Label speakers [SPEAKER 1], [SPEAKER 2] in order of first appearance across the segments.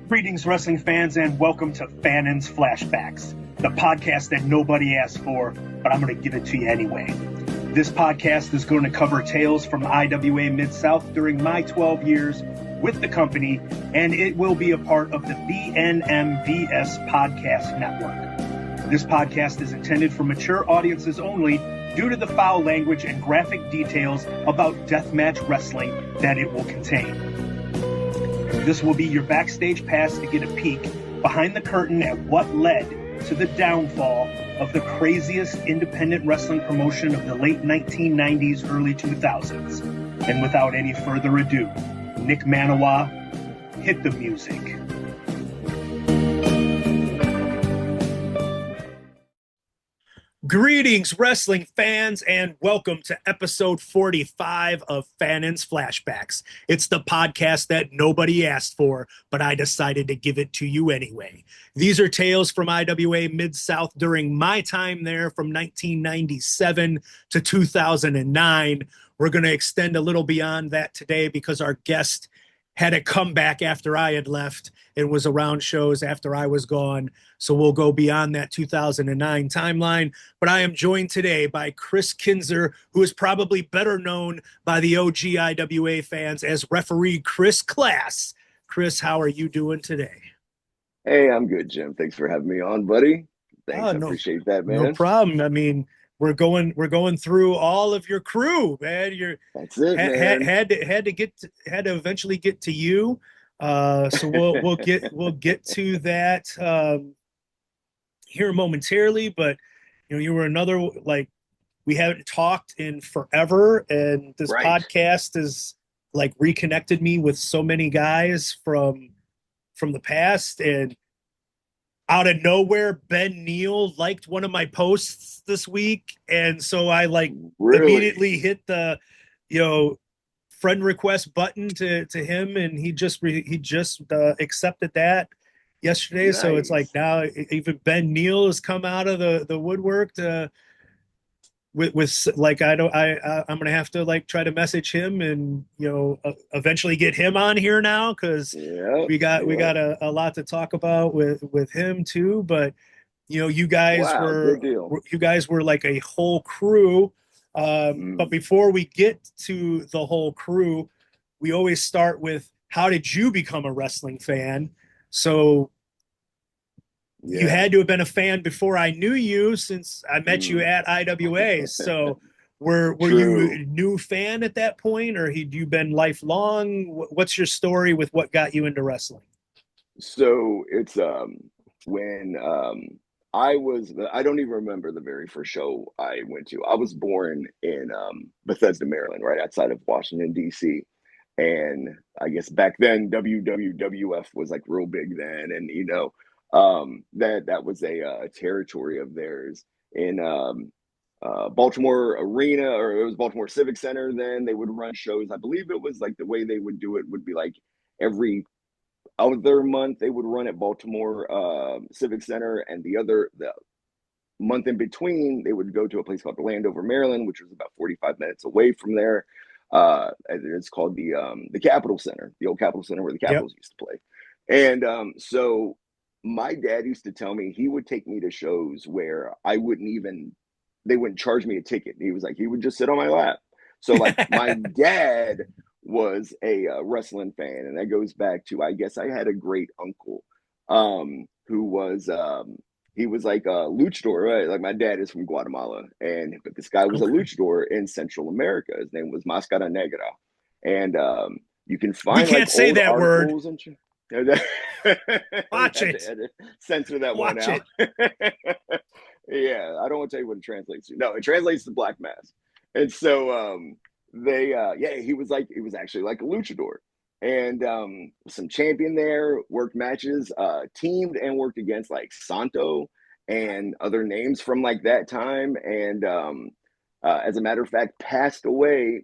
[SPEAKER 1] Greetings, wrestling fans, and welcome to Fannin's Flashbacks, the podcast that nobody asked for, but I'm going to give it to you anyway. This podcast is going to cover tales from IWA Mid South during my 12 years with the company, and it will be a part of the VNMVS Podcast Network. This podcast is intended for mature audiences only due to the foul language and graphic details about deathmatch wrestling that it will contain. This will be your backstage pass to get a peek behind the curtain at what led to the downfall of the craziest independent wrestling promotion of the late 1990s, early 2000s. And without any further ado, Nick Manawa, hit the music. Greetings, wrestling fans, and welcome to episode 45 of Fannin's Flashbacks. It's the podcast that nobody asked for, but I decided to give it to you anyway. These are tales from IWA Mid South during my time there from 1997 to 2009. We're going to extend a little beyond that today because our guest had a comeback after I had left and was around shows after I was gone. So we'll go beyond that 2009 timeline. But I am joined today by Chris Kinzer, who is probably better known by the OG IWA fans as referee Chris Class. Chris, how are you doing today?
[SPEAKER 2] Hey, I'm good, Jim. Thanks for having me on, buddy. Thanks. I appreciate that, man.
[SPEAKER 1] No problem. I mean, we're going through all of your crew, man.
[SPEAKER 2] That's it, man.
[SPEAKER 1] Had to eventually get to you. So we'll get to that here momentarily. But you were another, like, we haven't talked in forever, and this podcast is like reconnected me with so many guys from the past. And out of nowhere, Ben Neal liked one of my posts this week, and so I immediately hit the friend request button to him, and he just accepted that yesterday. Nice. So it's like now even Ben Neal has come out of the woodwork to with like I'm gonna have to like try to message him and eventually get him on here now, because we got a lot to talk about with him too. But you guys were like a whole crew. But before we get to the whole crew, we always start with, how did you become a wrestling fan? So you had to have been a fan before I knew you, since I met you at IWA. So were you a new fan at that point, or had you been lifelong? What's your story with what got you into wrestling?
[SPEAKER 2] So it's when I don't even remember the very first show I went to. I was born in Bethesda, Maryland, right outside of Washington, D.C. And I guess back then WWF was like real big then, and that was a territory of theirs in Baltimore Arena, or it was Baltimore Civic Center. Then they would run shows. I believe it was like the way they would do it would be like every other month they would run at Baltimore Civic Center, and the month in between they would go to a place called Landover, Maryland, which was about 45 minutes away from there. It's called the Capitol Center, the old Capitol Center where the Capitals used to play. And so my dad used to tell me he would take me to shows where they wouldn't charge me a ticket. He was like, he would just sit on my lap. So like my dad was a wrestling fan, and that goes back to, I guess I had a great uncle who was he was like a luchador, right? Like my dad is from Guatemala, but this guy was a luchador in Central America. His name was Mascara Negra, and you can find
[SPEAKER 1] we can't say that word. Watch it.
[SPEAKER 2] Censor that one out. Yeah, I don't want to tell you what it translates to. No, it translates to Black Mass. And so he was actually like a luchador, and some champion there, worked matches, teamed and worked against like Santo and other names from like that time. And as a matter of fact, passed away.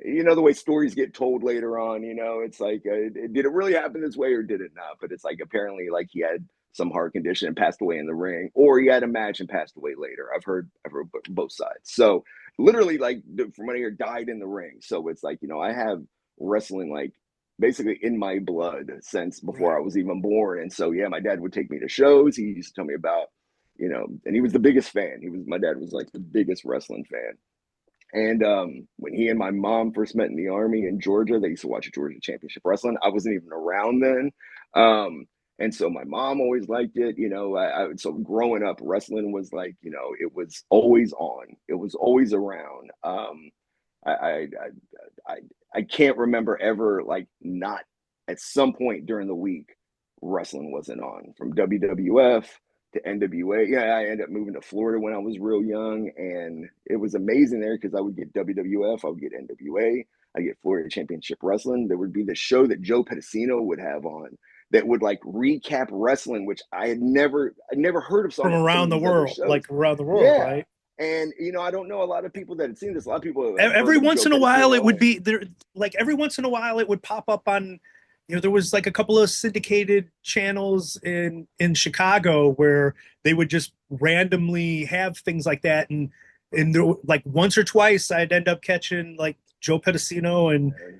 [SPEAKER 2] The way stories get told later on, it's like, did it really happen this way or did it not? But it's like, apparently like he had some heart condition and passed away in the ring, or he had a match and passed away later. I've heard both sides. So literally, like, from what I hear, died in the ring. So it's like, I have wrestling like basically in my blood since before I was even born. And so, yeah, my dad would take me to shows. He used to tell me about, and he was the biggest fan. My dad was like the biggest wrestling fan. And when he and my mom first met in the Army in Georgia, they used to watch Georgia Championship Wrestling. I wasn't even around then. And so my mom always liked it. So growing up, wrestling was like, it was always on. It was always around. I, I, I, I can't remember ever like not at some point during the week, wrestling wasn't on from WWF to NWA. Yeah, I ended up moving to Florida when I was real young, and it was amazing there because I would get WWF, I would get NWA, I get Florida Championship Wrestling. There would be the show that Joe Pedicino would have on that would like recap wrestling, which I never heard of
[SPEAKER 1] From
[SPEAKER 2] some
[SPEAKER 1] around
[SPEAKER 2] of
[SPEAKER 1] the
[SPEAKER 2] these other
[SPEAKER 1] world,
[SPEAKER 2] shows.
[SPEAKER 1] like around the world,
[SPEAKER 2] Yeah.
[SPEAKER 1] right?
[SPEAKER 2] And I don't know a lot of people that had seen this. A lot of people have
[SPEAKER 1] Every
[SPEAKER 2] heard of
[SPEAKER 1] once
[SPEAKER 2] Joe
[SPEAKER 1] in a while it would
[SPEAKER 2] Pedicino.
[SPEAKER 1] be there, like every once in a while it would pop up on, there was like a couple of syndicated channels in Chicago where they would just randomly have things like that, and there, like once or twice I'd end up catching like Joe Pedicino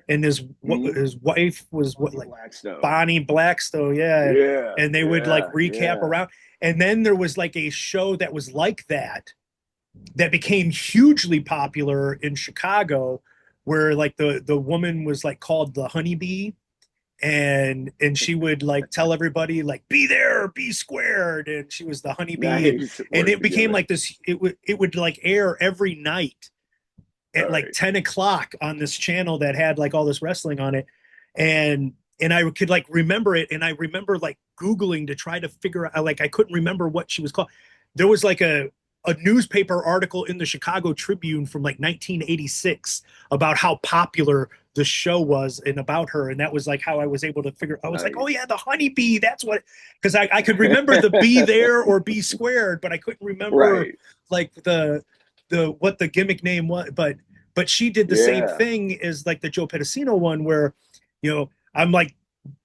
[SPEAKER 1] and his wife was what,
[SPEAKER 2] Bonnie
[SPEAKER 1] like
[SPEAKER 2] Blackstone.
[SPEAKER 1] Bonnie Blackstone, yeah,
[SPEAKER 2] Yeah,
[SPEAKER 1] and they would like
[SPEAKER 2] yeah,
[SPEAKER 1] recap
[SPEAKER 2] yeah.
[SPEAKER 1] around, and then there was like a show that was like that became hugely popular in Chicago, where like the woman was like called the honeybee, and she would like tell everybody like be there or be squared, and she was the honeybee,
[SPEAKER 2] Nice.
[SPEAKER 1] and
[SPEAKER 2] Work
[SPEAKER 1] it became
[SPEAKER 2] together.
[SPEAKER 1] like this. It would like air every night
[SPEAKER 2] All
[SPEAKER 1] at like
[SPEAKER 2] right.
[SPEAKER 1] 10 o'clock on this channel that had like all this wrestling on it, and I could like remember it, and I remember like Googling to try to figure out, like I couldn't remember what she was called. There was like a newspaper article in the Chicago Tribune from like 1986 about how popular the show was and about her, and that was like how I was able to figure. I was like, oh
[SPEAKER 2] Nice.
[SPEAKER 1] yeah, the honeybee. That's what, because I could remember the be there or be squared, but I couldn't remember
[SPEAKER 2] Right.
[SPEAKER 1] like the what the gimmick name was. But she did the same
[SPEAKER 2] Yeah.
[SPEAKER 1] thing as like the Joe Pedicino one, where I'm like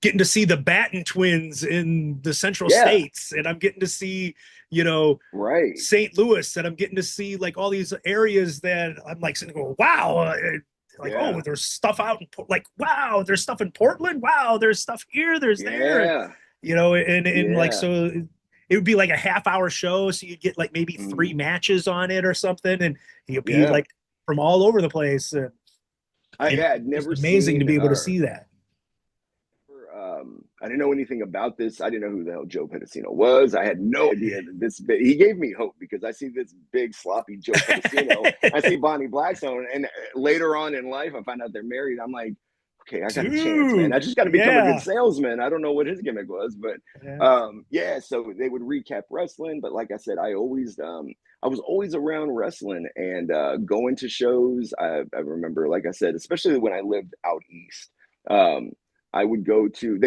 [SPEAKER 1] getting to see the Batten twins in the Central
[SPEAKER 2] Yeah.
[SPEAKER 1] States, and I'm getting to see you know
[SPEAKER 2] Right.
[SPEAKER 1] St. Louis, and I'm getting to see like all these areas that I'm like sitting there going, wow, like, oh,
[SPEAKER 2] Yeah.
[SPEAKER 1] there's stuff out in like, wow, there's stuff in Portland, wow, there's stuff here, there's there, and
[SPEAKER 2] Yeah.
[SPEAKER 1] and like,
[SPEAKER 2] Yeah.
[SPEAKER 1] so it would be like a half-hour show, so you'd get like maybe three
[SPEAKER 2] Mhm.
[SPEAKER 1] matches on it or something, and you'd be
[SPEAKER 2] Yeah.
[SPEAKER 1] like from all over the place, and
[SPEAKER 2] Yeah, I'd
[SPEAKER 1] it's
[SPEAKER 2] never
[SPEAKER 1] amazing to
[SPEAKER 2] seen
[SPEAKER 1] be able to see that.
[SPEAKER 2] I didn't know anything about this. I didn't know who the hell Joe Pedicino was. I had no idea that he gave me hope because I see this big sloppy Joe Pedicino. I see Bonnie Blackstone, and later on in life, I find out they're married. I'm like, okay, I got a chance, man. I
[SPEAKER 1] Dude,
[SPEAKER 2] just got to become a good
[SPEAKER 1] yeah.
[SPEAKER 2] salesman. I don't know what his gimmick was, but
[SPEAKER 1] Yeah.
[SPEAKER 2] yeah. So they would recap wrestling, but like I said, I was always around wrestling and going to shows. I remember, like I said, especially when I lived out east. Um, I would go to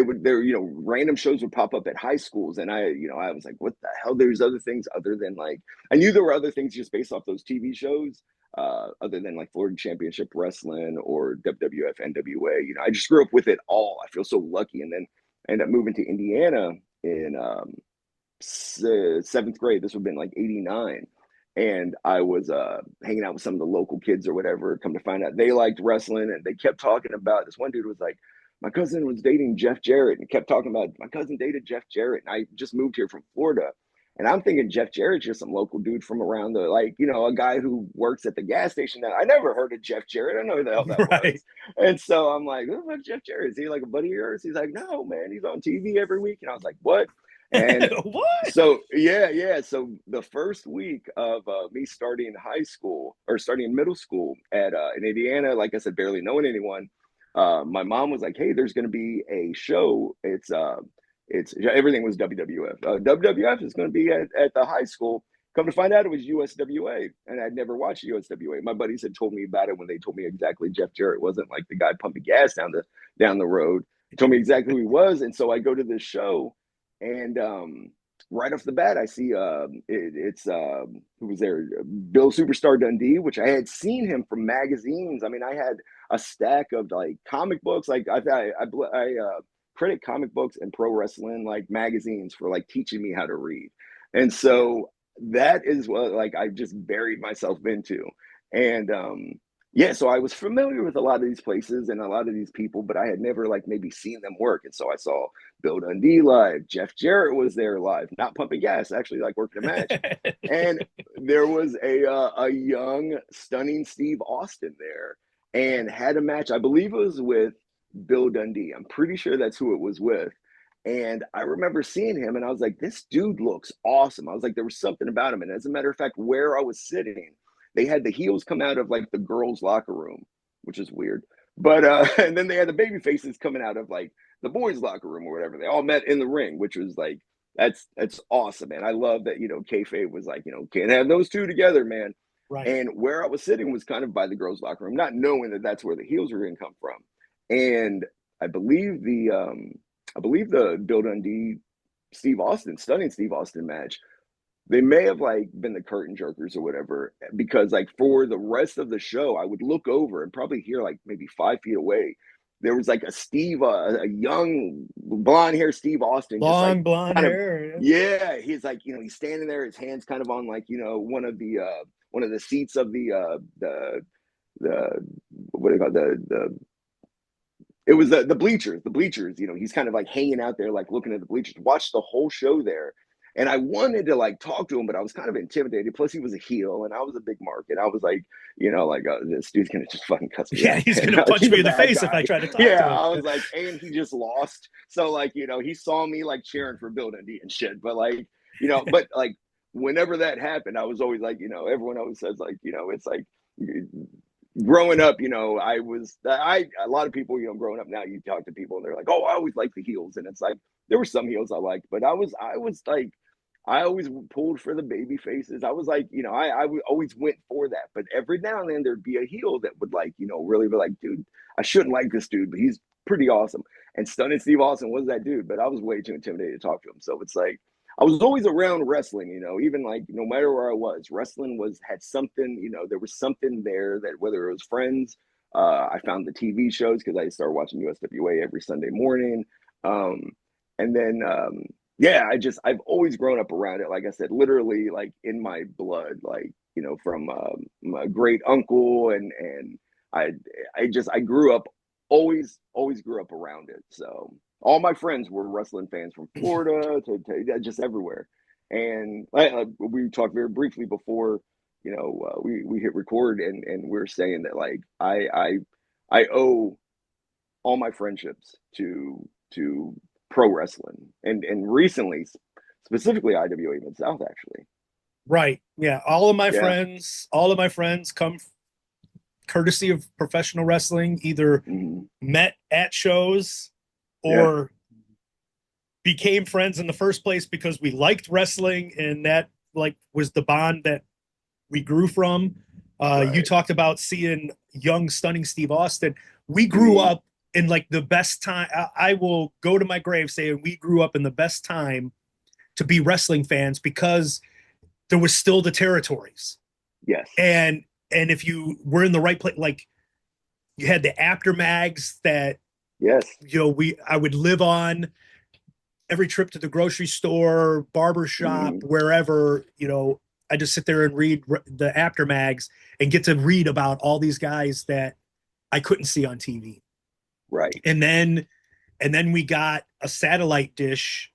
[SPEAKER 2] random shows would pop up at high schools, and I was like, what the hell? There's other things other than like I knew there were other things just based off those TV shows, other than like Florida Championship Wrestling or WWF, NWA. I just grew up with it all. I feel so lucky, and then I ended up moving to Indiana in seventh grade. This would have been like '89. And I was hanging out with some of the local kids or whatever. Come to find out, they liked wrestling, and they kept talking about this. One dude was like, my cousin was dating Jeff Jarrett, and kept talking about my cousin dated Jeff Jarrett. And I just moved here from Florida. And I'm thinking Jeff Jarrett's just some local dude from around a guy who works at the gas station. Now, I never heard of Jeff Jarrett. I don't know who the hell that
[SPEAKER 1] Right.
[SPEAKER 2] was. And so I'm like, who the fuck Jeff Jarrett? Is he like a buddy of yours? He's like, no, man, he's on TV every week. And I was like, what? And
[SPEAKER 1] What?
[SPEAKER 2] so yeah. So the first week of me starting high school or starting middle school at in Indiana, like I said, barely knowing anyone, my mom was like, "Hey, there's going to be a show. It's everything was WWF. WWF is going to be at the high school." Come to find out, it was USWA, and I'd never watched USWA. My buddies had told me about it when they told me exactly Jeff Jarrett wasn't like the guy pumping gas down the road. He told me exactly who he was, and so I go to this show, and right off the bat, I see it's who was there? Bill Superstar Dundee, which I had seen him from magazines. I mean, I had a stack of like comic books. Like I credit comic books and pro wrestling like magazines for like teaching me how to read, and
[SPEAKER 1] Yeah.
[SPEAKER 2] so that is what like I just buried myself into, and Yeah, so I was familiar with a lot of these places and a lot of these people, but I had never like maybe seen them work. And so I saw Bill Dundee live, Jeff Jarrett was there live, not pumping gas, actually like working a match. And there was a young, stunning Steve Austin there and had a match. I believe it was with Bill Dundee. I'm pretty sure that's who it was with. And I remember seeing him and I was like, this dude looks awesome. I was like, there was something about him. And as a matter of fact, where I was sitting, they had the heels come out of like the girls' locker room, which is weird. But and then they had the baby faces coming out of like the boys' locker room or whatever. They all met in the ring, which was like that's awesome, man. I love that, kayfabe was like, can't have those two together, man.
[SPEAKER 1] Right.
[SPEAKER 2] And where I was sitting was kind of by the girls' locker room, not knowing that that's where the heels were going to come from. And I believe the Bill Dundee Steve Austin, stunning Steve Austin match, they may have like been the curtain jerkers or whatever, because like for the rest of the show I would look over and probably hear like maybe 5 feet away there was like a young blonde hair Steve Austin, just like
[SPEAKER 1] Long blonde
[SPEAKER 2] kind of,
[SPEAKER 1] hair.
[SPEAKER 2] yeah, he's like, he's standing there, his hands kind of on like, one of the seats of the what do you call the it was the bleachers, he's kind of like hanging out there like looking at the bleachers, watched the whole show there. And I wanted to like talk to him, but I was kind of intimidated. Plus, he was a heel, and I was a big mark, and I was like, this dude's gonna just fucking cuss me
[SPEAKER 1] Yeah,
[SPEAKER 2] out.
[SPEAKER 1] he's
[SPEAKER 2] And
[SPEAKER 1] gonna
[SPEAKER 2] like,
[SPEAKER 1] punch
[SPEAKER 2] he's a
[SPEAKER 1] me in the
[SPEAKER 2] bad
[SPEAKER 1] face if I
[SPEAKER 2] guy.
[SPEAKER 1] try to talk
[SPEAKER 2] Yeah,
[SPEAKER 1] to him.
[SPEAKER 2] I was like, and he just lost. So like, he saw me like cheering for Bill Dundee and shit. But like, but like whenever that happened, I was always like, everyone always says like, it's like growing up, a lot of people, growing up now, you talk to people and they're like, oh, I always like the heels, and it's like there were some heels I liked, but I was like, I always pulled for the baby faces. I was like, I always went for that, but every now and then there'd be a heel that would like, really be like, dude, I shouldn't like this dude, but he's pretty awesome. And Stunning Steve Austin was that dude, but I was way too intimidated to talk to him. So it's like I was always around wrestling, even like no matter where I was, wrestling had something, there was something there that whether it was friends, I found the TV shows because I started watching USWA every Sunday morning. Um, and then, yeah, I've always grown up around it. Like I said, literally like in my blood, like, from my great uncle and I, I grew up always grew up around it. So all my friends were wrestling fans from Florida to just everywhere. And we talked very briefly before, we hit record, and we're saying that like I owe all my friendships to pro wrestling, and recently specifically IWA Mid South actually.
[SPEAKER 1] Right. Yeah.
[SPEAKER 2] Yeah.
[SPEAKER 1] All of my friends come courtesy of professional wrestling, either
[SPEAKER 2] Mm-hmm.
[SPEAKER 1] met at shows
[SPEAKER 2] Yeah.
[SPEAKER 1] or became friends in the first place because we liked wrestling, and that like was the bond that we grew from. You
[SPEAKER 2] Right.
[SPEAKER 1] talked about seeing young, stunning Steve Austin. We grew
[SPEAKER 2] Mm-hmm.
[SPEAKER 1] up in like the best time. I will go to my grave saying we grew up in the best time to be wrestling fans because there was still the territories,
[SPEAKER 2] Yes.
[SPEAKER 1] and if you were in the right place, like you had the after mags that
[SPEAKER 2] Yes.
[SPEAKER 1] I would live on every trip to the grocery store, barber shop,
[SPEAKER 2] Mm-hmm.
[SPEAKER 1] wherever, I just sit there and read the after mags and get to read about all these guys that I couldn't see on TV.
[SPEAKER 2] Right.
[SPEAKER 1] And then we got a satellite dish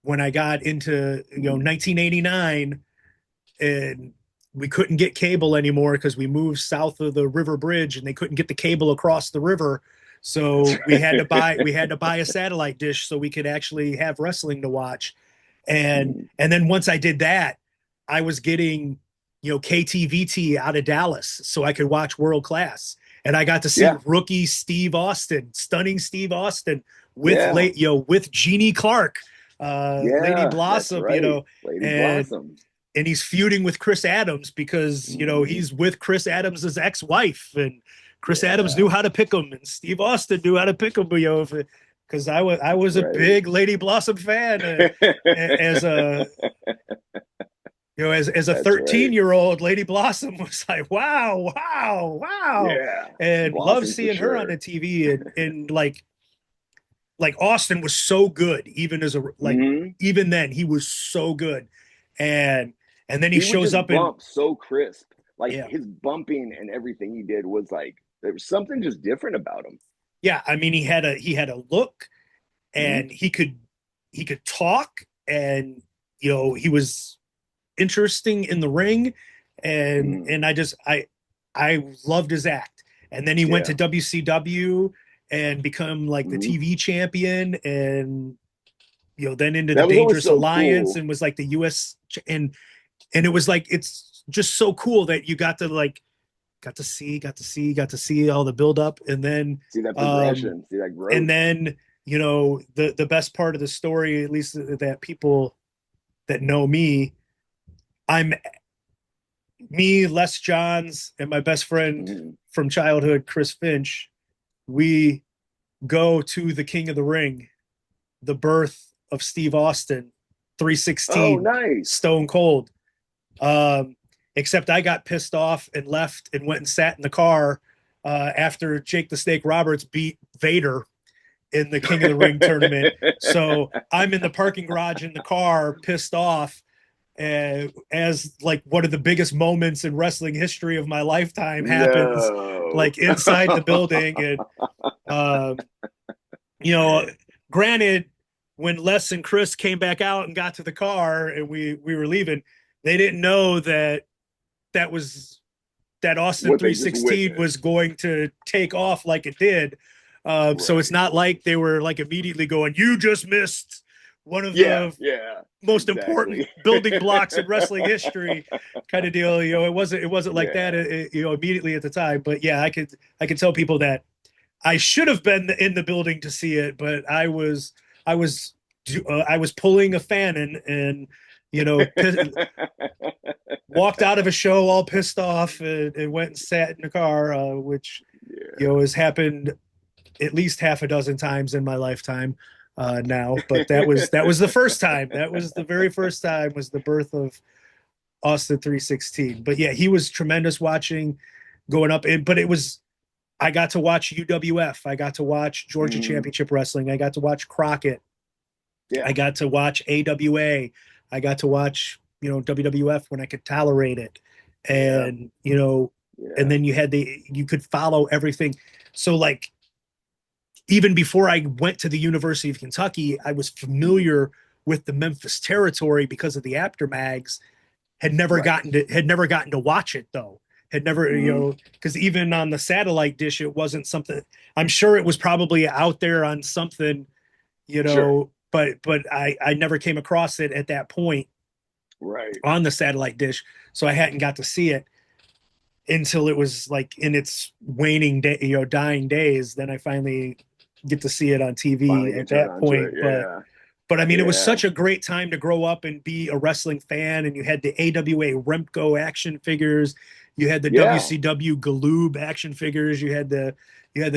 [SPEAKER 1] when I got into, 1989, and we couldn't get cable anymore because we moved south of the river bridge and they couldn't get the cable across the river.
[SPEAKER 2] That's
[SPEAKER 1] So we had to
[SPEAKER 2] right.
[SPEAKER 1] buy a satellite dish so we could actually have wrestling to watch. And
[SPEAKER 2] Mm-hmm.
[SPEAKER 1] and then once I did that, I was getting, KTVT out of Dallas so I could watch World Class. And I got to see
[SPEAKER 2] Yeah.
[SPEAKER 1] rookie Steve Austin, stunning Steve Austin
[SPEAKER 2] Yeah.
[SPEAKER 1] with Jeannie Clark, Lady
[SPEAKER 2] Yeah. That's
[SPEAKER 1] Blossom,
[SPEAKER 2] right. Lady
[SPEAKER 1] and
[SPEAKER 2] Blossom.
[SPEAKER 1] he's feuding with Chris Adams because
[SPEAKER 2] Mm-hmm.
[SPEAKER 1] he's with Chris Adams's ex-wife, and Chris Adams knew
[SPEAKER 2] Yeah.
[SPEAKER 1] how to pick him, and Steve Austin knew how to pick him. Because I
[SPEAKER 2] That's
[SPEAKER 1] was a
[SPEAKER 2] right.
[SPEAKER 1] big Lady Blossom fan, as a as a
[SPEAKER 2] That's right.
[SPEAKER 1] 13-year-old. Lady Blossom was like, wow, wow, wow,
[SPEAKER 2] Yeah.
[SPEAKER 1] and love
[SPEAKER 2] Blossom for
[SPEAKER 1] seeing her on the
[SPEAKER 2] sure.
[SPEAKER 1] TV, and like Austin was so good, even as a like
[SPEAKER 2] Mm-hmm.
[SPEAKER 1] even then he was so good, and then he
[SPEAKER 2] He would
[SPEAKER 1] shows
[SPEAKER 2] just
[SPEAKER 1] up in
[SPEAKER 2] bump so crisp. like
[SPEAKER 1] Yeah.
[SPEAKER 2] his bumping and everything he did was like there was something just different about him.
[SPEAKER 1] Yeah. I mean, he had a look,
[SPEAKER 2] Hmm.
[SPEAKER 1] and he could talk, and he was interesting in the ring,
[SPEAKER 2] Hmm.
[SPEAKER 1] and I loved his act. And then he went to
[SPEAKER 2] Yeah.
[SPEAKER 1] WCW and become like the
[SPEAKER 2] Hmm.
[SPEAKER 1] TV champion, and then into the
[SPEAKER 2] That was always
[SPEAKER 1] Dangerous
[SPEAKER 2] so
[SPEAKER 1] Alliance,
[SPEAKER 2] cool.
[SPEAKER 1] and was like the US, and it was like, it's just so cool that you got to see all the build up.
[SPEAKER 2] See that
[SPEAKER 1] Um
[SPEAKER 2] progression, see that
[SPEAKER 1] and
[SPEAKER 2] growth.
[SPEAKER 1] then the best part of the story, at least that people that know me, I'm me, Les Johns, and my best friend
[SPEAKER 2] Hmm.
[SPEAKER 1] from childhood, Chris Finch. We go to the King of the Ring, the birth of Steve Austin,
[SPEAKER 2] Oh,
[SPEAKER 1] 316,
[SPEAKER 2] nice.
[SPEAKER 1] Stone Cold. Um, Except I got pissed off and left and went and sat in the car after Jake the Snake Roberts beat Vader in the King of the Ring tournament. So I'm in the parking garage in the car, pissed off, as like one of the biggest moments in wrestling history of my lifetime happens,
[SPEAKER 2] No.
[SPEAKER 1] like inside the building. And um, you know, granted, when Les and Chris came back out and got to the car and we were leaving, they didn't know that was that Austin
[SPEAKER 2] What they just
[SPEAKER 1] 316
[SPEAKER 2] witnessed.
[SPEAKER 1] was going to take off like it did. So it's
[SPEAKER 2] Right.
[SPEAKER 1] not like they were like immediately going, "You just missed one of
[SPEAKER 2] Yeah,
[SPEAKER 1] the
[SPEAKER 2] yeah,
[SPEAKER 1] most important
[SPEAKER 2] exactly.
[SPEAKER 1] building blocks in wrestling history," kind of deal. It wasn't like that,
[SPEAKER 2] Yeah.
[SPEAKER 1] immediately at the time. But yeah, I could tell people that I should have been in the building to see it, but I was I was pulling a Fannin, and walked out of a show all pissed off, and went and sat in the car, which
[SPEAKER 2] Yeah.
[SPEAKER 1] has happened at least half a dozen times in my lifetime now. But that was the first time. That was the very first time, was the birth of Austin 316. But yeah, he was tremendous watching going up. But it was, I got to watch UWF. I got to watch Georgia
[SPEAKER 2] Hmm.
[SPEAKER 1] Championship Wrestling. I got to watch Crockett.
[SPEAKER 2] Yeah.
[SPEAKER 1] I got to watch AWA. I got to watch, WWF when I could tolerate it.
[SPEAKER 2] Yeah.
[SPEAKER 1] And, and
[SPEAKER 2] Yeah.
[SPEAKER 1] then you could follow everything. So like, even before I went to the University of Kentucky, I was
[SPEAKER 2] Hmm.
[SPEAKER 1] familiar with the Memphis territory because of the aftermags.
[SPEAKER 2] Right.
[SPEAKER 1] Had never gotten to watch it though. Had never,
[SPEAKER 2] Hmm.
[SPEAKER 1] because even on the satellite dish, it wasn't something. I'm sure it was probably out there on something,
[SPEAKER 2] Sure.
[SPEAKER 1] but I never came across it at that point
[SPEAKER 2] Right.
[SPEAKER 1] on the satellite dish, so I hadn't got to see it until it was like in its waning day, dying days. Then I finally get to see it on TV
[SPEAKER 2] Finally
[SPEAKER 1] at
[SPEAKER 2] get turned
[SPEAKER 1] that
[SPEAKER 2] on to it.
[SPEAKER 1] point.
[SPEAKER 2] Yeah.
[SPEAKER 1] But I mean, it was
[SPEAKER 2] Yeah.
[SPEAKER 1] such a great time to grow up and be a wrestling fan. And you had the AWA Remco action figures, you had the
[SPEAKER 2] Yeah.
[SPEAKER 1] WCW Galoob action figures, you had the
[SPEAKER 2] Yeah.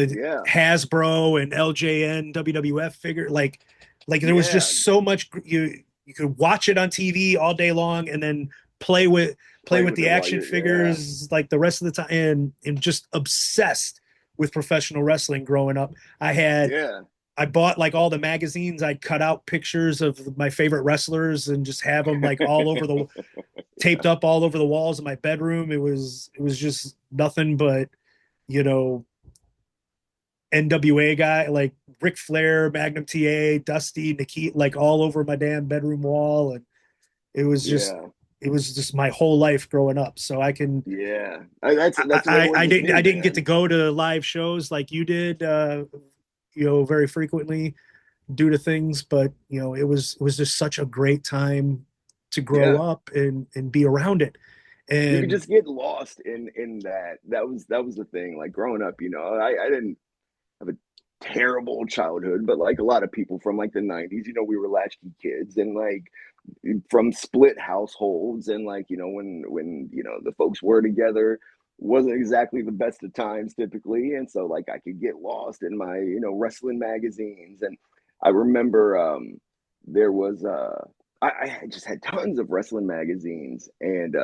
[SPEAKER 1] Hasbro and LJN WWF figure. Like there was
[SPEAKER 2] Yeah.
[SPEAKER 1] just so much. You could watch it on TV all day long, and then play with play
[SPEAKER 2] Play
[SPEAKER 1] with
[SPEAKER 2] with
[SPEAKER 1] the
[SPEAKER 2] it while
[SPEAKER 1] action
[SPEAKER 2] you're, yeah.
[SPEAKER 1] figures like the rest of the time, and just obsessed with professional wrestling growing up.
[SPEAKER 2] Yeah.
[SPEAKER 1] I bought like all the magazines. I'd cut out pictures of my favorite wrestlers and just have them like all over the taped up all over the walls of my bedroom. It was just nothing but, you know, NWA guy, like Ric Flair, Magnum TA, Dusty, Nikita, like all over my damn bedroom wall. And it was just
[SPEAKER 2] Yeah.
[SPEAKER 1] it was just my whole life growing up. So
[SPEAKER 2] Yeah. That's what it was with me,
[SPEAKER 1] I didn't get to
[SPEAKER 2] man.
[SPEAKER 1] go to live shows like you did, very frequently due to things, but it was just such a great time to grow
[SPEAKER 2] Yeah.
[SPEAKER 1] up and be around it.
[SPEAKER 2] You could
[SPEAKER 1] And
[SPEAKER 2] just get lost in that. That was the thing. Like growing up, I didn't have a terrible childhood, but like a lot of people from like the 90s, we were latchkey kids and like from split households and like, when the folks were together wasn't exactly the best of times typically. And so like I could get lost in my, wrestling magazines. And I remember there was I just had tons of wrestling magazines and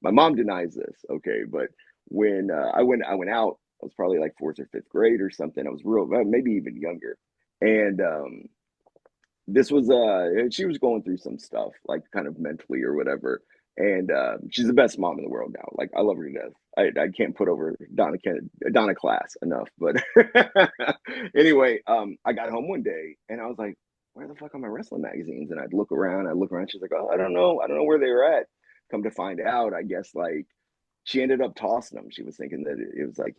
[SPEAKER 2] my mom denies this, okay, but when I went out, I was probably like fourth or fifth grade or something. I was real, maybe even younger, and this was she was going through some stuff like kind of mentally or whatever, and she's the best mom in the world now. Like I love her to death. I can't put over Donna Class enough. But anyway, I got home one day and I was like, where the fuck are my wrestling magazines? And I'd look around. She's like, oh, I don't know where they were at. Come to find out, I guess like she ended up tossing them. She was thinking that it was like,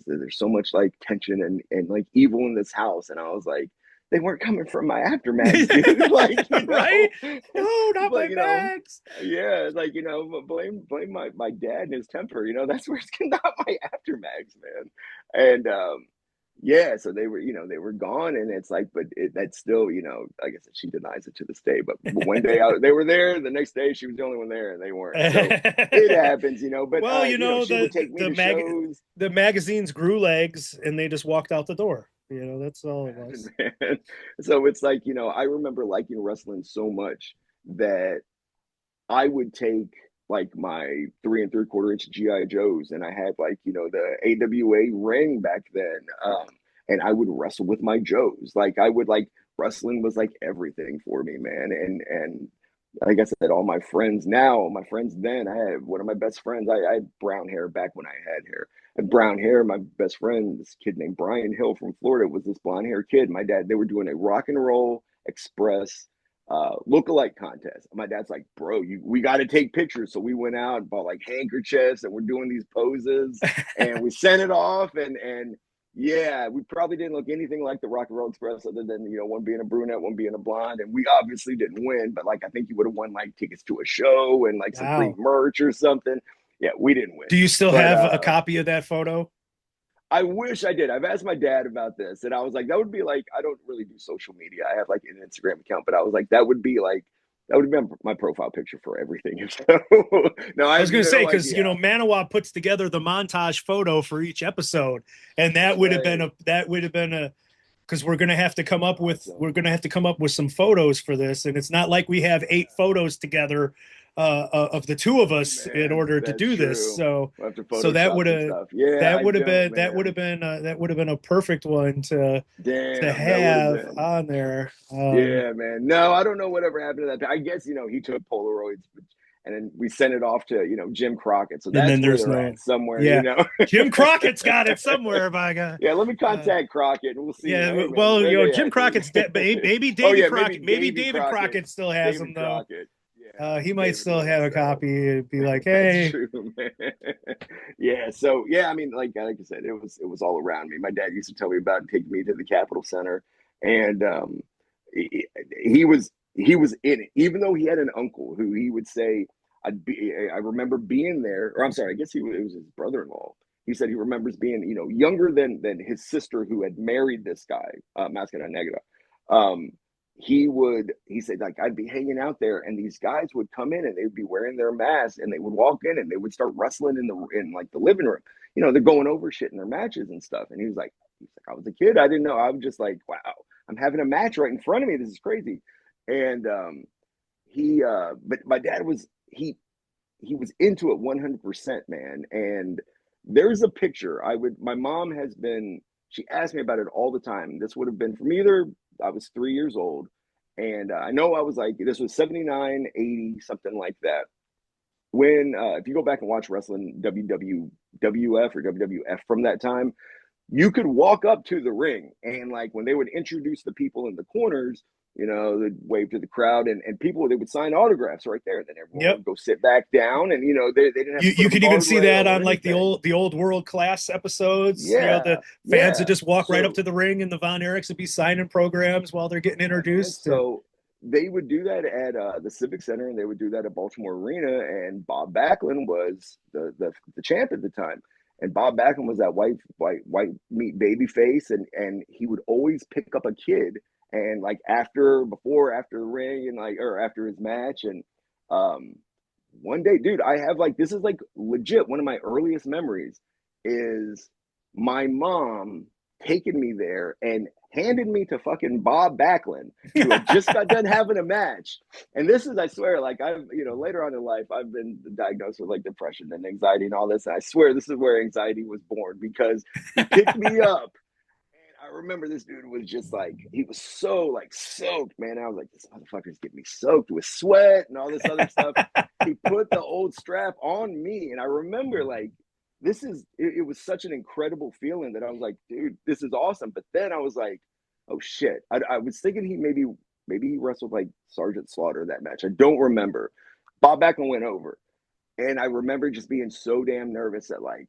[SPEAKER 2] there's so much like tension and like evil in this house. And I was like, they weren't coming from my aftermaths, dude. Like,
[SPEAKER 1] Right? No, not
[SPEAKER 2] like,
[SPEAKER 1] my bags.
[SPEAKER 2] yeah, like, blame my dad and his temper, that's where it's not my aftermaths, man. And yeah, so they were gone, and it's like, but that's still, like I said, she denies it to this day. But one day they were there, the next day she was the only one there, and they weren't. So it happens, But
[SPEAKER 1] Well,
[SPEAKER 2] she would take me to shows.
[SPEAKER 1] the magazines grew legs, and they just walked out the door. That's all it was.
[SPEAKER 2] Man. So it's like, I remember liking wrestling so much that I would take like my 3 3/4 inch GI Joes, and I had like the AWA ring back then, and I would wrestle with my Joes. Like I would like wrestling was like everything for me, man. And like I said, all my friends now, my friends then, I had one of my best friends. I had brown hair back when I had hair. I had brown hair. My best friend, this kid named Brian Hill from Florida, was this blonde hair kid. My dad, they were doing a Rock and Roll Express lookalike contest. My dad's like, bro, we got to take pictures. So we went out and bought like handkerchiefs, and we're doing these poses, and we sent it off, and yeah, we probably didn't look anything like the Rock and Roll Express, other than one being a brunette, one being a blonde, and we obviously didn't win. But like, I think you would have won like tickets to a show and like some free
[SPEAKER 1] Wow.
[SPEAKER 2] merch or something. Yeah, we didn't win.
[SPEAKER 1] Do you still
[SPEAKER 2] But
[SPEAKER 1] have a copy of that photo?
[SPEAKER 2] I wish I did. I've asked my dad about this, and I was like, that would be like, I don't really do social media. I have like an Instagram account, but I was like, that would have been my profile picture for everything. So, no, I
[SPEAKER 1] I was
[SPEAKER 2] have
[SPEAKER 1] going to say,
[SPEAKER 2] no
[SPEAKER 1] because
[SPEAKER 2] idea.
[SPEAKER 1] Manawa puts together the montage photo for each episode, and
[SPEAKER 2] That's right.
[SPEAKER 1] that would have been a because
[SPEAKER 2] Awesome.
[SPEAKER 1] we're gonna have to come up with some photos for this, and it's not like we have 8 photos together of the two of
[SPEAKER 2] True,
[SPEAKER 1] us in
[SPEAKER 2] man.
[SPEAKER 1] order to
[SPEAKER 2] That's
[SPEAKER 1] do this.
[SPEAKER 2] true. We'll have to
[SPEAKER 1] So that
[SPEAKER 2] Photoshop
[SPEAKER 1] would
[SPEAKER 2] some
[SPEAKER 1] have
[SPEAKER 2] stuff. Yeah, I don't, man.
[SPEAKER 1] that would have been a perfect one to
[SPEAKER 2] Damn, that would have
[SPEAKER 1] have
[SPEAKER 2] been.
[SPEAKER 1] on there.
[SPEAKER 2] Yeah, man. No, I don't know whatever happened to that. I guess, he took Polaroids, and then we sent it off to, Jim Crockett. So
[SPEAKER 1] And then
[SPEAKER 2] that's where
[SPEAKER 1] there's
[SPEAKER 2] they're
[SPEAKER 1] no,
[SPEAKER 2] at somewhere.
[SPEAKER 1] yeah, Jim Crockett's got it somewhere. By God.
[SPEAKER 2] Yeah, let me
[SPEAKER 1] Uh,
[SPEAKER 2] contact Crockett and we'll see,
[SPEAKER 1] Yeah,
[SPEAKER 2] hey, man,
[SPEAKER 1] well,
[SPEAKER 2] where they
[SPEAKER 1] Jim
[SPEAKER 2] at, dude?
[SPEAKER 1] Crockett's dead. Maybe
[SPEAKER 2] Oh,
[SPEAKER 1] Davy
[SPEAKER 2] yeah, maybe
[SPEAKER 1] Crockett. Maybe
[SPEAKER 2] Davy
[SPEAKER 1] David
[SPEAKER 2] Crockett.
[SPEAKER 1] Crockett still has them
[SPEAKER 2] David
[SPEAKER 1] though.
[SPEAKER 2] Crockett. Yeah,
[SPEAKER 1] He might
[SPEAKER 2] David
[SPEAKER 1] still
[SPEAKER 2] might
[SPEAKER 1] have a
[SPEAKER 2] still.
[SPEAKER 1] copy. It'd be like,
[SPEAKER 2] That's
[SPEAKER 1] hey,
[SPEAKER 2] true, man. Yeah, so yeah, I mean, like I said, it was all around me. My dad used to tell me about taking me to the Capitol Center, and he, he was in it. Even though he had an uncle who he would say, I remember being there, or I'm sorry, I guess it was his brother-in-law. He said he remembers being, younger than his sister who had married this guy, Mascara Negra. Um, he said, like, I'd be hanging out there and these guys would come in and they'd be wearing their masks and they would walk in and they would start wrestling in like the living room. They're going over shit in their matches and stuff. And he's like, I was a kid, I didn't know. I was just like, wow, I'm having a match right in front of me, this is crazy. And but my dad was he was into it 100%, man. And there's a picture. My mom has been, she asked me about it all the time. This would have been from either, I was 3 years old. And I know I was like, this was 79, 80, something like that. When, if you go back and watch wrestling WWF or WWF from that time, you could walk up to the ring and like when they would introduce the people in the corners, they'd wave to the crowd and people, they would sign autographs right there. Then everyone
[SPEAKER 1] yep.
[SPEAKER 2] would go sit back down and they didn't have to put
[SPEAKER 1] You
[SPEAKER 2] up a
[SPEAKER 1] could even see
[SPEAKER 2] guardrail
[SPEAKER 1] that
[SPEAKER 2] or
[SPEAKER 1] on like
[SPEAKER 2] anything.
[SPEAKER 1] the old World Class episodes. The
[SPEAKER 2] Yeah,
[SPEAKER 1] fans would
[SPEAKER 2] yeah.
[SPEAKER 1] just walk right up
[SPEAKER 2] So
[SPEAKER 1] to the ring, and the Von Erichs would be signing programs while they're getting
[SPEAKER 2] yeah, man.
[SPEAKER 1] introduced.
[SPEAKER 2] So they would do that at the Civic Center, and they would do that at Baltimore Arena. And Bob Backlund was the champ at the time. And Bob Backlund was that white meat baby face, and he would always pick up a kid, and like after the ring, and like or after his match, and um, one day, dude, I have like this is like legit one of my earliest memories is my mom taking me there and handed me to fucking Bob Backlund, who had just got done having a match. And this is, I swear, like I've, later on in life, I've been diagnosed with like depression and anxiety and all this. And I swear this is where anxiety was born because he picked me up. And I I remember this dude was just like, he was so like soaked, man. I was like, this motherfucker's getting me soaked with sweat and all this other stuff. He put the old strap on me. And I remember like, it was such an incredible feeling that I was like, dude, this is awesome. But then I was like, oh shit. I was thinking maybe he wrestled like Sergeant Slaughter that match. I don't remember. Bob Backlund went over. And I remember just being so damn nervous that like,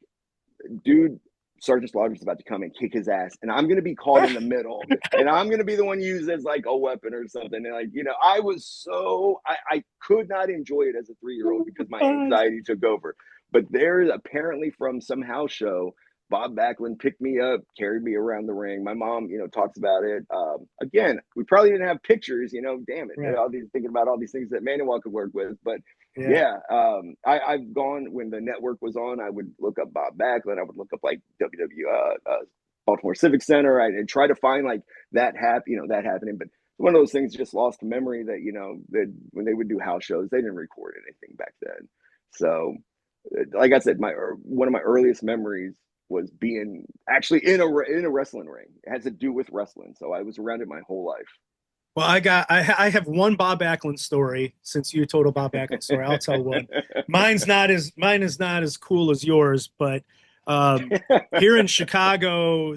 [SPEAKER 2] dude, Sergeant Slaughter's about to come and kick his ass, and I'm going to be caught in the middle, and I'm going to be the one used as like a weapon or something. And like, I was I could not enjoy it as a 3-year-old because my anxiety took over. But there's apparently from some house show, Bob Backlund picked me up, carried me around the ring. My mom, talks about it. Again, we probably didn't have pictures, damn it.
[SPEAKER 1] Right.
[SPEAKER 2] Thinking about all these things that Manuel could work with. But I've gone when the network was on, I would look up Bob Backlund. I would look up like Baltimore Civic Center. I'd try to find like that happening. But one of those things just lost to memory that, that when they would do house shows, they didn't record anything back then. So like I said, one of my earliest memories was being actually in a wrestling ring. It has to do with wrestling. So I was around it my whole life.
[SPEAKER 1] Well, I have one Bob Backlund story. Since you told a Bob Backlund story, I'll tell one. Mine is not as cool as yours, but here in Chicago,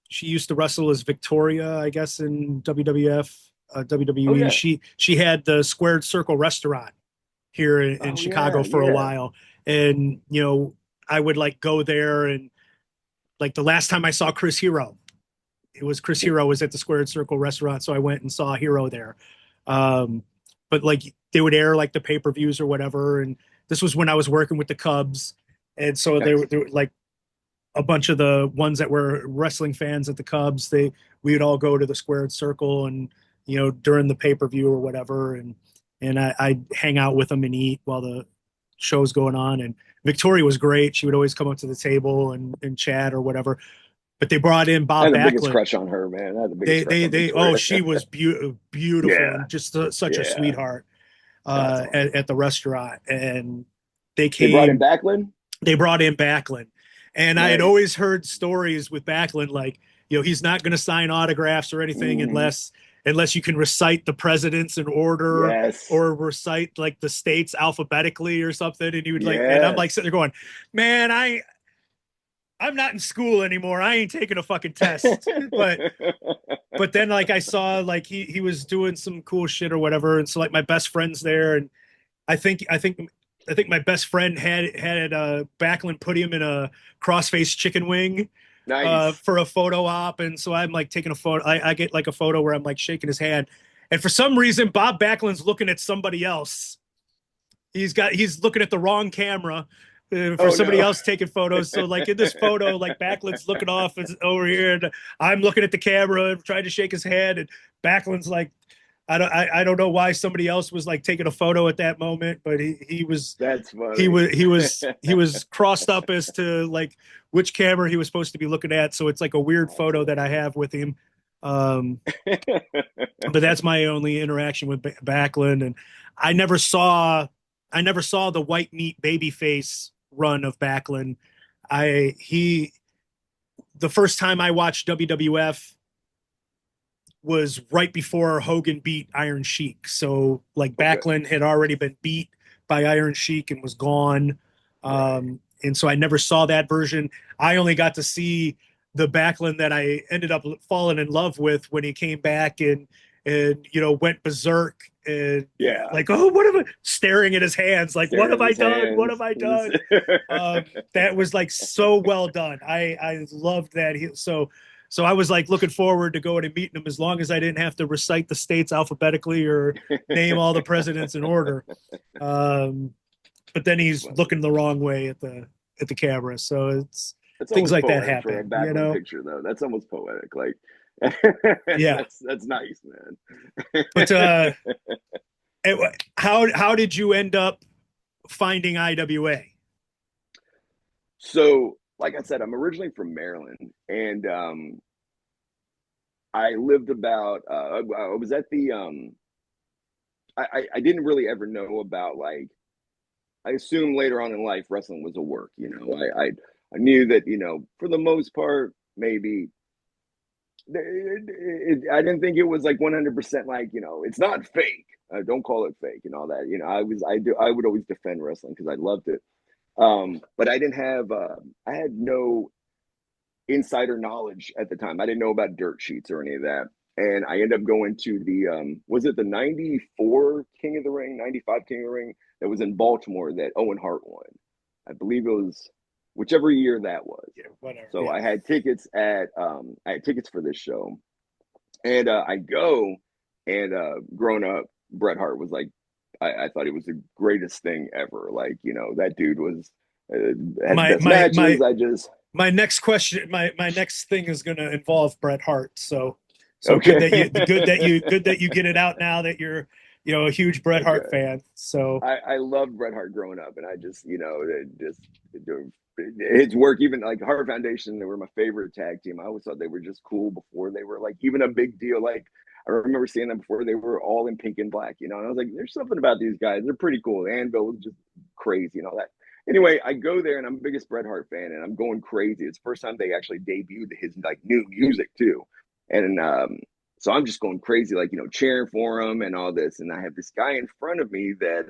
[SPEAKER 1] she used to wrestle as Victoria, I guess, in WWF, WWE.
[SPEAKER 2] Oh, yeah.
[SPEAKER 1] She had the Squared Circle restaurant here in Chicago for a while, and I would like go there, and like the last time I saw Chris Hero, it was Chris Hero was at the Squared Circle restaurant, so I went and saw Hero there. But like they would air like the pay-per-views or whatever, and this was when I was working with the Cubs, and so they were like a bunch of the ones that were wrestling fans at the Cubs. We would all go to the Squared Circle, and during the pay-per-view or whatever, and I'd hang out with them and eat while the show's going on. And Victoria was great. She would always come up to the table and chat or whatever. But they brought in Bob Backlund.
[SPEAKER 2] I had the biggest crush on her, man. I had the biggest crush on
[SPEAKER 1] she was beautiful and just such a sweetheart at the restaurant. And they brought in
[SPEAKER 2] Backlund?
[SPEAKER 1] They brought in Backlund. And nice. I had always heard stories with Backlund, like, he's not going to sign autographs or anything unless you can recite the presidents in order or recite like the states alphabetically or something. And he would and I'm like sitting there going, man, I'm not in school anymore. I ain't taking a fucking test. But then like I saw like he was doing some cool shit or whatever. And so like my best friend's there. And I think my best friend had Backlund put him in a crossface chicken wing for a photo op. And so I'm like taking a photo. I get like a photo where I'm like shaking his hand. And for some reason, Bob Backlund's looking at somebody else. He's looking at the wrong camera. For somebody else taking photos. So like in this photo, like Backlund's looking off over here, and I'm looking at the camera and trying to shake his hand, and Backlund's like, I don't know why somebody else was like taking a photo at that moment, but he was. That's funny. He was crossed up as to like which camera he was supposed to be looking at. So it's like a weird photo that I have with him. But that's my only interaction with Backlund, and I never saw the white meat babyface run of Backlund. The first time I watched WWF was right before Hogan beat Iron Sheik. So like Backlund had already been beat by Iron Sheik and was gone. And so I never saw that version. I only got to see the Backlund that I ended up falling in love with when he came back and went berserk and like, oh, what am I staring at his hands? Like, what have I done? What have I done? That was like so well done. I loved that. So I was like looking forward to going and meeting him as long as I didn't have to recite the states alphabetically or name all the presidents in order. But then he's looking the wrong way at the camera. So it's things like that happen.
[SPEAKER 2] For a Backlund picture, though, that's almost poetic. Like, that's nice, man.
[SPEAKER 1] But how did you end up finding IWA?
[SPEAKER 2] So, like I said, I'm originally from Maryland, and I lived about. I was at the. I didn't really ever know about like. I assumed later on in life wrestling was a work. I knew that for the most part maybe I didn't think it was like 100% like, it's not fake. Don't call it fake and all that. I would always defend wrestling because I loved it. But I had no insider knowledge at the time. I didn't know about dirt sheets or any of that. And I ended up going to was it the 94 King of the Ring, 95 King of the Ring that was in Baltimore that Owen Hart won? I believe it was whichever year that was.
[SPEAKER 1] Yeah, whatever.
[SPEAKER 2] So
[SPEAKER 1] Yeah.
[SPEAKER 2] I had tickets for this show. And I go, and growing up, Bret Hart was like, I thought he was the greatest thing ever. Like, that dude was had the
[SPEAKER 1] My
[SPEAKER 2] best
[SPEAKER 1] my
[SPEAKER 2] matches.
[SPEAKER 1] my my next question, my next thing is going to involve Bret Hart. So good
[SPEAKER 2] Okay.
[SPEAKER 1] that you get it out now that you're a huge Bret Hart
[SPEAKER 2] Okay.
[SPEAKER 1] fan. So
[SPEAKER 2] I loved Bret Hart growing up, and I just, his work, even like Hart Foundation, they were my favorite tag team. I always thought they were just cool before they were like even a big deal. Like I remember seeing them before they were all in pink and black, and I was like, there's something about these guys. They're pretty cool. Anvil was just crazy and all that. Anyway, I go there and I'm the biggest Bret Hart fan, and I'm going crazy. It's the first time they actually debuted his like new music too, and so I'm just going crazy, like, cheering for him and all this. And I have this guy in front of me that,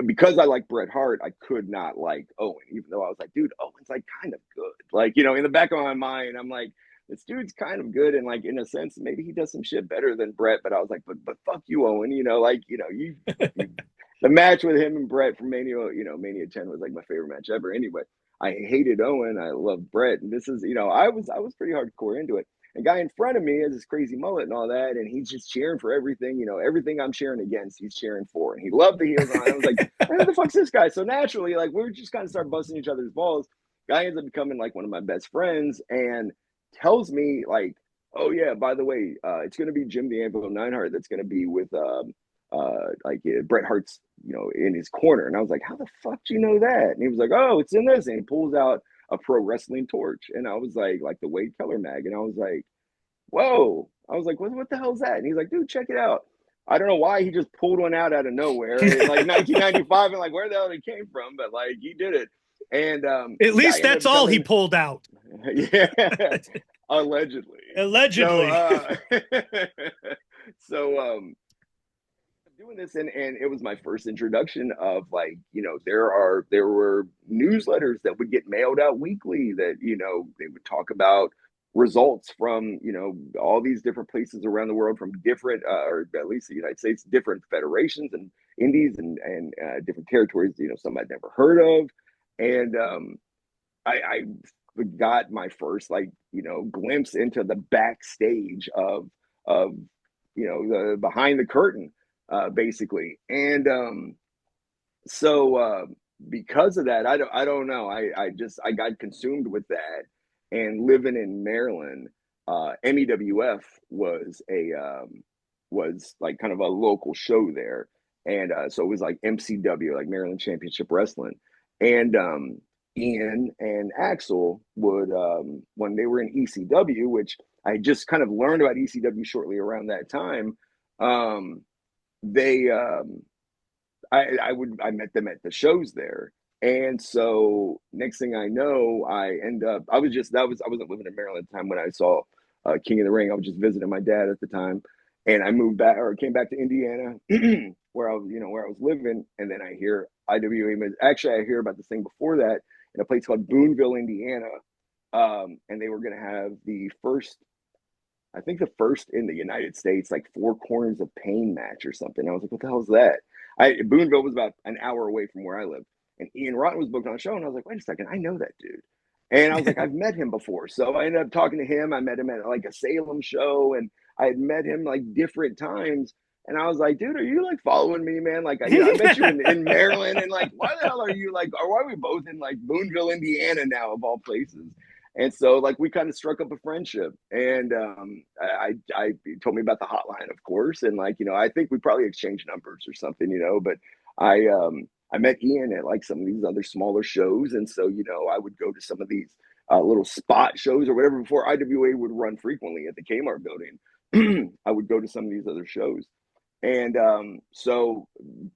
[SPEAKER 2] because I like Bret Hart, I could not like Owen, even though I was like, dude, Owen's like kind of good. Like, in the back of my mind, I'm like, this dude's kind of good. And like, in a sense, maybe he does some shit better than Bret. But I was like, but fuck you, Owen, you the match with him and Bret from Mania, Mania 10 was like my favorite match ever. Anyway, I hated Owen. I loved Bret. And this is, I was pretty hardcore into it. The guy in front of me has this crazy mullet and all that, and he's just cheering for everything. Everything I'm cheering against, he's cheering for, and he loved the heels on. I was like, who the fuck's this guy? So naturally, like we're just kind of start busting each other's balls. Guy ends up becoming like one of my best friends, and tells me like, oh yeah, by the way, it's gonna be Jim the Anvil Neidhart that's gonna be with Bret Hart's, in his corner. And I was like, how the fuck do you know that? And he was like, oh, it's in this, and he pulls out a pro wrestling torch, and I was like the Wade Keller mag, and I was like, whoa. I was like, what the hell is that? And he's like, dude, check it out. I don't know why he just pulled one out of nowhere in like 1995, and like where the hell it came from, but like he did it. And
[SPEAKER 1] at
[SPEAKER 2] guy
[SPEAKER 1] least
[SPEAKER 2] ended up
[SPEAKER 1] that's all he
[SPEAKER 2] becoming,
[SPEAKER 1] pulled out.
[SPEAKER 2] yeah, allegedly. So
[SPEAKER 1] Allegedly.
[SPEAKER 2] so doing this, and it was my first introduction of like, there were newsletters that would get mailed out weekly that, they would talk about results from, all these different places around the world, from different or at least the United States, different federations and indies, and different territories, some I'd never heard of. And I got my first like, glimpse into the backstage of the behind the curtain, basically. And so because of that, I don't know. I got consumed with that. And living in Maryland, MEWF was like kind of a local show there. And so it was like MCW, like Maryland Championship Wrestling. And Ian and Axel would, when they were in ECW, which I just kind of learned about ECW shortly around that time, they I met them at the shows there. And so next thing I know, I wasn't living in Maryland at the time when I saw King of the Ring. I was just visiting my dad at the time, and I moved back, or came back to Indiana where I was living. And then I hear IWA actually I hear about this thing before that in a place called Boonville, Indiana. And they were going to have I think the first in the United States, like Four Corners of Pain match or something. I was like, what the hell is that? Boonville was about an hour away from where I lived, and Ian Rotten was booked on a show, and I was like, wait a second, I know that dude. And I was like, I've met him before. So I ended up talking to him. I met him at like a Salem show, and I had met him like different times. And I was like, dude, are you like following me, man? Like, I met you in Maryland, and like, why the hell are you like, or why are we both in like Boonville, Indiana now, of all places? And so like we kind of struck up a friendship, and I told me about the hotline, of course, and like, I think we probably exchanged numbers or something, but I met Ian at like some of these other smaller shows, and so I would go to some of these little spot shows or whatever before IWA would run frequently at the Kmart building. I would go to some of these other shows. And so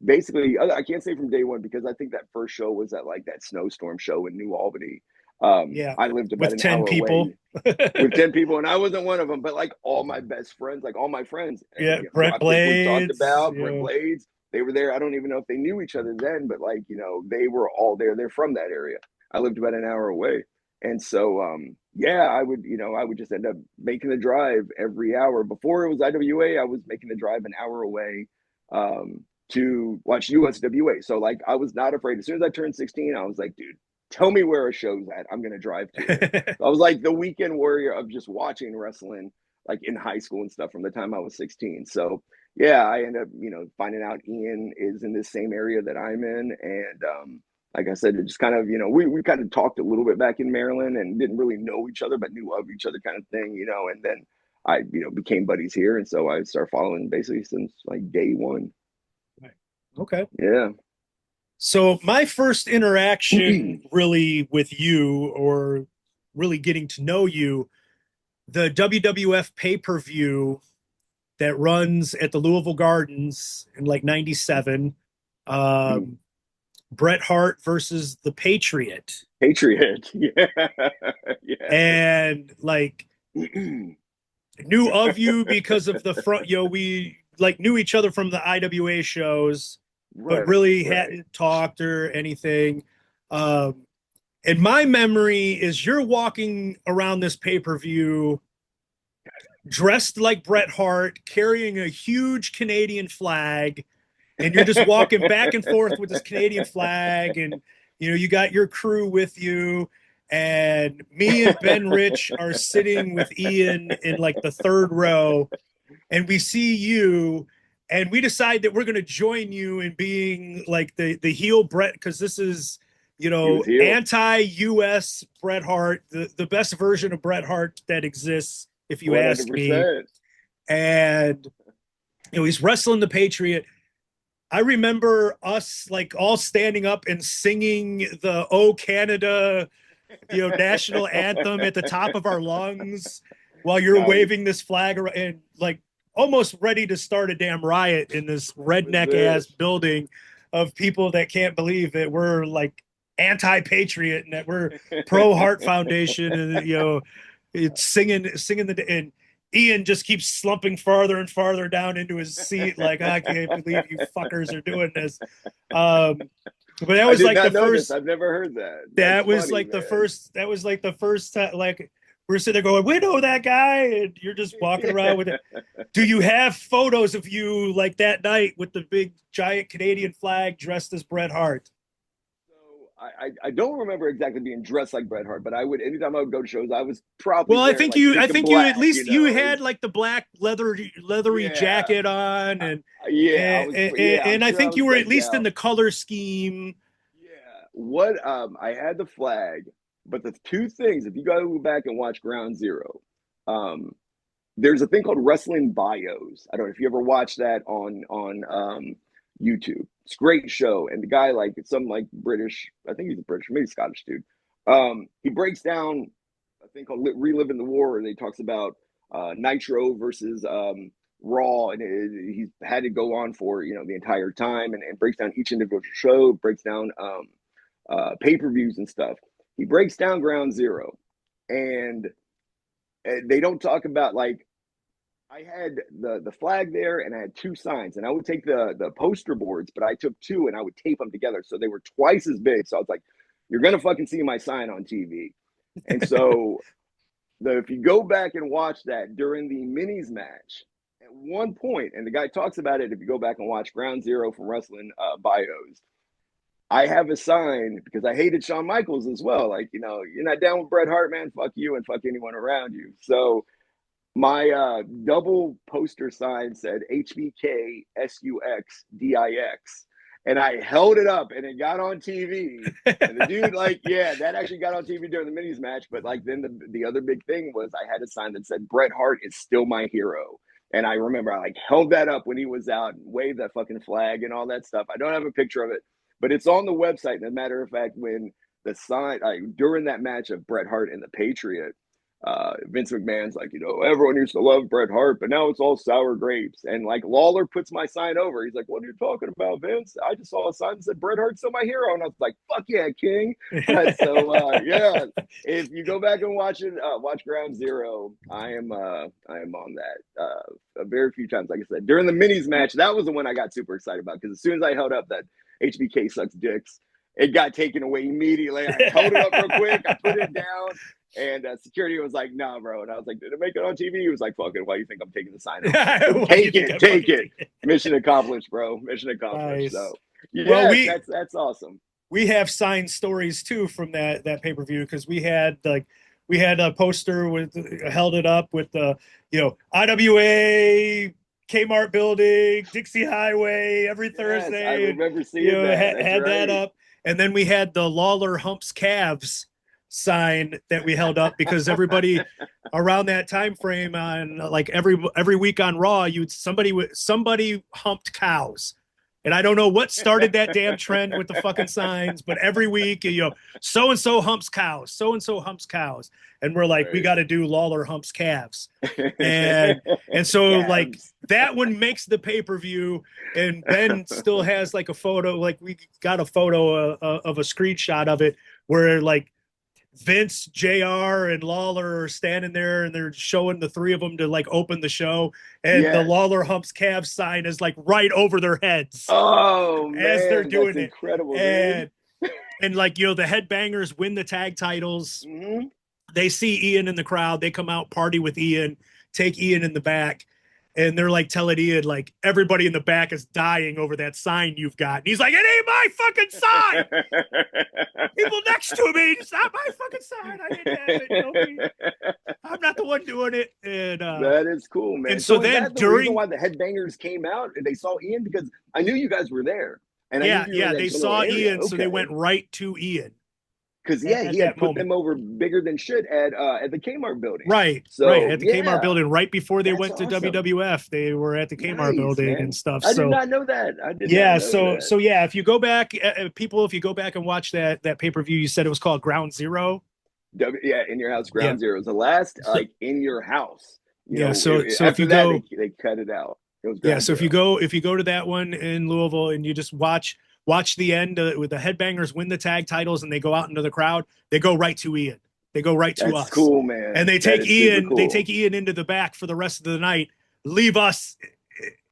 [SPEAKER 2] basically, I can't say from day one, because I think that first show was at like that snowstorm show in New Albany.
[SPEAKER 1] Yeah,
[SPEAKER 2] I lived about
[SPEAKER 1] with
[SPEAKER 2] an
[SPEAKER 1] 10
[SPEAKER 2] hour
[SPEAKER 1] people.
[SPEAKER 2] away with 10 people, and I wasn't one of them, but like all my best friends, like all my friends,
[SPEAKER 1] Yeah, Brent
[SPEAKER 2] Dropkick we've talked
[SPEAKER 1] Blades,
[SPEAKER 2] about, Brent Blades, they were there. I don't even know if they knew each other then, but like, they were all there. They're from that area. I lived about an hour away. And so, yeah, I would just end up making the drive every hour. Before it was IWA, I was making the drive an hour away to watch USWA. So, like, I was not afraid. As soon as I turned 16, I was like, dude, tell me where a show's at. I'm going to drive to it. I was like the weekend warrior of just watching wrestling, like in high school and stuff from the time I was 16. So, yeah, I ended up, finding out Ian is in this same area that I'm in. And, like I said, it just kind of, we kind of talked a little bit back in Maryland and didn't really know each other, but knew of each other kind of thing, and then I, became buddies here. And so I started following basically since like day one.
[SPEAKER 1] Okay.
[SPEAKER 2] Yeah.
[SPEAKER 1] So my first interaction really with you, or really getting to know you, the WWF pay-per-view that runs at the Louisville Gardens in like 97, um, Bret Hart versus the Patriot.
[SPEAKER 2] Patriot. Yeah. Yeah.
[SPEAKER 1] And like knew of you because of the front, we like knew each other from the IWA shows, but
[SPEAKER 2] Right.
[SPEAKER 1] really
[SPEAKER 2] Right.
[SPEAKER 1] hadn't talked or anything. Um, and my memory is you're walking around this pay-per-view dressed like Bret Hart, carrying a huge Canadian flag, and you're just walking back and forth with this Canadian flag, and you got your crew with you, and me and Ben Rich are sitting with Ian in like the third row, and we see you, and we decide that we're going to join you in being like the heel Bret, because this is
[SPEAKER 2] He was heel.
[SPEAKER 1] anti-US Bret Hart, the best version of Bret Hart that exists, if you ask me.
[SPEAKER 2] 100%.
[SPEAKER 1] And he's wrestling the Patriot. I remember us like all standing up and singing the "Oh Canada," national anthem at the top of our lungs while you're
[SPEAKER 2] Nice.
[SPEAKER 1] waving this flag around, and like almost ready to start a damn riot in this
[SPEAKER 2] That was
[SPEAKER 1] redneck
[SPEAKER 2] it.
[SPEAKER 1] ass building of people that can't believe that we're like anti-patriot and that we're pro Heart Foundation, and it's singing and Ian just keeps slumping farther and farther down into his seat, like, I can't believe you fuckers are doing this. But that
[SPEAKER 2] I
[SPEAKER 1] was
[SPEAKER 2] did
[SPEAKER 1] like the
[SPEAKER 2] not know this.
[SPEAKER 1] first.
[SPEAKER 2] I've never heard that. That's
[SPEAKER 1] That was
[SPEAKER 2] funny,
[SPEAKER 1] like the
[SPEAKER 2] man.
[SPEAKER 1] first. That was like the first time. Like we're sitting there going, "We know that guy," and you're just walking around with it. Do you have photos of you like that night with the big giant Canadian flag, dressed as Bret Hart?
[SPEAKER 2] So I don't remember exactly being dressed like Bret Hart, but I would anytime I would go to shows, I was probably
[SPEAKER 1] Well,
[SPEAKER 2] wearing like
[SPEAKER 1] I
[SPEAKER 2] pink and
[SPEAKER 1] think you at
[SPEAKER 2] black.
[SPEAKER 1] least you had like the black leathery
[SPEAKER 2] Yeah,
[SPEAKER 1] jacket on,
[SPEAKER 2] yeah. I was yeah. I'm
[SPEAKER 1] and I
[SPEAKER 2] sure I
[SPEAKER 1] think
[SPEAKER 2] was
[SPEAKER 1] you were at
[SPEAKER 2] decked
[SPEAKER 1] least in
[SPEAKER 2] out.
[SPEAKER 1] the color scheme.
[SPEAKER 2] Yeah. What I had the flag, but the two things, if you go back and watch Ground Zero, um, there's a thing called wrestling bios. I don't know if you ever watched that on YouTube. It's a great show. And the guy, like some like British, I think he's a British, maybe Scottish dude. He breaks down a thing called Reliving the War, and he talks about Nitro versus Raw, and he's had to go on for the entire time, and breaks down each individual show, breaks down pay-per-views and stuff. He breaks down Ground Zero, and they don't talk about like I had the flag there, and I had two signs, and I would take the poster boards, but I took two and I would tape them together so they were twice as big. So I was like, "You're gonna fucking see my sign on TV." And so if you go back and watch that during the minis match, at one point, and the guy talks about it, if you go back and watch Ground Zero from Wrestling Bios, I have a sign because I hated Shawn Michaels as well. Like, you're not down with Bret Hart, man. Fuck you and fuck anyone around you. So my double poster sign said HBK SUX DIX. And I held it up and it got on TV. And the dude, like, yeah, that actually got on TV during the minis match. But like then the other big thing was I had a sign that said Bret Hart is still my hero. And I remember I like held that up when he was out and waved that fucking flag and all that stuff. I don't have a picture of it, but it's on the website. And as a matter of fact, when the sign during that match of Bret Hart and the Patriot, Vince McMahon's like, everyone used to love Bret Hart, but now it's all sour grapes. And like Lawler puts my sign over. He's like, what are you talking about, Vince? I just saw a sign that said Bret Hart's still my hero. And I was like, fuck yeah, King. Yeah, if you go back and watch it, watch Ground Zero. I am on that a very few times. Like I said, during the minis match, that was the one I got super excited about because as soon as I held up that HBK sucks dicks, it got taken away immediately. I held it up real quick. I put it down. And security was like, nah, bro. And I was like, did it make it on TV? He was like, fuck it. Why do you think I'm taking the sign out? Take it. Mission accomplished, bro. Mission accomplished. Nice. So, yeah, well, that's awesome.
[SPEAKER 1] We have signed stories, too, from that pay-per-view because we had a poster with held it up with the, IWA Kmart building, Dixie Highway every Thursday.
[SPEAKER 2] I remember seeing that.
[SPEAKER 1] Had that up. And then we had the Lawler Humps Calves sign that we held up because everybody around that time frame on like every week on Raw, somebody humped cows. And I don't know what started that damn trend with the fucking signs, but every week, so and so humps cows, so and so humps cows. And we're like, we got to do Lawler humps calves. And so like that one makes the pay-per-view, and Ben still has like a photo, like we got a photo of a screenshot of it where like Vince, JR, and Lawler are standing there and they're showing the three of them to like open the show. And the Lawler Humps Calves sign is like right over their heads.
[SPEAKER 2] Oh, man.
[SPEAKER 1] As they're doing
[SPEAKER 2] that's
[SPEAKER 1] it.
[SPEAKER 2] Incredible,
[SPEAKER 1] and like, the Headbangers win the tag titles.
[SPEAKER 2] Mm-hmm.
[SPEAKER 1] They see Ian in the crowd. They come out, party with Ian, take Ian in the back. And they're like telling Ian, like, everybody in the back is dying over that sign you've got. And he's like, it ain't my fucking sign. People next to me, it's not my fucking sign. I didn't have it. I'm not the one doing it. And
[SPEAKER 2] that is cool, man.
[SPEAKER 1] And so then
[SPEAKER 2] is that the reason why the Headbangers came out and they saw Ian? Because I knew you guys were there. And
[SPEAKER 1] they saw Ian, so they went right to Ian.
[SPEAKER 2] Because he had put them over bigger than shit at the Kmart building.
[SPEAKER 1] Right. At the Kmart building, right before they went to WWF, they were at the Kmart building and stuff.
[SPEAKER 2] I did not know that.
[SPEAKER 1] So if you go back, if you go back and watch that pay-per-view, you said it was called Ground Zero.
[SPEAKER 2] In your house, Ground Zero. It was the last in your house.
[SPEAKER 1] So if you go,
[SPEAKER 2] they cut it out.
[SPEAKER 1] So if you go to that one in Louisville and you just watch the end with the Headbangers win the tag titles and they go out into the crowd, they go right to Ian. They go right to us.
[SPEAKER 2] That's cool, man.
[SPEAKER 1] And they take Ian. Cool. They take Ian into the back for the rest of the night. Leave us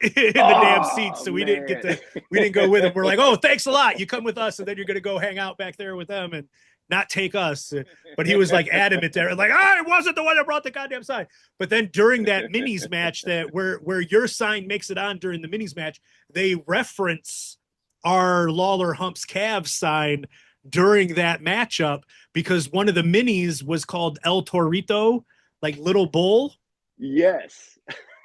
[SPEAKER 1] in the damn seats. So we didn't go with them. We're like, oh, thanks a lot. You come with us, and then you're gonna go hang out back there with them and not take us. But he was like adamant there, like, I wasn't the one that brought the goddamn sign. But then during that minis match, where your sign makes it on during the minis match, they reference our Lawler Humps Calves sign during that matchup because one of the minis was called El Torito, like Little Bull.
[SPEAKER 2] Yes.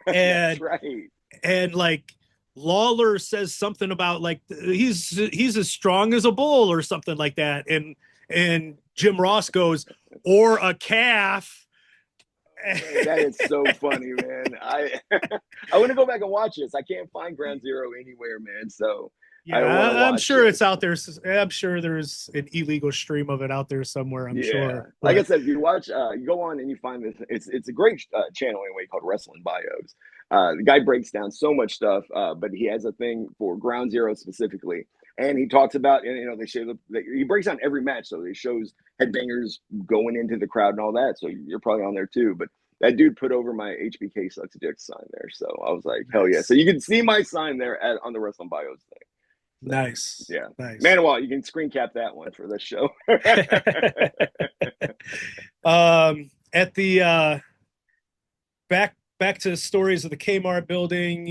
[SPEAKER 1] And
[SPEAKER 2] that's right.
[SPEAKER 1] And like Lawler says something about like he's as strong as a bull or something like that. And Jim Ross goes, or a calf.
[SPEAKER 2] That is so funny, man. I want to go back and watch this. I can't find Ground Zero anywhere, man. So
[SPEAKER 1] I'm sure it's out there. I'm sure there's an illegal stream of it out there somewhere. I'm sure.
[SPEAKER 2] Like I said, if you watch, you go on and you find this. It's a great channel anyway called Wrestling Bios. The guy breaks down so much stuff, but he has a thing for Ground Zero specifically, and he talks about they show he breaks down every match. So he shows Headbangers going into the crowd and all that. So you're probably on there too, but. That dude put over my HBK sucks dick sign there. So I was like, hell yeah. So you can see my sign there on the Wrestling Bios thing. So,
[SPEAKER 1] nice.
[SPEAKER 2] Yeah.
[SPEAKER 1] Nice.
[SPEAKER 2] Manuel, you can screen cap that one for this show.
[SPEAKER 1] At the back to the stories of the Kmart building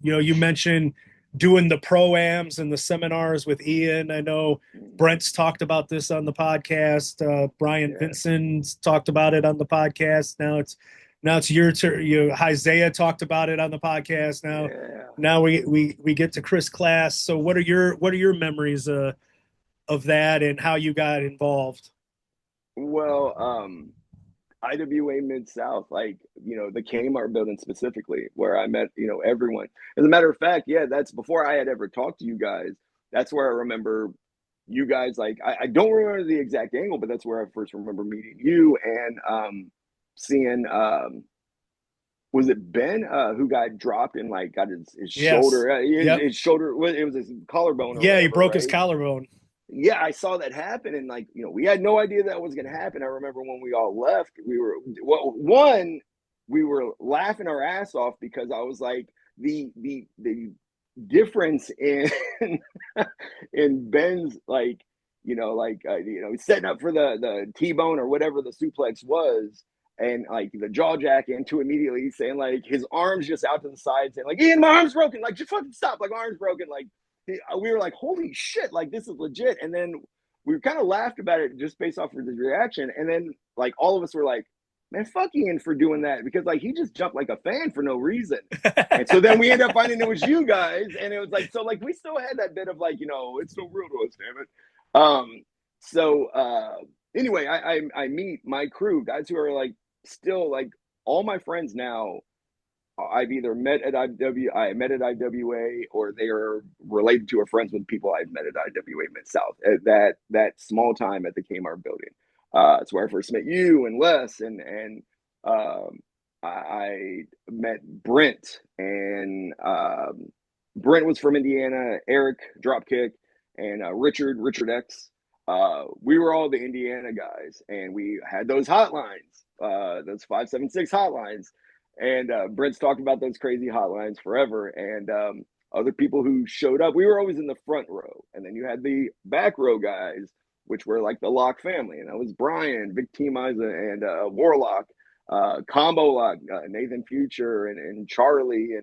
[SPEAKER 1] you mentioned doing the pro-ams and the seminars with Ian. I know Brent's talked about this on the podcast. Brian Vincent's talked about it on the podcast. Now it's your turn. Isaiah talked about it on the podcast. Now we get to Chris Class. So what are your memories of that and how you got involved?
[SPEAKER 2] Well, IWA Mid South, like, the Kmart building specifically, where I met, everyone. As a matter of fact, that's before I had ever talked to you guys. That's where I remember you guys like I don't remember the exact angle, but that's where I first remember meeting you and seeing was it Ben who got dropped and like got his
[SPEAKER 1] Yes.
[SPEAKER 2] shoulder
[SPEAKER 1] Yep.
[SPEAKER 2] his shoulder it was his collarbone or
[SPEAKER 1] Yeah, he
[SPEAKER 2] whatever,
[SPEAKER 1] broke his
[SPEAKER 2] right?
[SPEAKER 1] collarbone.
[SPEAKER 2] Yeah, I saw that happen, and like we had no idea that was going to happen. I remember when we all left, we were well, one, we were laughing our ass off because I was like the difference in in Ben's like setting up for the T-bone or whatever the suplex was, and like the jaw jack into immediately saying like his arms just out to the side saying like Ian, my arm's broken, like just fucking stop, like my arm's broken, like we were like, holy shit, like this is legit. And then we kind of laughed about it just based off of his reaction. And then like all of us were like, man, fuck Ian for doing that because like he just jumped like a fan for no reason. And so then we ended up finding it was you guys, and it was like so like we still had that bit of like it's so real to us, damn it. So anyway, I meet my crew, guys who are like still like all my friends now I've either met at I met at IWA or they are related to or friends with people I've met at IWA Mid South at that small time at the Kmart building. It's where I first met you and Les and I met Brent and Brent was from Indiana, Eric Dropkick and Richard X. We were all the Indiana guys and we had those hotlines, those 576 hotlines and Brent's talked about those crazy hotlines forever. And other people who showed up, we were always in the front row. And then you had the back row guys, which were like the Lock family. And that was Brian, Vic Timiza, and Warlock, Combo Lock, Nathan Future, and Charlie,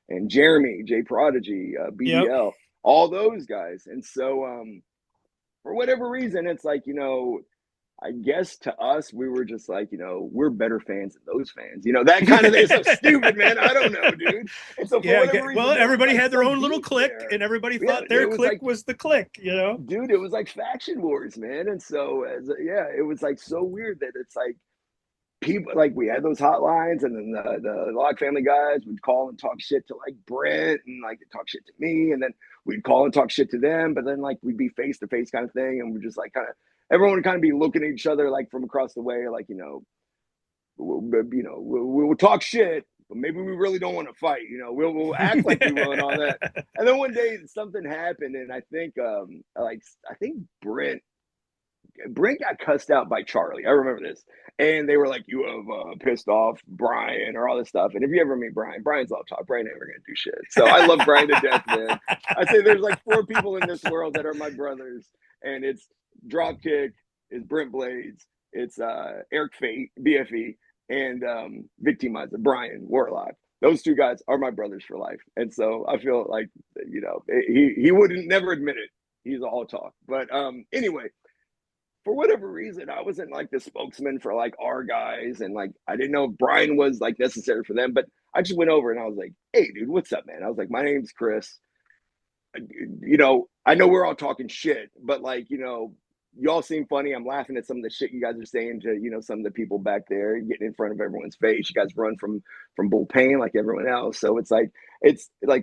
[SPEAKER 2] and Jeremy, J Prodigy,
[SPEAKER 1] Yep.
[SPEAKER 2] BDL, all those guys. And so for whatever reason, it's like, I guess to us, we were just like, we're better fans than those fans. That kind of is so stupid, man. I don't know, dude. And so for
[SPEAKER 1] Yeah.
[SPEAKER 2] whatever reason,
[SPEAKER 1] Well,
[SPEAKER 2] there was
[SPEAKER 1] everybody
[SPEAKER 2] like
[SPEAKER 1] had their
[SPEAKER 2] some
[SPEAKER 1] own little
[SPEAKER 2] beef
[SPEAKER 1] clique,
[SPEAKER 2] there.
[SPEAKER 1] and everybody
[SPEAKER 2] Yeah,
[SPEAKER 1] thought their
[SPEAKER 2] it was
[SPEAKER 1] clique
[SPEAKER 2] like,
[SPEAKER 1] was the clique.
[SPEAKER 2] dude, it was like faction wars, man. And so, yeah, it was like so weird that it's like people like we had those hotlines, and then the Log Family guys would call and talk shit to like Brent, and like talk shit to me, and then we'd call and talk shit to them, but then like we'd be face to face kind of thing, and we're just like kind of everyone would kind of be looking at each other like from across the way, like we'll talk shit, but maybe we really don't want to fight. We'll act like we will and all that. And then one day something happened, and I think I think Brent got cussed out by Charlie. I remember this. And they were like, you have pissed off Brian or all this stuff. And if you ever meet Brian, Brian's all talk. Brian ain't ever going to do shit. So I love Brian to death, man. I say there's like 4 people in this world that are my brothers. And it's Dropkick, it's Brent Blades, it's Eric Fate, BFE, and Vic Timiza, Brian Warlock. Those 2 guys are my brothers for life. And so I feel like, he wouldn't never admit it. He's all talk. But anyway, for whatever reason, I wasn't like the spokesman for like our guys, and like I didn't know if Brian was like necessary for them, but I just went over and I was like, "Hey, dude, what's up, man?" I was like, "My name's Chris. I know we're all talking shit, but like, y'all seem funny. I'm laughing at some of the shit you guys are saying to some of the people back there, getting in front of everyone's face. You guys run from bull pain like everyone else, so it's like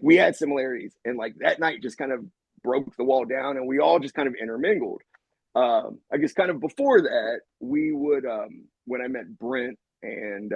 [SPEAKER 2] we had similarities, and like that night just kind of broke the wall down, and we all just kind of intermingled." I guess kind of before that, we would when I met Brent and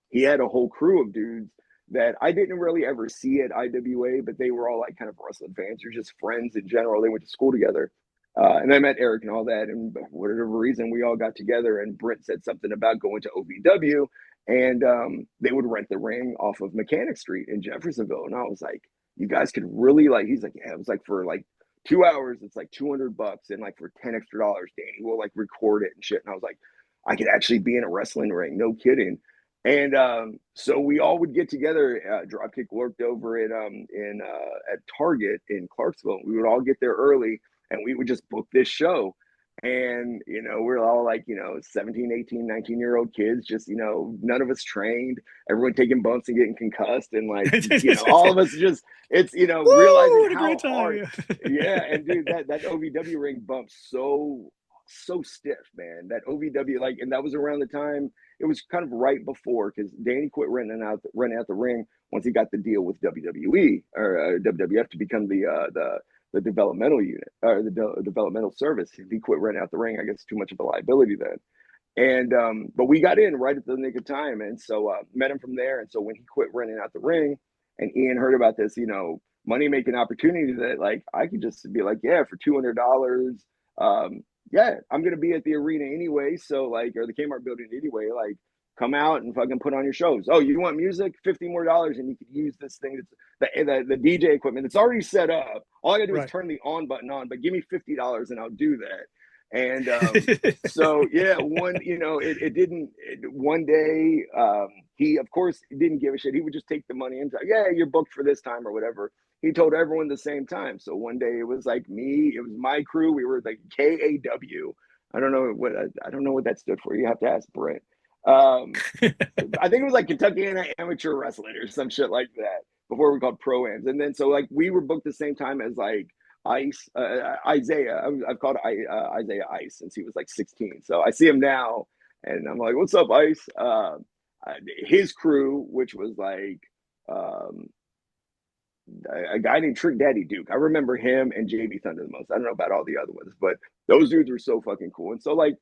[SPEAKER 2] he had a whole crew of dudes that I didn't really ever see at IWA, but they were all like kind of wrestling fans or just friends in general. They went to school together. And I met Eric and all that. And for whatever reason, we all got together and Brent said something about going to OVW and they would rent the ring off of Mechanic Street in Jeffersonville. And I was like, you guys could really like, he's like, yeah, it was like for like 2 hours, it's like $200 and like for $10 extra, Danny will like record it and shit. And I was like, I could actually be in a wrestling ring. No kidding. And so we all would get together. Dropkick worked over at Target in Clarksville. We would all get there early and we would just book this show. And, we're all like, 17, 18, 19-year-old kids, just, none of us trained, everyone taking bumps and getting concussed. And like, all of us just, it's,
[SPEAKER 1] Woo!
[SPEAKER 2] realizing
[SPEAKER 1] What a
[SPEAKER 2] how
[SPEAKER 1] great time.
[SPEAKER 2] hard. Yeah. And dude, that OVW ring bumps so stiff, man. That OVW, like, and that was around the time it was kind of right before because Danny quit running out the ring once he got the deal with WWE or WWF to become the the developmental unit or the developmental service. He quit renting out the ring. I guess too much of a liability then. And but we got in right at the nick of time, and so met him from there. And so when he quit renting out the ring, and Ian heard about this, money making opportunity that like I could just be like, yeah, for $200, yeah, I'm gonna be at the arena anyway, so like, or the Kmart building anyway, like come out and fucking put on your shows. Oh, you want music? $50 more, and you could use this thing. That's the DJ equipment. It's already set up. All I gotta do is
[SPEAKER 1] Right.
[SPEAKER 2] turn the on button on. But give me $50 and I'll do that. And so yeah, it didn't. One day, he of course didn't give a shit. He would just take the money and say, yeah, you're booked for this time or whatever. He told everyone the same time. So one day it was like me, it was my crew. We were like KAW. I don't know what that stood for. You have to ask Brett. I think it was like Kentuckiana Amateur Wrestling or some shit like that before we called Pro-Ams. And then so like we were booked the same time as like Isaiah. I've called Isaiah Ice since he was like 16. So I see him now and I'm like, what's up, Ice? His crew, which was like a guy named Trick Daddy Duke. I remember him and JB Thunder the most. I don't know about all the other ones, but those dudes were so fucking cool. And so like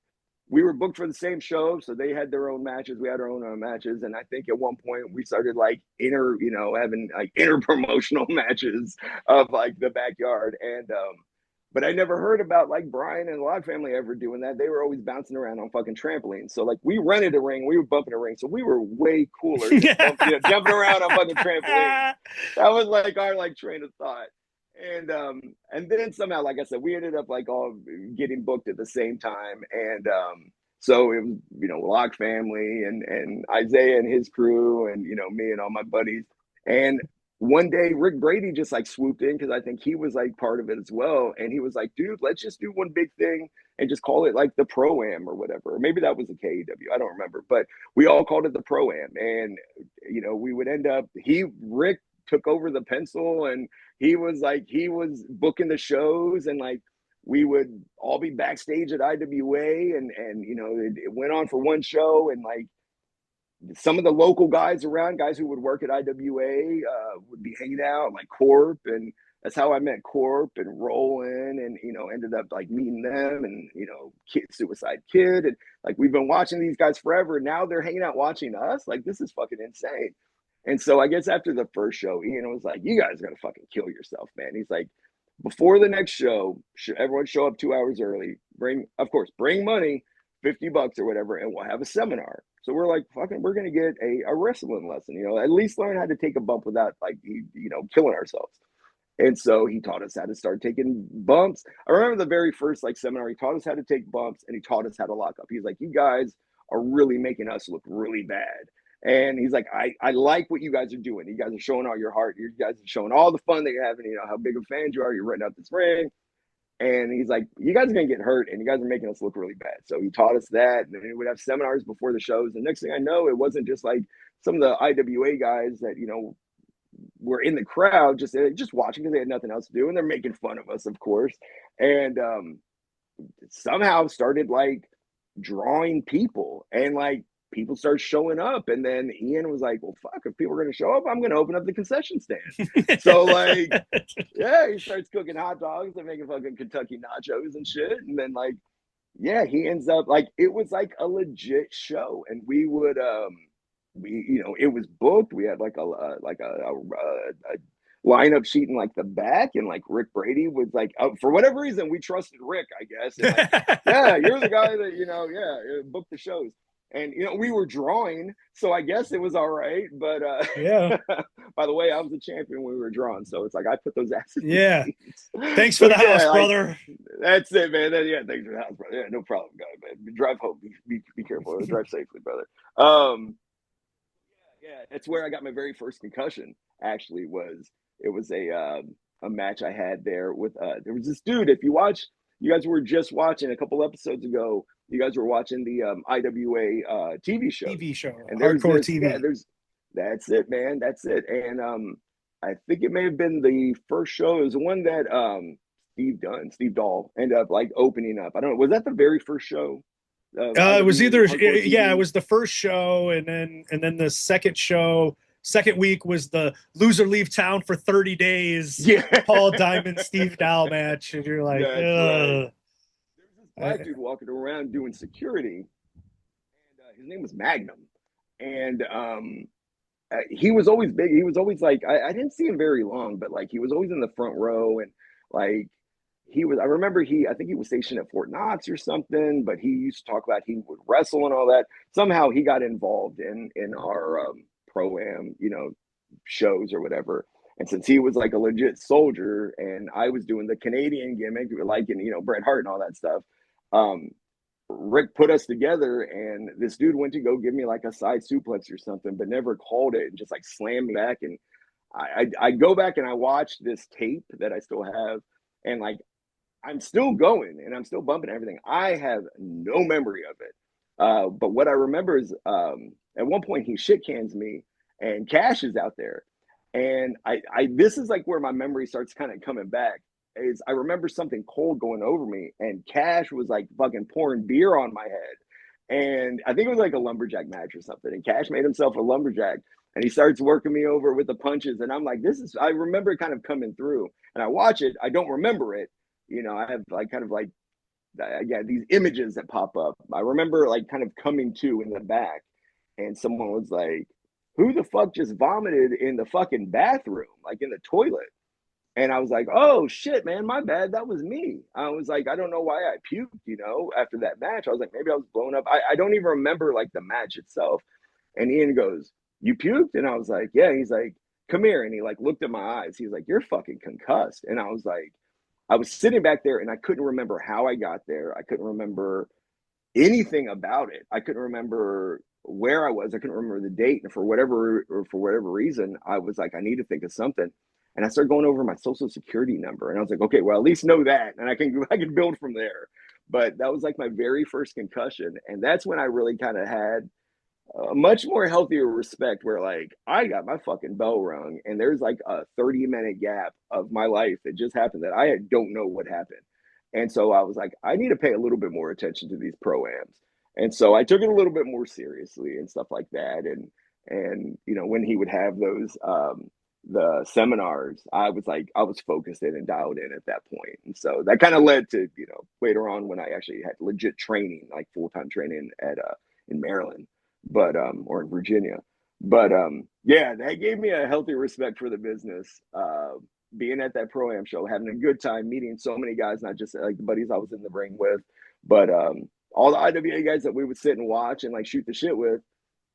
[SPEAKER 2] we were booked for the same show, so they had their own matches. We had our own matches, and I think at one point we started like having like inter promotional matches of like the backyard. And but I never heard about like Brian and the Log family ever doing that. They were always bouncing around on fucking trampolines. So like we rented a ring, we were bumping a ring, so we were way cooler than jumping around on fucking trampolines. That was like our like train of thought. And then somehow, like I said, we ended up like all getting booked at the same time. And so it was, Log family and Isaiah and his crew and, me and all my buddies. And one day Rick Brady just like swooped in because I think he was like part of it as well. And he was like, dude, let's just do one big thing and just call it like the Pro-Am or whatever. Or maybe that was the KEW. I don't remember. But we all called it the Pro-Am. And, we would end up, Rick took over the pencil and he was booking the shows and like we would all be backstage at IWA and it went on for one show and like some of the local guys around, guys who would work at IWA would be hanging out like Corp, and that's how I met Corp and Roland and ended up like meeting them and Suicide Kid and like we've been watching these guys forever and now they're hanging out watching us. Like this is fucking insane. And so I guess after the first show, Ian was like, you guys are going to fucking kill yourself, man. He's like, before the next show, everyone show up 2 hours early. Bring money, $50 or whatever, and we'll have a seminar. So we're like, fucking, we're going to get a wrestling lesson, at least learn how to take a bump without like, killing ourselves. And so he taught us how to start taking bumps. I remember the very first like seminar, he taught us how to take bumps and he taught us how to lock up. He's like, you guys are really making us look really bad. And he's like, I like what you guys are doing. You guys are showing all your heart. You guys are showing all the fun that you're having, how big of fans you are. You're renting out this ring. And he's like, you guys are going to get hurt and you guys are making us look really bad. So he taught us that. And then we would have seminars before the shows. And next thing I know, it wasn't just like some of the IWA guys that, were in the crowd just watching because they had nothing else to do. And they're making fun of us, of course. And somehow started like drawing people and like, people start showing up. And then Ian was like, well, fuck, if people are going to show up, I'm going to open up the concession stand. So like, yeah, he starts cooking hot dogs and making fucking Kentucky nachos and shit. And then like, yeah, he ends up like, it was like a legit show. And we would, it was booked. We had like a lineup sheet in like the back, and like Rick Brady was like, for whatever reason, we trusted Rick, I guess. And like, yeah, you're the guy that, booked the shows. And we were drawing, so I guess it was all right. But
[SPEAKER 1] yeah.
[SPEAKER 2] By the way, I was the champion when we were drawing, so it's like I put those asses.
[SPEAKER 1] Yeah. Thanks for the house, brother.
[SPEAKER 2] That's it, man. Yeah, thanks for the house, brother. Yeah, no problem, guy. Man, drive home. Be careful. Drive safely, brother. Yeah, that's where I got my very first concussion. Actually, it was a match I had there with there was this dude. If you watch, you guys were just watching a couple episodes ago. You guys were watching the IWA TV show.
[SPEAKER 1] TV show,
[SPEAKER 2] and
[SPEAKER 1] hardcore TV.
[SPEAKER 2] Yeah, that's it, man. That's it. And I think it may have been the first show. It was the one that Steve Dahl ended up like opening up. I don't know. Was that the very first show?
[SPEAKER 1] It was either it was the first show, and then the second show second week was the loser leave town for 30 days,
[SPEAKER 2] Yeah,
[SPEAKER 1] Paul Diamond, Steve Dow match. And you're like,
[SPEAKER 2] that's right.
[SPEAKER 1] ugh.
[SPEAKER 2] There's this black dude walking around doing security, and his name was Magnum, and he was always big. He was always like I didn't see him very long, but like he was always in the front row, and like he was. I remember I think he was stationed at Fort Knox or something, but he used to talk about he would wrestle and all that. Somehow he got involved in our pro am, shows or whatever. And since he was like a legit soldier, and I was doing the Canadian gimmick, like Bret Hart and all that stuff, um, Rick put us together, and this dude went to go give me like a side suplex or something, but never called it, and just like slammed me back. And I go back and I watch this tape that I still have, and like I'm still going and I'm still bumping everything. I have no memory of it. But what I remember is at one point he shit cans me, and Cash is out there. And I this is like where my memory starts kind of coming back. Is I remember something cold going over me, and Cash was like fucking pouring beer on my head. And I think it was like a lumberjack match or something. And Cash made himself a lumberjack, and he starts working me over with the punches. And I'm like, I remember it kind of coming through. And I watch it, I don't remember it. I have like kind of like, yeah, these images that pop up. I remember like kind of coming to in the back, and someone was like, who the fuck just vomited in the fucking bathroom, like in the toilet? And I was like, oh shit, man, my bad. That was me. I was like, I don't know why I puked, after that match. I was like, maybe I was blown up. I don't even remember like the match itself. And Ian goes, you puked? And I was like, yeah. He's like, come here. And he like looked at my eyes. He's like, you're fucking concussed. And I was like, I was sitting back there and I couldn't remember how I got there. I couldn't remember anything about it. I couldn't remember where I was. I couldn't remember the date. And for whatever reason, I was like, I need to think of something. And I started going over my social security number. And I was like, okay, well, at least know that. And I can build from there. But that was like my very first concussion. And that's when I really kind of had a much more healthier respect, where like I got my fucking bell rung, and there's like a 30-minute gap of my life that just happened that I don't know what happened. And so I was like, I need to pay a little bit more attention to these pro-ams. And so I took it a little bit more seriously and stuff like that. And when he would have those the seminars, I was focused in and dialed in at that point. And so that kind of led to, later on when I actually had legit training, like full-time training at in Maryland, but or in Virginia. But yeah, that gave me a healthy respect for the business. Being at that pro am show, having a good time, meeting so many guys, not just like the buddies I was in the ring with, but all the IWA guys that we would sit and watch and like shoot the shit with.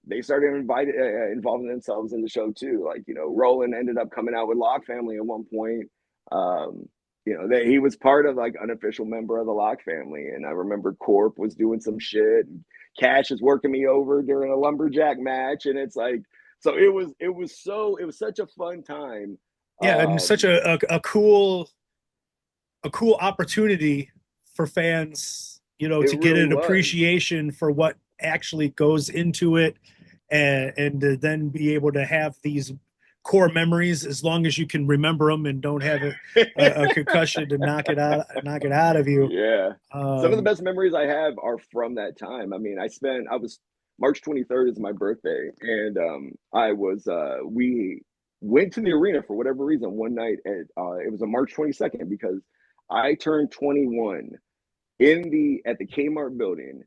[SPEAKER 2] They started involving themselves in the show too. Like, Roland ended up coming out with Lock Family at one point. He was part of like unofficial member of the Lock Family. And I remember Corp was doing some shit. And Cash is working me over during a lumberjack match. And it's like, so it was such a fun time.
[SPEAKER 1] Yeah, and such a cool opportunity for fans,
[SPEAKER 2] It
[SPEAKER 1] to get
[SPEAKER 2] really
[SPEAKER 1] an
[SPEAKER 2] was.
[SPEAKER 1] appreciation for what actually goes into it, and to then be able to have these core memories as long as you can remember them and don't have a concussion to knock it out of you.
[SPEAKER 2] Yeah. Some of the
[SPEAKER 1] Um,
[SPEAKER 2] best memories I have are from that time. I mean, I was March 23rd is my birthday, and we went to the arena for whatever reason one night it was on March 22nd, because I turned 21 at the Kmart building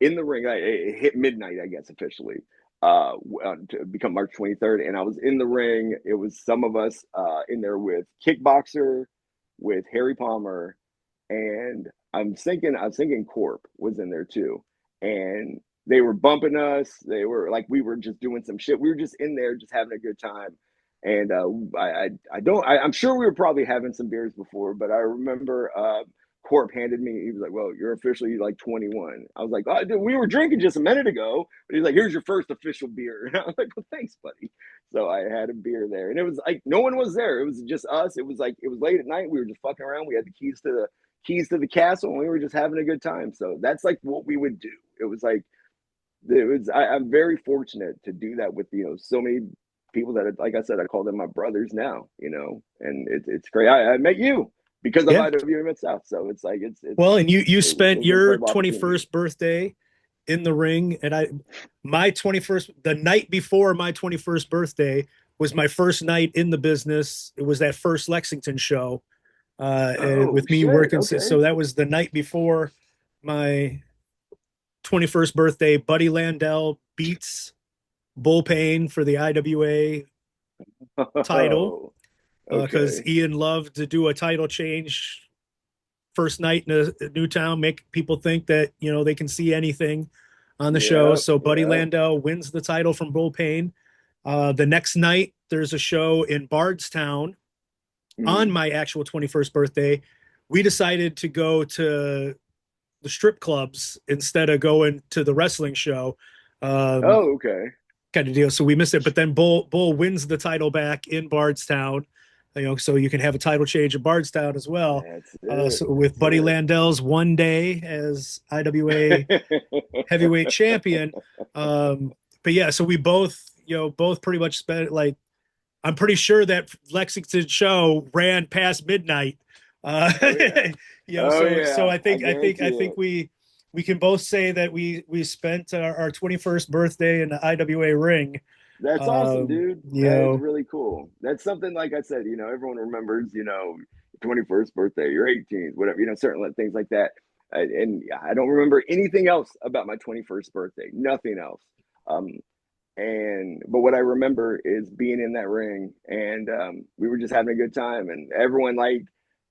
[SPEAKER 2] in the ring. It hit midnight, I guess, officially, to become March 23rd. And I was in the ring. It was some of us in there with Kickboxer, with Harry Palmer, and I was thinking Corp was in there too. And they were bumping us. They were like, we were just doing some shit. We were just in there, just having a good time. And I'm sure we were probably having some beers before, but I remember Corp handed me, he was like, well, you're officially like 21. I was like, oh, dude, we were drinking just a minute ago. But he's like, here's your first official beer. And I was like, well, thanks, buddy. So I had a beer there. And it was like, no one was there. It was just us. It was like, it was late at night. We were just fucking around. We had the keys to the castle, and we were just having a good time. So that's like what we would do. It was like, I'm very fortunate to do that with, so many people that, like I said, I call them my brothers now, and it's great. I met you because of
[SPEAKER 1] yeah.
[SPEAKER 2] IWA Mid South. So it's like
[SPEAKER 1] Well, and you
[SPEAKER 2] it was
[SPEAKER 1] spent
[SPEAKER 2] an
[SPEAKER 1] your
[SPEAKER 2] incredible opportunity.
[SPEAKER 1] 21st birthday in the ring. And my 21st, the night before my 21st birthday was my first night in the business. It was that first Lexington show,
[SPEAKER 2] Oh
[SPEAKER 1] with me
[SPEAKER 2] shit.
[SPEAKER 1] working.
[SPEAKER 2] Okay.
[SPEAKER 1] So that was the night before my 21st birthday. Buddy Landell beats Bull Payne for the IWA title,
[SPEAKER 2] Oh,
[SPEAKER 1] because
[SPEAKER 2] okay.
[SPEAKER 1] Ian loved to do a title change first night in a new town, make people think that, they can see anything on the show.
[SPEAKER 2] Yep.
[SPEAKER 1] So Buddy
[SPEAKER 2] Yep.
[SPEAKER 1] Landau wins the title from Bull Payne. The next night, there's a show in Bardstown on
[SPEAKER 2] Mm.
[SPEAKER 1] my actual 21st birthday. We decided to go to the strip clubs instead of going to the wrestling show. Um,
[SPEAKER 2] Oh, okay.
[SPEAKER 1] Kind of deal. So we missed it. But then Bull wins the title back in Bardstown, so you can have a title change in Bardstown as well.
[SPEAKER 2] That's it.
[SPEAKER 1] So with Buddy
[SPEAKER 2] That's
[SPEAKER 1] Landell's one day as IWA
[SPEAKER 2] it.
[SPEAKER 1] heavyweight champion. But yeah, so we both pretty much spent, like, I'm pretty sure that Lexington show ran past midnight. Uh,
[SPEAKER 2] Oh yeah. Oh
[SPEAKER 1] so
[SPEAKER 2] yeah.
[SPEAKER 1] I
[SPEAKER 2] I
[SPEAKER 1] think I think I
[SPEAKER 2] guarantee
[SPEAKER 1] think
[SPEAKER 2] it.
[SPEAKER 1] we can both say that we spent our 21st birthday in the IWA ring.
[SPEAKER 2] That's awesome, dude.
[SPEAKER 1] You
[SPEAKER 2] That is
[SPEAKER 1] know,
[SPEAKER 2] really cool. That's something, like I said, everyone remembers, your 21st birthday, your 18th, whatever, certain things like that. And I don't remember anything else about my 21st birthday, nothing else. Um, but what I remember is being in that ring, and we were just having a good time, and everyone, like,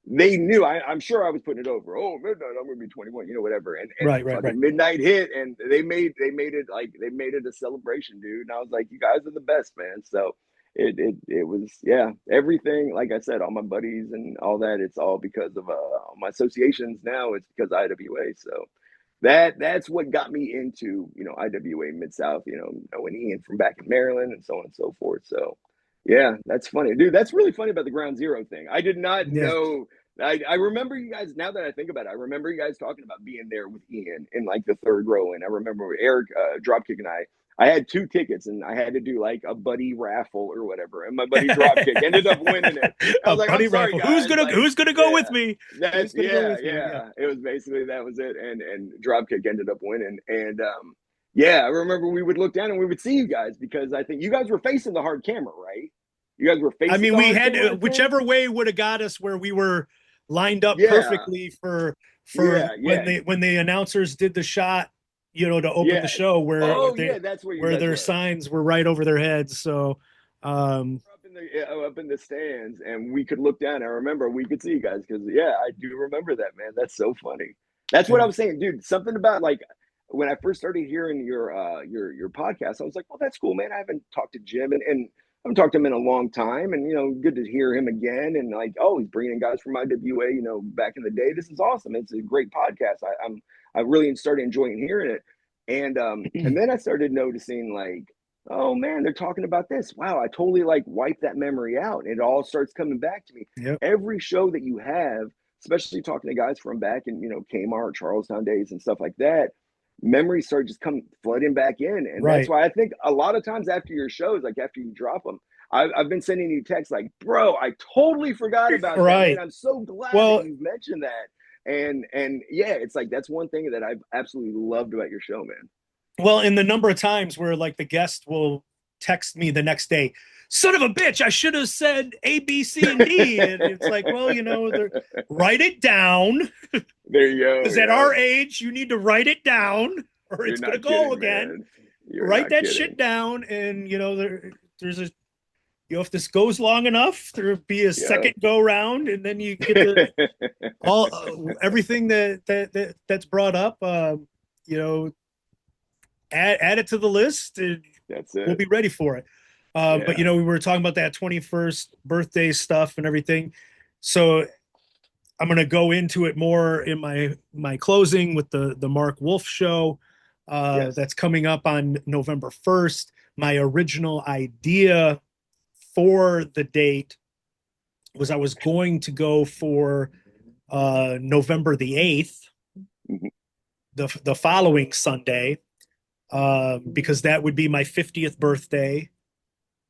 [SPEAKER 2] they knew, I'm sure I was putting it over. Oh, midnight, I'm gonna be 21, whatever. And
[SPEAKER 1] right.
[SPEAKER 2] fucking midnight hit, and they made it a celebration, dude. And I was like, you guys are the best, man. So it was, yeah, everything. Like I said, all my buddies and all that. It's all because of my associations now. It's because of IWA. So that's what got me into IWA Mid South. Knowing Ian from back in Maryland and so on and so forth. So yeah, that's funny, dude. That's really funny about the Ground Zero thing. I did not
[SPEAKER 1] Yeah.
[SPEAKER 2] know. I remember you guys. Now that I think about it, I remember you guys talking about being there with Ian in like the third row, and I remember Eric Dropkick and I. I had 2 tickets, and I had to do like a buddy raffle or whatever, and my buddy Dropkick ended up winning it. I
[SPEAKER 1] A
[SPEAKER 2] was like, "I'm
[SPEAKER 1] buddy
[SPEAKER 2] sorry,
[SPEAKER 1] raffle.
[SPEAKER 2] guys." Like,
[SPEAKER 1] Who's gonna go with
[SPEAKER 2] yeah,
[SPEAKER 1] me? Who's
[SPEAKER 2] that's
[SPEAKER 1] gonna go
[SPEAKER 2] yeah,
[SPEAKER 1] with me? Yeah.
[SPEAKER 2] yeah. It was basically that was it, and Dropkick ended up winning, and yeah, I remember we would look down and we would see you guys because I think you guys were facing the hard camera, right? You guys were
[SPEAKER 1] I
[SPEAKER 2] facing
[SPEAKER 1] mean,
[SPEAKER 2] the
[SPEAKER 1] we
[SPEAKER 2] hard
[SPEAKER 1] had
[SPEAKER 2] camera, I think.
[SPEAKER 1] whichever way would have got us where we were lined up
[SPEAKER 2] Yeah,
[SPEAKER 1] perfectly for
[SPEAKER 2] yeah,
[SPEAKER 1] when
[SPEAKER 2] yeah,
[SPEAKER 1] the announcers did the shot, to open the
[SPEAKER 2] yeah.
[SPEAKER 1] show, where
[SPEAKER 2] Oh yeah, that's where you guys
[SPEAKER 1] their
[SPEAKER 2] were.
[SPEAKER 1] signs were right over their heads. So, um,
[SPEAKER 2] Up in the stands, and we could look down. I remember we could see you guys because yeah, I do remember that, man. That's so funny. That's what I
[SPEAKER 1] yeah,
[SPEAKER 2] was saying, dude. Something about like when I first started hearing your podcast, I was like, well, that's cool, man. I haven't talked to Jim and I haven't talked to him in a long time, and good to hear him again. And like, oh, he's bringing in guys from IWA, back in the day. This is awesome. It's a great podcast. I really started enjoying hearing it, and then I started noticing like, oh man, they're talking about this. Wow, I totally like wiped that memory out. It all starts coming back to me.
[SPEAKER 1] yep,
[SPEAKER 2] Every show that you have, especially talking to guys from back in, Kmart, Charlestown days and stuff like that, memories start just come flooding back in. And that's
[SPEAKER 1] right,
[SPEAKER 2] why I think a lot of times after your shows, like after you drop them, I've been sending you texts like, bro, I totally forgot about that, man.
[SPEAKER 1] right.
[SPEAKER 2] I'm so glad that
[SPEAKER 1] Well,
[SPEAKER 2] you mentioned that. And yeah, it's like that's one thing that I've absolutely loved about your show, man.
[SPEAKER 1] in the number of times where, like, the guest will text me the next day, son of a bitch, I should have said A, B, C, and D. And it's like, well, write it down,
[SPEAKER 2] There you go.
[SPEAKER 1] because at
[SPEAKER 2] Yeah.
[SPEAKER 1] our age, you need to write it down or
[SPEAKER 2] You're
[SPEAKER 1] it's going to
[SPEAKER 2] not
[SPEAKER 1] go
[SPEAKER 2] kidding,
[SPEAKER 1] again.
[SPEAKER 2] man. You're
[SPEAKER 1] Write
[SPEAKER 2] not
[SPEAKER 1] that shit
[SPEAKER 2] kidding.
[SPEAKER 1] down. And, there's if this goes long enough, there'll be a
[SPEAKER 2] Yeah.
[SPEAKER 1] second go round, and then you get to all everything that's brought up, you know, add it to the list, and
[SPEAKER 2] That's
[SPEAKER 1] we'll
[SPEAKER 2] it.
[SPEAKER 1] be ready for it. But
[SPEAKER 2] Yeah.
[SPEAKER 1] we were talking about that 21st birthday stuff and everything. So I'm going to go into it more in my closing with the Mark Wolf show,
[SPEAKER 2] Yes.
[SPEAKER 1] that's coming up on November 1st. My original idea for the date was I was going to go for November the 8th,
[SPEAKER 2] Mhm.
[SPEAKER 1] the following Sunday, because that would be my 50th birthday.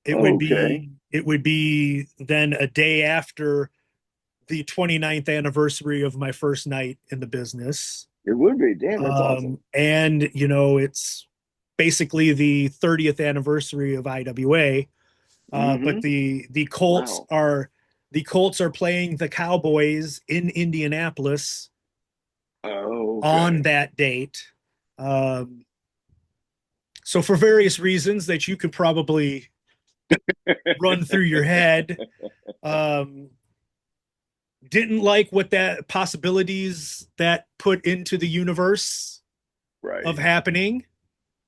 [SPEAKER 2] Okay.
[SPEAKER 1] It would be then a day after the 29th anniversary of my first night in the business.
[SPEAKER 2] It would be. Damn, that's awesome.
[SPEAKER 1] And it's basically the 30th anniversary of IWA. But
[SPEAKER 2] Mm-hmm. Wow.
[SPEAKER 1] The Colts are playing the Cowboys in Indianapolis
[SPEAKER 2] Oh,
[SPEAKER 1] on
[SPEAKER 2] okay.
[SPEAKER 1] that date. Um, so for various reasons that you could probably run through your head, um, didn't like what that possibilities that put into the universe of
[SPEAKER 2] Right.
[SPEAKER 1] happening.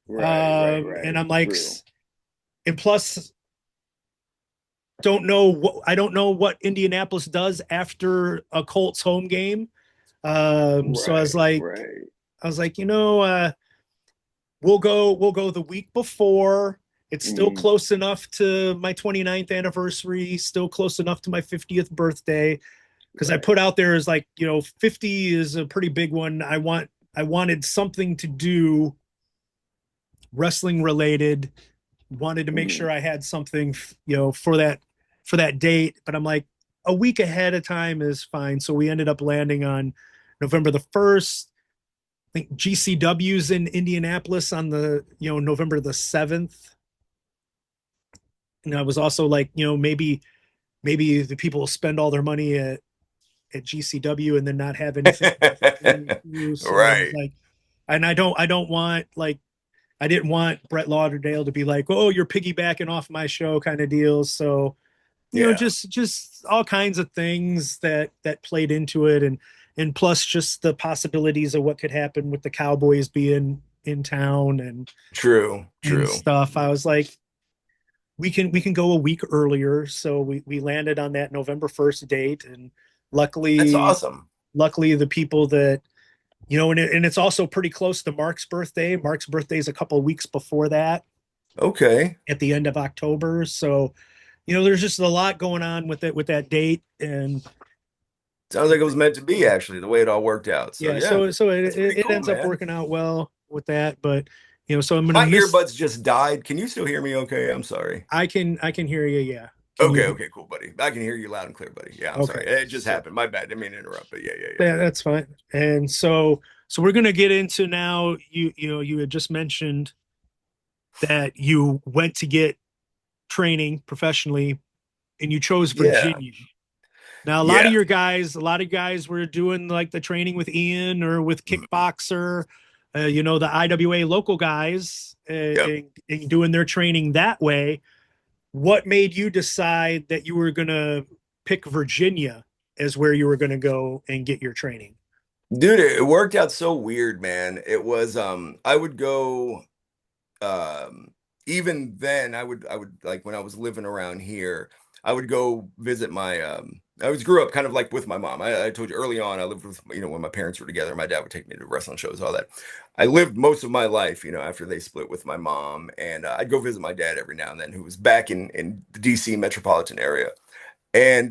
[SPEAKER 1] And
[SPEAKER 2] Right.
[SPEAKER 1] I'm like,
[SPEAKER 2] True.
[SPEAKER 1] and plus, I don't know what Indianapolis does after a Colts home game. So
[SPEAKER 2] Right.
[SPEAKER 1] I was like, we'll go the week before. It's still
[SPEAKER 2] Mm,
[SPEAKER 1] close enough to my 29th anniversary, still close enough to my 50th birthday. Because I
[SPEAKER 2] right.
[SPEAKER 1] put out there as like, 50 is a pretty big one. I wanted something to do wrestling related, wanted to make
[SPEAKER 2] Mm,
[SPEAKER 1] sure I had something, for that date. But I'm like, a week ahead of time is fine. So we ended up landing on November the 1st. I think GCW's in Indianapolis on the, November the 7th. And I was also like, maybe the people spend all their money at GCW and then not have anything through. So I was
[SPEAKER 3] Right.
[SPEAKER 1] like, and I don't want like I didn't want Brett Lauderdale to be like, oh, you're piggybacking off my show kind of deal. So,
[SPEAKER 3] Yeah.
[SPEAKER 1] just all kinds of things that played into it, and plus just the possibilities of what could happen with the Cowboys being in town
[SPEAKER 3] True.
[SPEAKER 1] and
[SPEAKER 3] True.
[SPEAKER 1] stuff. I was like, we can go a week earlier. So we landed on that November 1st date, and
[SPEAKER 3] That's
[SPEAKER 1] luckily
[SPEAKER 3] awesome.
[SPEAKER 1] luckily the people that and it's also pretty close to Mark's birthday. Mark's birthday is a couple of weeks before that,
[SPEAKER 3] Okay.
[SPEAKER 1] at the end of October. So, there's just a lot going on with it with that date. And
[SPEAKER 3] Sounds like it was meant to be, actually, the way it all worked out. So
[SPEAKER 1] yeah,
[SPEAKER 3] yeah,
[SPEAKER 1] so
[SPEAKER 3] that's pretty
[SPEAKER 1] it
[SPEAKER 3] cool,
[SPEAKER 1] ends up
[SPEAKER 3] man.
[SPEAKER 1] working out well with that. But so I'm gonna
[SPEAKER 3] My
[SPEAKER 1] miss.
[SPEAKER 3] earbuds just died. Can you still hear me okay? I'm sorry.
[SPEAKER 1] I can hear you. Yeah. Can
[SPEAKER 3] Okay,
[SPEAKER 1] you?
[SPEAKER 3] okay, cool, buddy. I can hear you loud and clear, buddy. Yeah, I'm sorry.
[SPEAKER 1] Okay.
[SPEAKER 3] It just
[SPEAKER 1] So
[SPEAKER 3] happened. My bad. Didn't mean to interrupt, but yeah.
[SPEAKER 1] yeah, that's fine. And so we're gonna get into now. You had just mentioned that you went to get training professionally and you chose
[SPEAKER 3] Yeah.
[SPEAKER 1] Virginia. Now,
[SPEAKER 3] Yeah.
[SPEAKER 1] a lot of guys were doing like the training with Ian or with Kickboxer, the IWA local guys,
[SPEAKER 3] Yep.
[SPEAKER 1] and doing their training that way. What made you decide that you were going to pick Virginia as where you were going to go and get your training?
[SPEAKER 3] Dude, it worked out so weird, man. It was I would go um even then I would like when I was living around here, I would go visit my I was grew up kind of like with my mom. I told you early on I lived with when my parents were together, my dad would take me to wrestling shows, all that. I lived most of my life, after they split with my mom, and I'd go visit my dad every now and then, who was back in the DC metropolitan area. And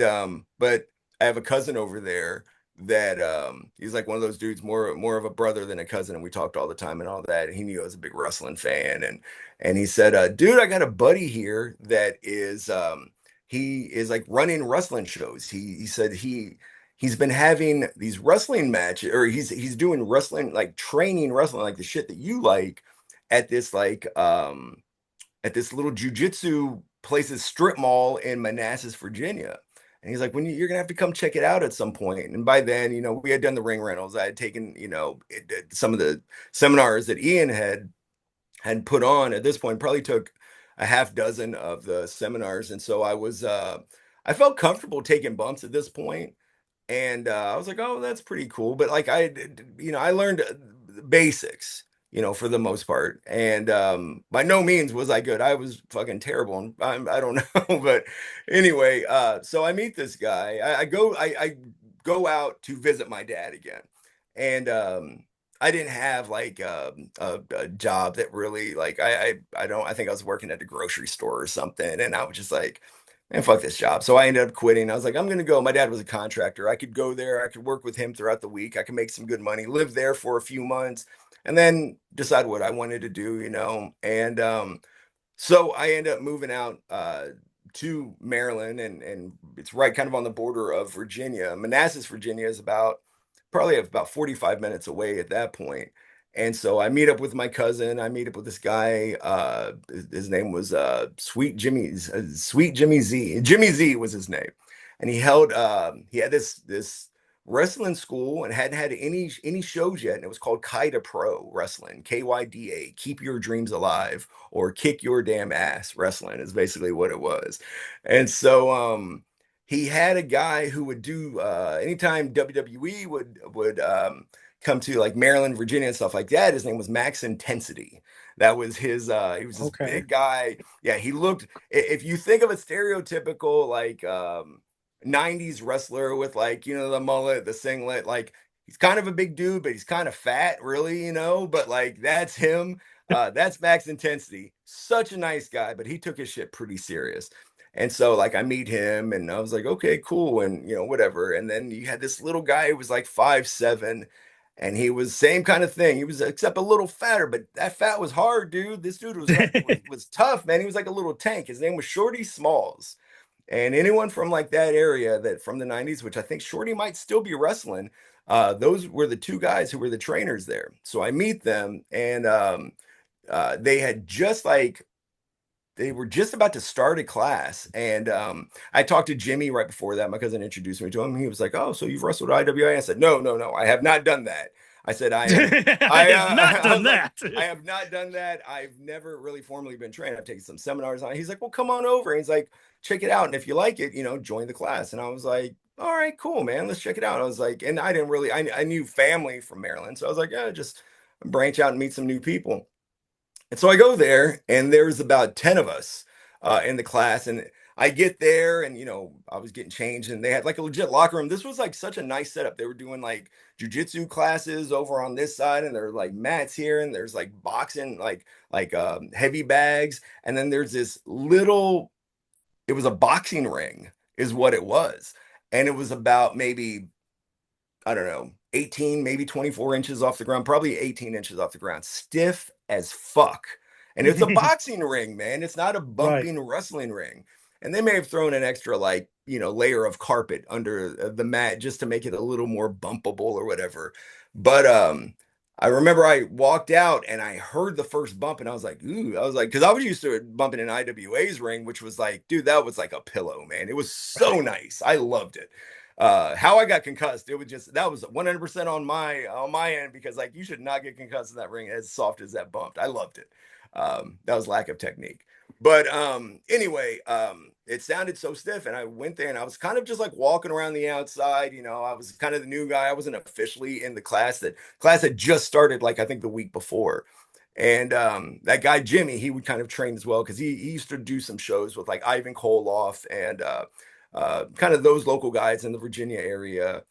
[SPEAKER 3] but I have a cousin over there that he's like one of those dudes, more of a brother than a cousin, and we talked all the time and all that. And he knew I was a big wrestling fan, and he said, dude, I got a buddy here that is he is like running wrestling shows. He said he's been having these wrestling matches, or he's doing wrestling, like training wrestling, like the shit that you like, at this at this little jujitsu place's strip mall in Manassas, Virginia. And he's like, you're gonna have to come check it out at some point. And by then, we had done the ring rentals. I had taken, some of the seminars that Ian had put on. At this point, probably took a half dozen of the seminars. And so I felt comfortable taking bumps at this point. And I was like, oh, that's pretty cool. But like I learned the basics, for the most part. And by no means was I good. I was fucking terrible. And I don't know. But anyway, so I meet this guy. I go out to visit my dad again. And I didn't have like a job that really like I don't I think I was working at a grocery store or something. And I was just like, man, fuck this job. So I ended up quitting. I was like, I'm gonna go. My dad was a contractor. I could go there. I could work with him throughout the week. I could make some good money, live there for a few months, and then decide what I wanted to do. And so I ended up moving out to Maryland, and it's right kind of on the border of Virginia. Manassas, Virginia is about probably about 45 minutes away at that point. And so I meet up with my cousin. I meet up with this guy. His name was Sweet Jimmy Z. Jimmy Z was his name, and he had this wrestling school and hadn't had any shows yet, and it was called Kaida Pro Wrestling, KYDA, Keep Your Dreams Alive, or Kick Your Damn Ass Wrestling is basically what it was. And so he had a guy who would do anytime WWE would come to like Maryland, Virginia, and stuff like that. His name was Max Intensity. That was his he was this
[SPEAKER 1] Okay.
[SPEAKER 3] big guy. Yeah, he looked, if you think of a stereotypical like 90s wrestler with like, the mullet, the singlet, like he's kind of a big dude, but he's kind of fat, really, but like that's him. That's Max Intensity. Such a nice guy, but he took his shit pretty serious. And so like I meet him and I was like, okay, cool. And whatever. And then you had this little guy who was like 5'7", and he was same kind of thing. He was except a little fatter, but that fat was hard, dude. This dude was like was tough, man. He was like a little tank. His name was Shorty Smalls. And anyone from like that area that from the 90s, which I think Shorty might still be wrestling, those were the two guys who were the trainers there. So I meet them and they had just like they were just about to start a class. And I talked to Jimmy right before that. My cousin introduced me to him. He was like, "Oh, so you've wrestled IWA?" I said, No, no, no, I have not done that. I said,
[SPEAKER 1] I have not
[SPEAKER 3] I
[SPEAKER 1] done
[SPEAKER 3] was like,
[SPEAKER 1] that.
[SPEAKER 3] I have not done that. I've never really formally been trained. I've taken some seminars on it. He's like, well, come on over. And he's like, check it out. And if you like it, join the class. And I was like, all right, cool, man. Let's check it out. I was like, and I didn't really, I knew family from Maryland. So I was like, yeah, just branch out and meet some new people. And so I go there, and there's about 10 of us in the class. And I get there, and I was getting changed, and they had like a legit locker room. This was like such a nice setup. They were doing like jujitsu classes over on this side, and there are like mats here, and there's like boxing, like heavy bags, and then there's this little. It was a boxing ring, is what it was, and it was about maybe I don't know, 18, maybe 24 inches off the ground, probably 18 inches off the ground, stiff as fuck. And it's a boxing ring, man. It's not a
[SPEAKER 1] Right.
[SPEAKER 3] bumping wrestling ring. And they may have thrown an extra, like, layer of carpet under the mat just to make it a little more bumpable or whatever. But I remember I walked out and I heard the first bump and I was like, ooh, I was like, because I was used to bumping in IWA's ring, which was like, dude, that was like a pillow, man. It was so nice. I loved it. How I got concussed, it was just that was 100% on my end because like you should not get concussed in that ring as soft as that bumped. I loved it. That was lack of technique. But anyway, it sounded so stiff, and I went there and I was kind of just like walking around the outside. I was kind of the new guy. I wasn't officially in the class. That class had just started, like I think the week before. And that guy Jimmy, he would kind of train as well because he used to do some shows with like Ivan Koloff and kind of those local guys in the Virginia area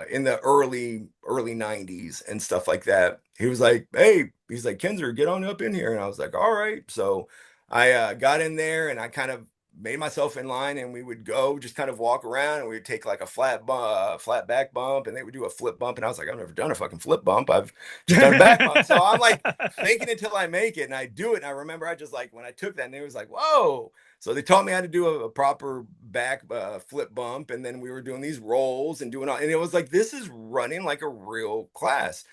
[SPEAKER 3] in the early 90s and stuff like that. He was like, hey, he's like, Kenzer, get on up in here. And I was like, all right. So I got in there and I kind of made myself in line, and we would go just kind of walk around, and we would take like a flat back bump, and they would do a flip bump. And I was like, I've never done a fucking flip bump. I've just done a back bump. So I'm like faking it till I make it, and I do it. And I remember I just like when I took that, and it was like, whoa. So they taught me how to do a proper back flip bump, and then we were doing these rolls and doing all, and it was like this is running like a real class.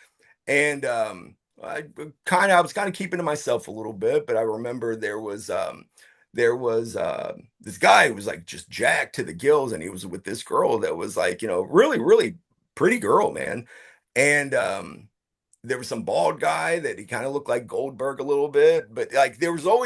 [SPEAKER 3] And I was kind of keeping to myself a little bit, but I remember there was this guy who was like just jacked to the gills, and he was with this girl that was like really really pretty girl, man. And there was some bald guy that he kind of looked like Goldberg a little bit, but like there was all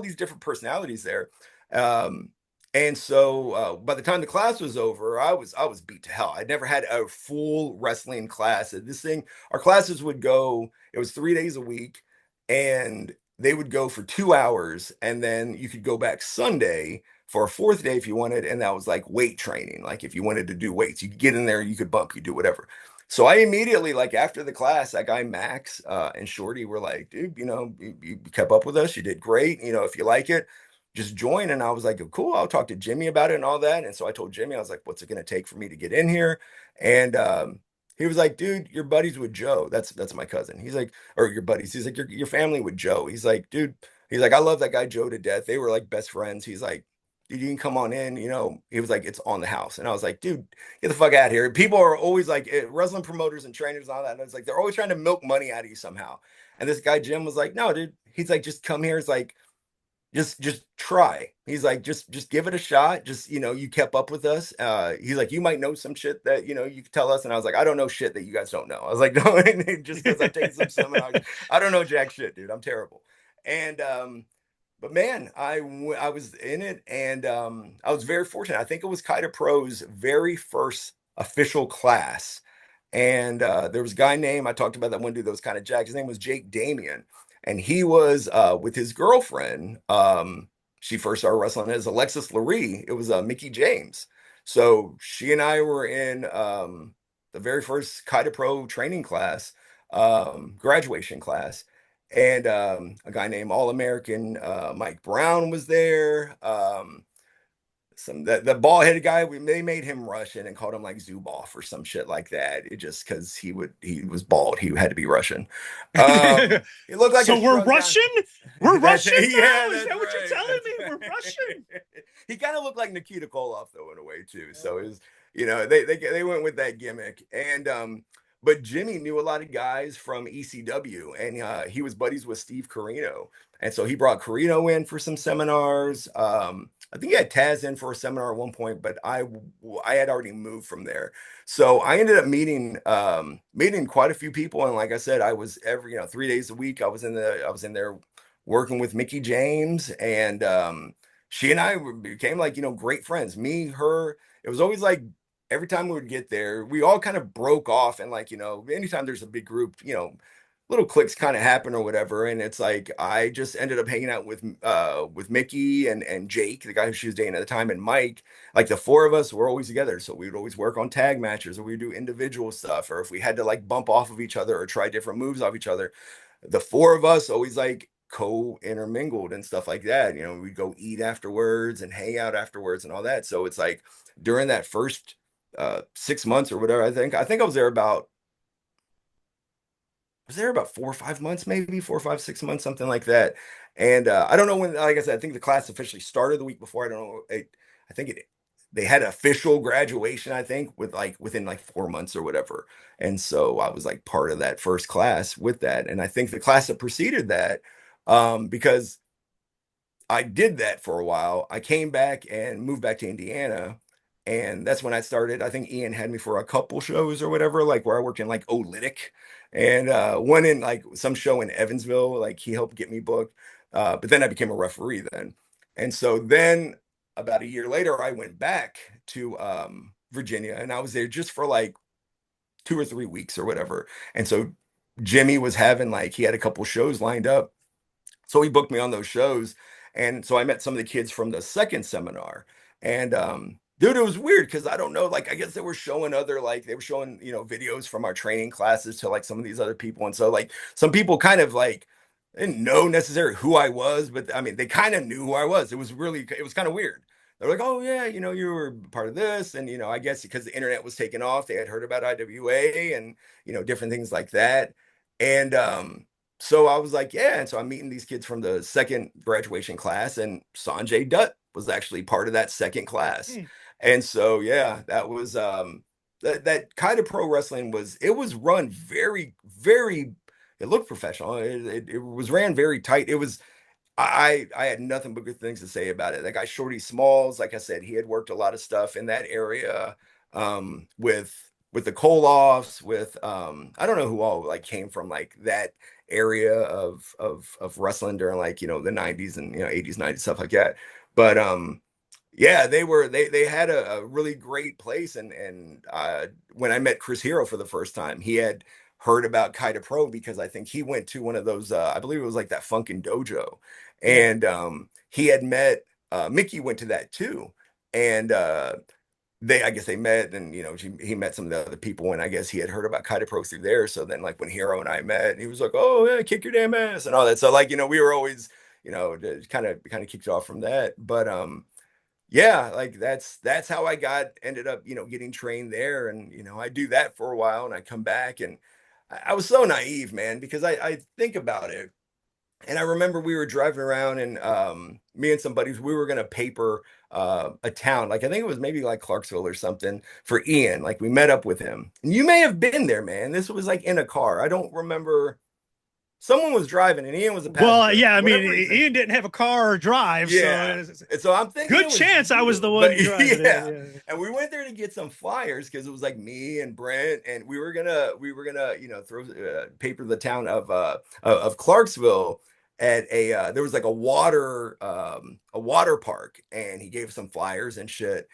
[SPEAKER 3] these different personalities there. Um, and so by the time the class was over, I was beat to hell. I'd never had a full wrestling class. This thing, our classes would go, it was 3 days a week, and they would go for 2 hours, and then you could go back Sunday for a fourth day if you wanted, and that was like weight training. Like if you wanted to do weights, you could get in there, you could bump, you could do whatever. So I immediately, like after the class, that guy Max and Shorty were like, dude, you kept up with us. You did great. If you like it, just join. And I was like, cool, I'll talk to Jimmy about it and all that. And so I told Jimmy, I was like, what's it going to take for me to get in here? And he was like, dude, your buddies with Joe. That's my cousin. He's like, or your buddies. He's like, your family with Joe. He's like, dude, he's like, I love that guy Joe to death. They were like best friends. He's like, dude, you can come on in, you know. He was like, it's on the house. And I was like, dude, get the fuck out of here. People are always like, wrestling promoters and trainers and all that. And it's like, they're always trying to milk money out of you somehow. And this guy, Jim, was like, no, dude. He's like, just come here. It's like, just try. He's like, just give it a shot. Just, you know, you kept up with us. He's like, you might know some shit that, you know, you could tell us. And I was like, I don't know shit that you guys don't know. I was like, no, just because I've taken some seminars, I don't know jack shit, dude. I'm terrible. And but man, I was in it, and I was very fortunate. I think it was Kaida Pro's very first official class. And there was a guy named, I talked about that one dude that was kind of jacked. His name was Jake Damian. And he was with his girlfriend. She first started wrestling as Alexis Lurie. It was Mickie James. So she and I were in the very first Kaida Pro training class, graduation class. And a guy named All American Mike Brown was there. Some the bald headed guy, they made him Russian and called him like Zubov or some shit like that. It just because he was bald, he had to be Russian. It looked like
[SPEAKER 1] so we're Russian. We're Russian now.
[SPEAKER 3] Yeah,
[SPEAKER 1] is that what you're telling me? We're Russian.
[SPEAKER 3] He kind of looked like Nikita Koloff though in a way too. So it was, you know, they went with that gimmick. And but Jimmy knew a lot of guys from ECW, and he was buddies with Steve Corino, and so he brought Corino in for some seminars. I think he had Taz in for a seminar at one point, but I had already moved from there. So I ended up meeting quite a few people. And like I said, I was 3 days a week. I was in there working with Mickie James, and she and I became like, great friends. Me, her, it was always like every time we would get there, we all kind of broke off. And like, anytime there's a big group, little cliques kind of happen or whatever. And it's like I just ended up hanging out with Mickie and Jake, the guy who she was dating at the time, and Mike. Like the four of us were always together. So we would always work on tag matches, or we'd do individual stuff, or if we had to like bump off of each other or try different moves off each other, the four of us always like co-intermingled and stuff like that. We'd go eat afterwards and hang out afterwards and all that. So it's like during that first 6 months or whatever, I think I was there about 4 or 5 months, maybe 4 or 5, 6 months, something like that. And I don't know when, like I said, I think the class officially started the week before. I don't know. I think they had official graduation, I think, within like 4 months or whatever. And so I was like part of that first class with that. And I think the class that preceded that, because I did that for a while, I came back and moved back to Indiana. And that's when I started. I think Ian had me for a couple shows or whatever, like where I worked in like Olytic, and one in like some show in Evansville. Like he helped get me booked. But then I became a referee then. And so then about a year later, I went back to Virginia, and I was there just for like 2 or 3 weeks or whatever. And so Jimmy was having like, he had a couple shows lined up. So he booked me on those shows. And so I met some of the kids from the second seminar. And dude, it was weird because I don't know, like I guess they were showing videos from our training classes to like some of these other people. And so like some people kind of like didn't know necessarily who I was, but I mean they kind of knew who I was. It was kind of weird. They're like, oh yeah, you were part of this. And I guess because the internet was taking off, they had heard about IWA and different things like that. And so I was like, yeah. And so I'm meeting these kids from the second graduation class, and Sanjay Dutt was actually part of that second class. And so, yeah, that was that kind of pro wrestling was run very, very, it looked professional. It was ran very tight. It was, I had nothing but good things to say about it. That guy Shorty Smalls, like I said, he had worked a lot of stuff in that area, with the Koloffs, with I don't know who all like came from like that area of wrestling during like the 90s and 80s, 90s, stuff like that. But yeah, they had a really great place. And when I met Chris Hero for the first time, he had heard about Kaida Pro because I think he went to one of those I believe it was like that Funkin' Dojo. And he had met Mickie went to that too. And I guess they met, and he met some of the other people, and I guess he had heard about Kaida Pro through there. So then like when Hero and I met, he was like, oh yeah, kick your damn ass and all that. So like we were always kind of kicked off from that. But yeah, like that's how I ended up getting trained there. And I do that for a while, and I come back, and I was so naive, man, because I think about it. And I remember we were driving around, and me and some buddies, we were gonna paper a town, like I think it was maybe like Clarksville or something, for Ian. Like we met up with him. And you may have been there, man. This was like in a car. I don't remember. Someone was driving and Ian was a
[SPEAKER 1] Well,
[SPEAKER 3] passenger.
[SPEAKER 1] yeah,
[SPEAKER 3] For
[SPEAKER 1] I mean,
[SPEAKER 3] whatever reason.
[SPEAKER 1] Ian didn't have a car or drive, so
[SPEAKER 3] Yeah. And so I'm thinking
[SPEAKER 1] good
[SPEAKER 3] it was
[SPEAKER 1] chance I was the
[SPEAKER 3] you.
[SPEAKER 1] one
[SPEAKER 3] But
[SPEAKER 1] driving
[SPEAKER 3] yeah.
[SPEAKER 1] it.
[SPEAKER 3] And we went there to get some flyers because it was like me and Brent, and we were gonna, throw paper the town of Clarksville at there was like a water park, and he gave some flyers and shit.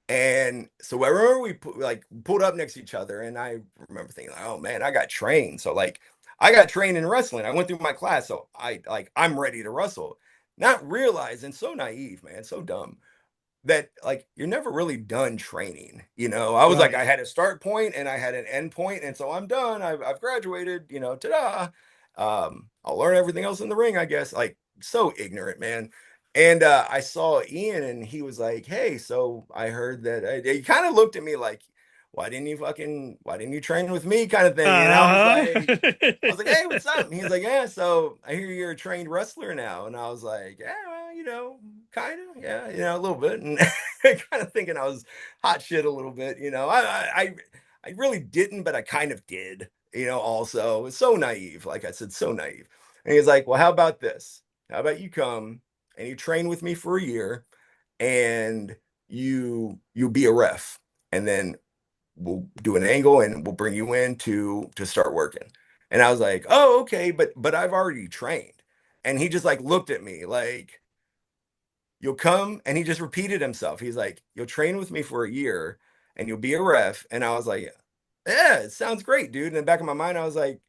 [SPEAKER 3] And so I remember like pulled up next to each other, and I remember thinking, like, oh man, I got trained. So like I got trained in wrestling. I went through my class, so I'm ready to wrestle. Not realizing, so naive, man, so dumb, that like you're never really done training. I was like,
[SPEAKER 1] Right.
[SPEAKER 3] I had a start point and I had an end point, and so I'm done. I've graduated. Ta-da. I'll learn everything else in the ring, I guess. Like so ignorant, man. And I saw Ian, and he was like, "Hey, so I heard that." He kind of looked at me like, why didn't you train with me?" kind of thing. And
[SPEAKER 1] Uh-huh.
[SPEAKER 3] I was like, "Hey, what's up?" And he's like, "Yeah, so I hear you're a trained wrestler now." And I was like, "Yeah, well, kind of, yeah, a little bit." And kind of thinking I was hot shit a little bit. I really didn't, but I kind of did. Also, it's so naive. Like I said, so naive. And he's like, "Well, how about this? How about you come and you train with me for a year, and you be a ref, and then we'll do an angle and we'll bring you in to start working." And I was like, "Oh, okay, but I've already trained." And he just like looked at me like, "You'll come," and he just repeated himself. He's like, "You'll train with me for a year and you'll be a ref." And I was like, "Yeah, it sounds great, dude." In the back of my mind, I was like,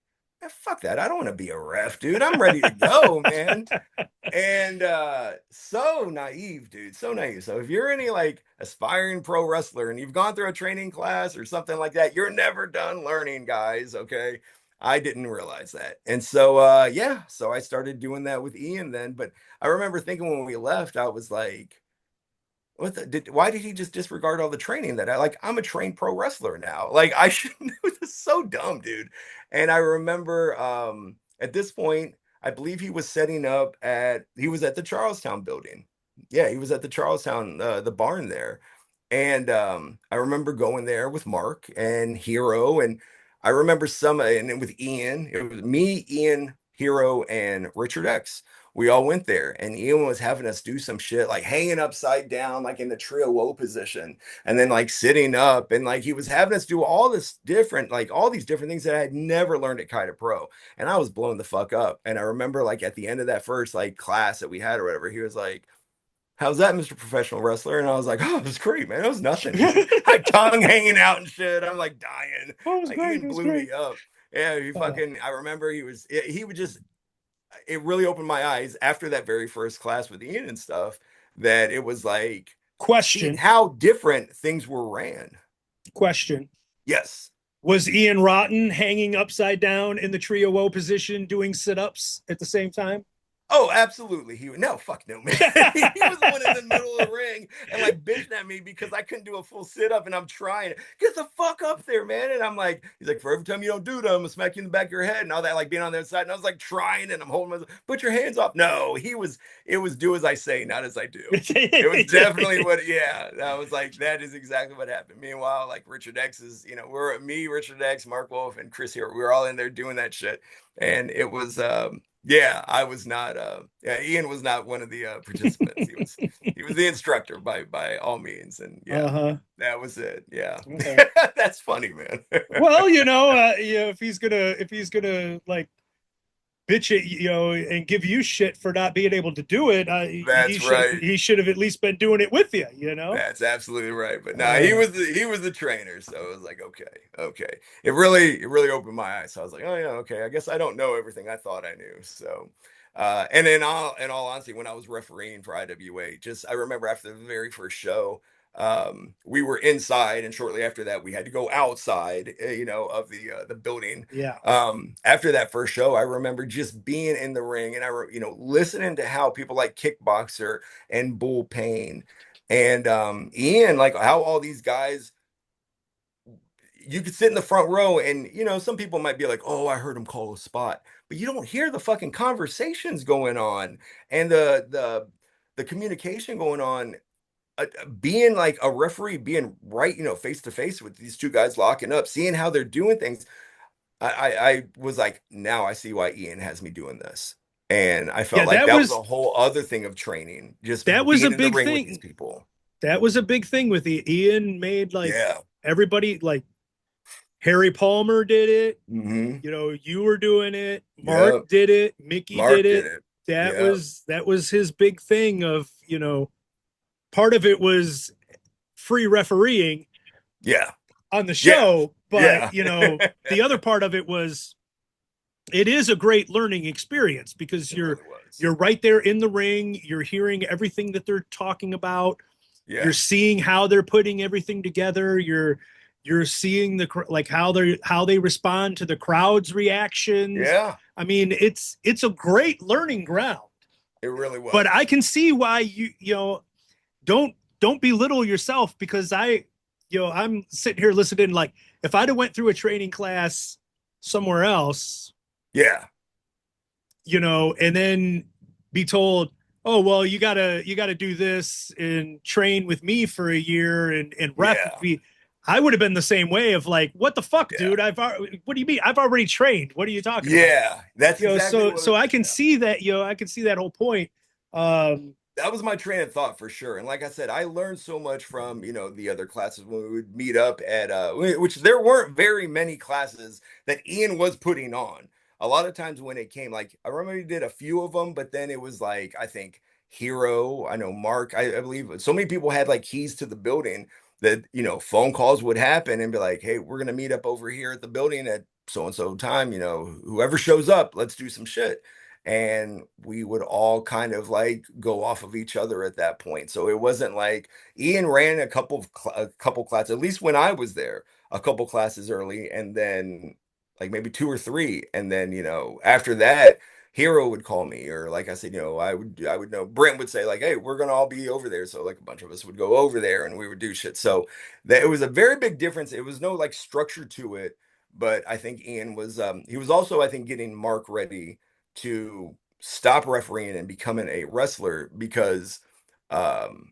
[SPEAKER 3] fuck that. I don't want to be a ref, dude. I'm ready to go, man. And so naive, dude, so naive. So if you're any like aspiring pro wrestler and you've gone through a training class or something like that, you're never done learning, guys. Okay. I didn't realize that. And so yeah, so I started doing that with Ian then. But I remember thinking when we left, I was like, why did he just disregard all the training that I'm a trained pro wrestler now? Like I should know. This is so dumb, dude. And I remember at this point, I believe he was at the Charlestown building. Yeah, he was at the Charlestown, the barn there. And I remember going there with Mark and Hero, and I remember and with Ian. It was me, Ian, Hero, and Richard X. We all went there, and Ian was having us do some shit like hanging upside down, like in the trio O position, and then like sitting up, and like he was having us do all this different, like all these different things that I had never learned at Kaita Pro, and I was blown the fuck up. And I remember like at the end of that first like class that we had or whatever, he was like, "How's that, Mr. Professional Wrestler?" And I was like, "Oh, it was great, man. It was nothing, dude." My tongue hanging out and shit. I'm like dying.
[SPEAKER 1] Oh, it was
[SPEAKER 3] Like
[SPEAKER 1] great. It
[SPEAKER 3] Ian
[SPEAKER 1] was
[SPEAKER 3] blew
[SPEAKER 1] great.
[SPEAKER 3] me up. Yeah, I remember he would just, it really opened my eyes after that very first class with Ian and stuff, that it was like seeing
[SPEAKER 1] Question.
[SPEAKER 3] how different things were ran.
[SPEAKER 1] Question.
[SPEAKER 3] Yes.
[SPEAKER 1] Was Ian Rotten hanging upside down in the trio O position doing sit-ups at the same time?
[SPEAKER 3] Oh, absolutely. No, fuck no, man. He was the one in the middle of the ring and like bitching at me because I couldn't do a full sit up, and I'm trying. Get the fuck up there, man. And I'm like, he's like, "For every time you don't do that, I'm gonna smack you in the back of your head," and all that, like being on the other side. And I was like trying, and I'm holding myself, "Put your hands off." No, it was do as I say, not as I do. It was definitely yeah, that was like, that is exactly what happened. Meanwhile, like Richard X is, we're me, Richard X, Mark Wolf, and Chris here. We were all in there doing that shit. And it was, yeah, I was not. Yeah, Ian was not one of the participants. He was the instructor by all means, and yeah,
[SPEAKER 1] Uh-huh.
[SPEAKER 3] that was it. Yeah,
[SPEAKER 1] Okay.
[SPEAKER 3] that's funny, man.
[SPEAKER 1] Well, if he's gonna like bitch it, and give you shit for not being able to do it,
[SPEAKER 3] That's right.
[SPEAKER 1] he should have at least been doing it with you, you know.
[SPEAKER 3] That's absolutely right. But no,
[SPEAKER 1] Uh,
[SPEAKER 3] he was the trainer, so it was like, okay, okay. It really opened my eyes. So I was like, oh yeah, okay. I guess I don't know everything I thought I knew. So and in all honesty, when I was refereeing for IWA, just I remember after the very first show, we were inside, and shortly after that we had to go outside, of the building.
[SPEAKER 1] yeah.
[SPEAKER 3] After that first show, I remember just being in the ring, and listening to how people like Kickboxer and Bull Payne and Ian, like how all these guys, you could sit in the front row, and some people might be like, "Oh, I heard him call a spot," but you don't hear the fucking conversations going on and the communication going on. Being like a referee, being right, face to face with these two guys locking up, seeing how they're doing things. I was like, now I see why Ian has me doing this. And I felt
[SPEAKER 1] Yeah,
[SPEAKER 3] like that was a whole other thing of training, just
[SPEAKER 1] that was a
[SPEAKER 3] being in the
[SPEAKER 1] big
[SPEAKER 3] ring with these
[SPEAKER 1] thing.
[SPEAKER 3] people.
[SPEAKER 1] That was a big thing with Ian made like
[SPEAKER 3] Yeah.
[SPEAKER 1] everybody like Harry Palmer did it.
[SPEAKER 3] Mm-hmm.
[SPEAKER 1] You know, you were doing it. Mark
[SPEAKER 3] Yep.
[SPEAKER 1] did it. Mickey did
[SPEAKER 3] Mark did
[SPEAKER 1] it.
[SPEAKER 3] it.
[SPEAKER 1] That
[SPEAKER 3] Yeah.
[SPEAKER 1] was his big thing of, part of it was free refereeing
[SPEAKER 3] Yeah.
[SPEAKER 1] on the
[SPEAKER 3] Yeah.
[SPEAKER 1] show, but
[SPEAKER 3] Yeah.
[SPEAKER 1] the other part of it was it is a great learning experience because
[SPEAKER 3] It really was.
[SPEAKER 1] you're right there in the ring, you're hearing everything that they're talking about, you're
[SPEAKER 3] Yeah.
[SPEAKER 1] seeing how they're putting everything together, you're seeing like how they respond to the crowd's reactions.
[SPEAKER 3] Yeah.
[SPEAKER 1] I mean, it's a great learning ground.
[SPEAKER 3] It really
[SPEAKER 1] But I
[SPEAKER 3] was.
[SPEAKER 1] can see why don't belittle yourself because I'm sitting here listening like if I'd have went through a training class somewhere else,
[SPEAKER 3] Yeah.
[SPEAKER 1] and then be told, oh well, you gotta do this and train with me for a year and ref with
[SPEAKER 3] Yeah.
[SPEAKER 1] me. I would have been the same way of like, what the fuck,
[SPEAKER 3] Yeah.
[SPEAKER 1] dude? What do you mean? I've already trained. What are you talking about?
[SPEAKER 3] Yeah. That's exactly
[SPEAKER 1] So
[SPEAKER 3] what.
[SPEAKER 1] I can
[SPEAKER 3] Yeah.
[SPEAKER 1] see that, I can see that whole point. Um,
[SPEAKER 3] That was my train of thought for sure. And like I said, I learned so much from, the other classes when we would meet up at which there weren't very many classes that Ian was putting on. A lot of times when it came, like I remember he did a few of them, but then it was like I think Hero, I know Mark, I believe so many people had like keys to the building that, phone calls would happen and be like, hey, we're gonna meet up over here at the building at so and so time, whoever shows up, let's do some shit, and we would all kind of like go off of each other at that point. So it wasn't like Ian ran a couple classes, at least when I was there, a couple classes early, and then like maybe two or three, and then after that, Hero would call me, or like I said, I would know Brent would say like, hey, we're gonna all be over there. So like a bunch of us would go over there and we would do shit. So that it was a very big difference. It was no like structure to it, but I think Ian was he was also I think getting Mark ready to stop refereeing and becoming a wrestler because um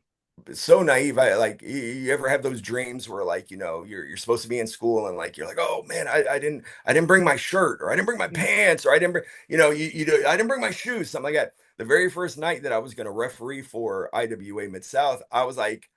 [SPEAKER 3] so naive. I like you ever have those dreams where like you're supposed to be in school and like you're like, oh man, I didn't bring my shirt, or I didn't bring my pants, or I didn't bring I didn't bring my shoes, something like that. The very first night that I was going to referee for IWA Mid South, I was like,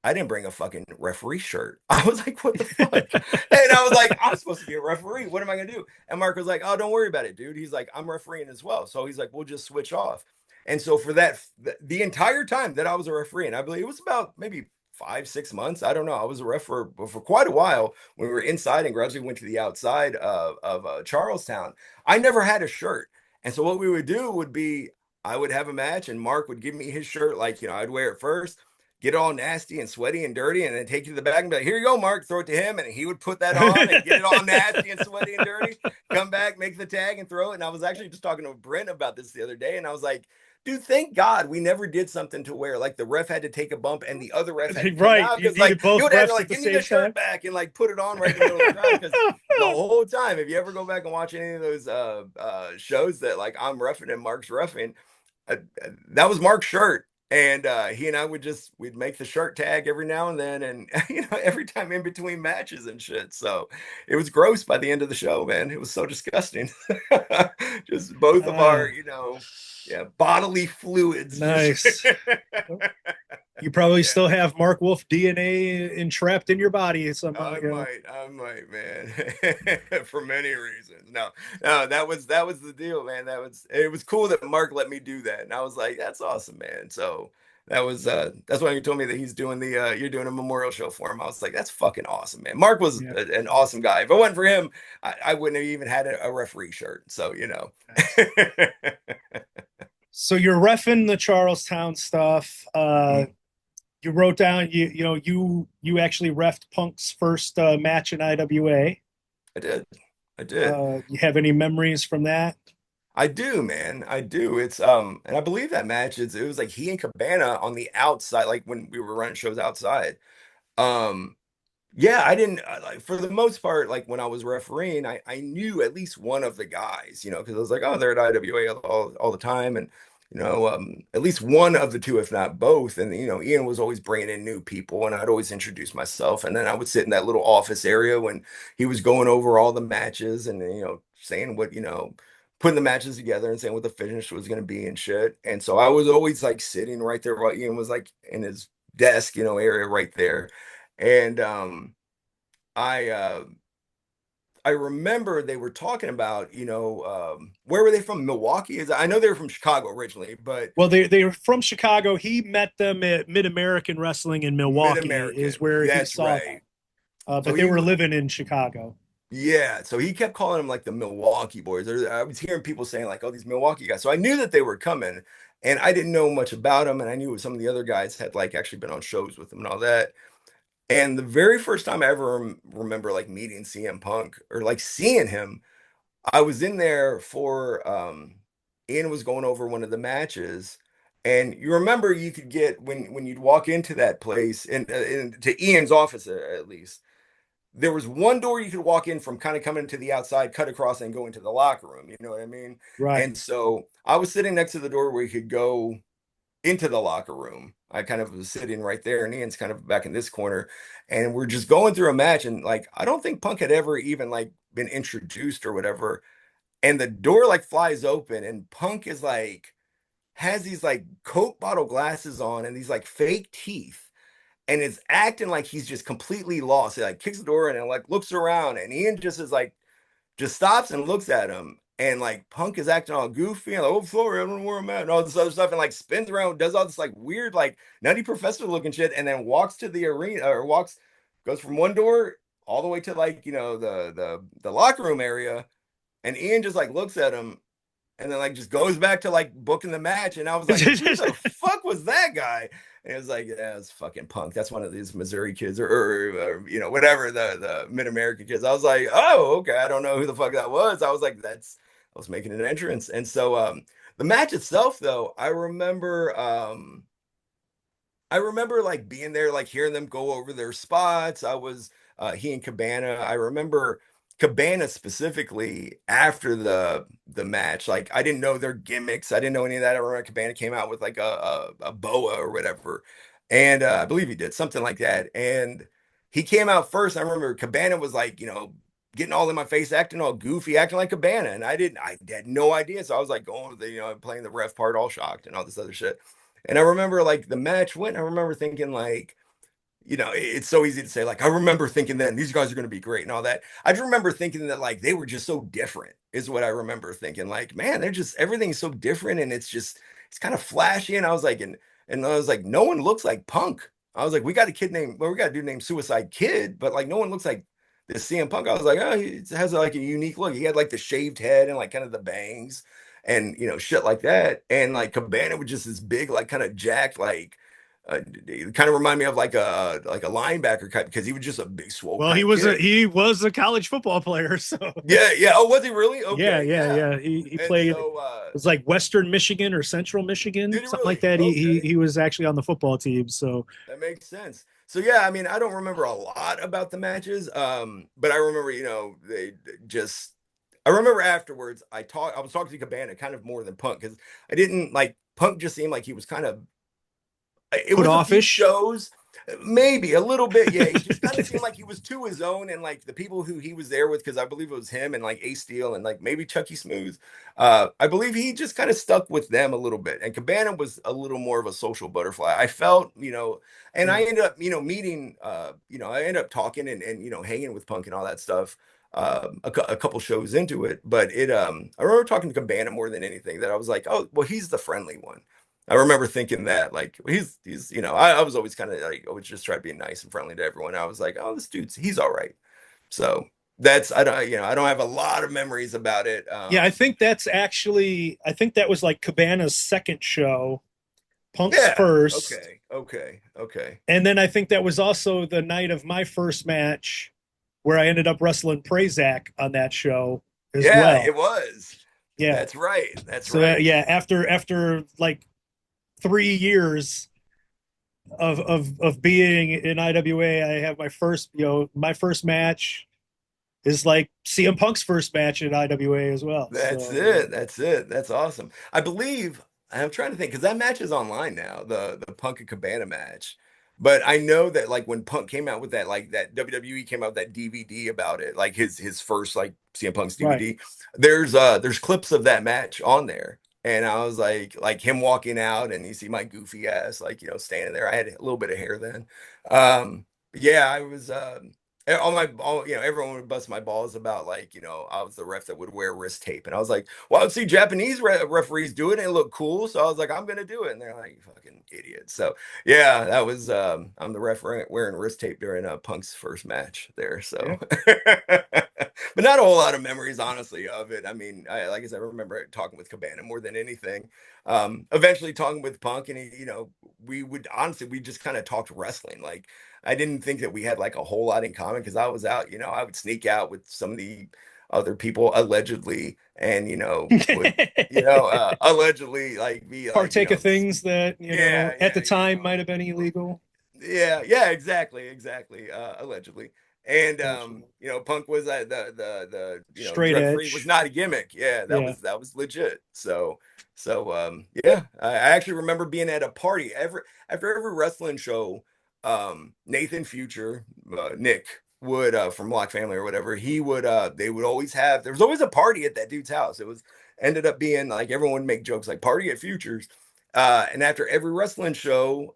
[SPEAKER 3] I didn't bring a fucking referee shirt. I was like, what the fuck? And I was like, I'm supposed to be a referee. What am I gonna do? And Mark was like, oh, don't worry about it, dude. He's like, I'm refereeing as well. So he's like, we'll just switch off. And so for that, the entire time that I was a referee, and I believe it was about maybe 5, 6 months. I don't know. I was a ref for quite a while when we were inside and gradually went to the outside of Charlestown. I never had a shirt. And so what we would do would be I would have a match and Mark would give me his shirt. Like, I'd wear it first, get all nasty and sweaty and dirty, and then take you to the back and be like, here you go, Mark, throw it to him. And he would put that on and get it all nasty and sweaty and dirty, come back, make the tag and throw it. And I was actually just talking to Brent about this the other day. And I was like, dude, thank God we never did something to where like the ref had to take a bump and the other ref had to come
[SPEAKER 1] right.
[SPEAKER 3] out.
[SPEAKER 1] You
[SPEAKER 3] Cause like
[SPEAKER 1] needed
[SPEAKER 3] you
[SPEAKER 1] both
[SPEAKER 3] would have to
[SPEAKER 1] refs at
[SPEAKER 3] like,
[SPEAKER 1] the
[SPEAKER 3] give me the
[SPEAKER 1] same
[SPEAKER 3] shirt
[SPEAKER 1] time.
[SPEAKER 3] back and like put it on right in the middle of the crowd. Cause the whole time, if you ever go back and watch any of those shows that like I'm roughing and Mark's roughing, that was Mark's shirt. And he and I we'd make the shirt tag every now and then, and every time in between matches and shit. So it was gross by the end of the show, man. It was so disgusting. Just both of our, yeah, bodily fluids.
[SPEAKER 1] Nice. You probably still have Mark Wolf DNA entrapped in your body somehow.
[SPEAKER 3] I might, man, for many reasons. No, that was the deal, man. It was cool that Mark let me do that, and I was like, that's awesome, man. So that's why you told me that he's doing you're doing a memorial show for him. I was like, that's fucking awesome, man. Mark was
[SPEAKER 1] Yeah.
[SPEAKER 3] an awesome guy. If it wasn't for him, I wouldn't have even had a referee shirt. So
[SPEAKER 1] Nice. So you're refing the Charlestown stuff. You wrote down you actually refed Punk's first match in IWA.
[SPEAKER 3] I did. I did.
[SPEAKER 1] You have any memories from that?
[SPEAKER 3] I do, man. I do. It's and I believe that match it was like he and Cabana on the outside, like when we were running shows outside. Um, Yeah, I didn't like for the most part, like when I was refereeing, I knew at least one of the guys, because I was like, oh, they're at IWA all the time, and at least one of the two, if not both. And Ian was always bringing in new people, and I'd always introduce myself, and then I would sit in that little office area when he was going over all the matches, and saying what putting the matches together and saying what the finish was going to be and shit. And so I was always like sitting right there while Ian was like in his desk, area right there. And I I remember they were talking about, where were they from? Milwaukee? I know they were from Chicago originally, but
[SPEAKER 1] Well, they were from Chicago. He met them at Mid American Wrestling in Milwaukee, is
[SPEAKER 3] Mid-American.
[SPEAKER 1] where he
[SPEAKER 3] That's
[SPEAKER 1] saw them.
[SPEAKER 3] right. So
[SPEAKER 1] But they were living in Chicago.
[SPEAKER 3] yeah, so he kept calling them like the Milwaukee boys. I was hearing people saying like, "Oh, these Milwaukee guys." So I knew that they were coming, and I didn't know much about them, and I knew some of the other guys had like actually been on shows with them and all that. And the very first time I ever remember like meeting CM Punk or like seeing him, I was in there for Ian was going over one of the matches. And you remember you could get when you'd walk into that place and to Ian's office at least, there was one door you could walk in from kind of coming to the outside, cut across and go into the locker room. You know what I mean?
[SPEAKER 1] Right.
[SPEAKER 3] And so I was sitting next to the door where you could go into the locker room. I kind of was sitting right there, and Ian's kind of back in this corner, and we're just going through a match. And like, I don't think Punk had ever even like been introduced or whatever. And the door like flies open, and Punk is like has these like Coke bottle glasses on and these like fake teeth, and is acting like he's just completely lost. He like kicks the door in and like looks around, and Ian just is like just stops and looks at him. And like Punk is acting all goofy and like, oh, sorry, I don't know where I'm at, and all this other stuff, and like spins around, does all this like weird, like nutty professor looking shit, and then walks to the arena or goes from one door all the way to like, the locker room area. And Ian just like looks at him and then like just goes back to like booking the match. And I was like, who the fuck was that guy? And it was like, yeah, it's fucking Punk. That's one of these Missouri kids or whatever, the Mid-American kids. I was like, oh, okay. I don't know who the fuck that was. I was like, I was making an entrance. And so the match itself though, I remember like being there, like hearing them go over their spots. I was he and Cabana. I remember Cabana specifically after the match. Like I didn't know their gimmicks. I didn't know any of that. I remember Cabana came out with like a boa or whatever, and I believe he did something like that. And he came out first. I remember Cabana was like, getting all in my face, acting all goofy, acting like Cabana, and I had no idea. So I was like going with the, playing the ref part, all shocked and all this other shit. And I remember like the match went. I remember thinking like, it's so easy to say like I remember thinking then these guys are going to be great and all that. I just remember thinking that like they were just so different is what I remember thinking. Like, man, they're just everything's so different and it's kind of flashy. And I was like, and I was like, no one looks like Punk. I was like, we got a kid named we got a dude named Suicide Kid, but like no one looks like this CM Punk. I was like, oh, he has like a unique look. He had like the shaved head and like kind of the bangs and shit like that. And like Cabana was just this big, like kind of jacked, like it kind of remind me of like a linebacker cut because he was just a big swole
[SPEAKER 1] Well,
[SPEAKER 3] kind of kid.
[SPEAKER 1] he was a college football player, so
[SPEAKER 3] Yeah. Oh, was he really?
[SPEAKER 1] yeah,
[SPEAKER 3] Okay,
[SPEAKER 1] yeah,
[SPEAKER 3] yeah.
[SPEAKER 1] yeah. He
[SPEAKER 3] And
[SPEAKER 1] played. It
[SPEAKER 3] so
[SPEAKER 1] was like Western Michigan or Central Michigan,
[SPEAKER 3] did he
[SPEAKER 1] something like
[SPEAKER 3] really?
[SPEAKER 1] that.
[SPEAKER 3] Okay,
[SPEAKER 1] He was actually on the football team. So
[SPEAKER 3] that makes sense. So yeah, I mean, I don't remember a lot about the matches, but I remember, they just. I remember afterwards, I was talking to Cabana kind of more than Punk because I didn't like Punk. Just seemed like he was kind of it
[SPEAKER 1] put
[SPEAKER 3] was a few
[SPEAKER 1] offish.
[SPEAKER 3] shows, maybe a little bit. Yeah, he just kind of seemed like he was to his own, and like the people who he was there with, because I believe it was him and like Ace Steel and like maybe Chucky Smooth. I believe he just kind of stuck with them a little bit. And Cabana was a little more of a social butterfly. I felt, and I ended up, meeting, I ended up talking and hanging with Punk and all that stuff. A couple shows into it, but I remember talking to Cabana more than anything. That I was like, oh, well, he's the friendly one. I remember thinking that, like, he's, I was always kind of like, always just try to be nice and friendly to everyone. I was like, oh, this dude's, he's all right. So I don't, I don't have a lot of memories about it.
[SPEAKER 1] Yeah, I think that was like Cabana's second show, Punk's
[SPEAKER 3] Yeah.
[SPEAKER 1] first,
[SPEAKER 3] Okay.
[SPEAKER 1] and then I think that was also the night of my first match, where I ended up wrestling Prazak on that show as
[SPEAKER 3] Yeah,
[SPEAKER 1] well.
[SPEAKER 3] it was.
[SPEAKER 1] Yeah.
[SPEAKER 3] That's right. That's
[SPEAKER 1] So
[SPEAKER 3] right.
[SPEAKER 1] yeah, after like 3 years, of being in IWA. I have my first, my first match is like CM Punk's first match at IWA as well.
[SPEAKER 3] That's
[SPEAKER 1] So,
[SPEAKER 3] it. That's it. That's awesome. I believe I'm trying to think because that match is online now, the Punk and Cabana match. But I know that like when Punk came out with that, like that WWE came out with that DVD about it, like his first like CM Punk's
[SPEAKER 1] right.
[SPEAKER 3] DVD. There's clips of that match on there. And I was like him walking out and you see my goofy ass like, standing there. I had a little bit of hair then. Yeah, I was everyone would bust my balls about like, I was the ref that would wear wrist tape. And I was like, well, I would see Japanese referees do it and it looked cool. So I was like, I'm going to do it. And they're like, you fucking idiot. So yeah, that was, I'm the ref wearing wrist tape during Punk's first match there.
[SPEAKER 1] Yeah.
[SPEAKER 3] So, but not a whole lot of memories, honestly, of it. I mean, like I said, I remember talking with Cabana more than anything. Eventually talking with Punk and we just kind of talked wrestling. Like, I didn't think that we had like a whole lot in common because I was out, I would sneak out with some of the other people allegedly and, would, allegedly like be like,
[SPEAKER 1] Partake of things that,
[SPEAKER 3] yeah,
[SPEAKER 1] at the
[SPEAKER 3] yeah,
[SPEAKER 1] time might have been illegal.
[SPEAKER 3] yeah, exactly, allegedly. And
[SPEAKER 1] Allegedly.
[SPEAKER 3] Punk was the
[SPEAKER 1] Straight
[SPEAKER 3] referee was
[SPEAKER 1] edge.
[SPEAKER 3] not a gimmick. Yeah, that
[SPEAKER 1] Yeah.
[SPEAKER 3] was legit. So yeah, I actually remember being at a party after every wrestling show. Nathan Future, Nick would from Block Family or whatever, he would they would always have there was always a party at that dude's house. It was ended up being like everyone would make jokes like party at Futures. And after every wrestling show,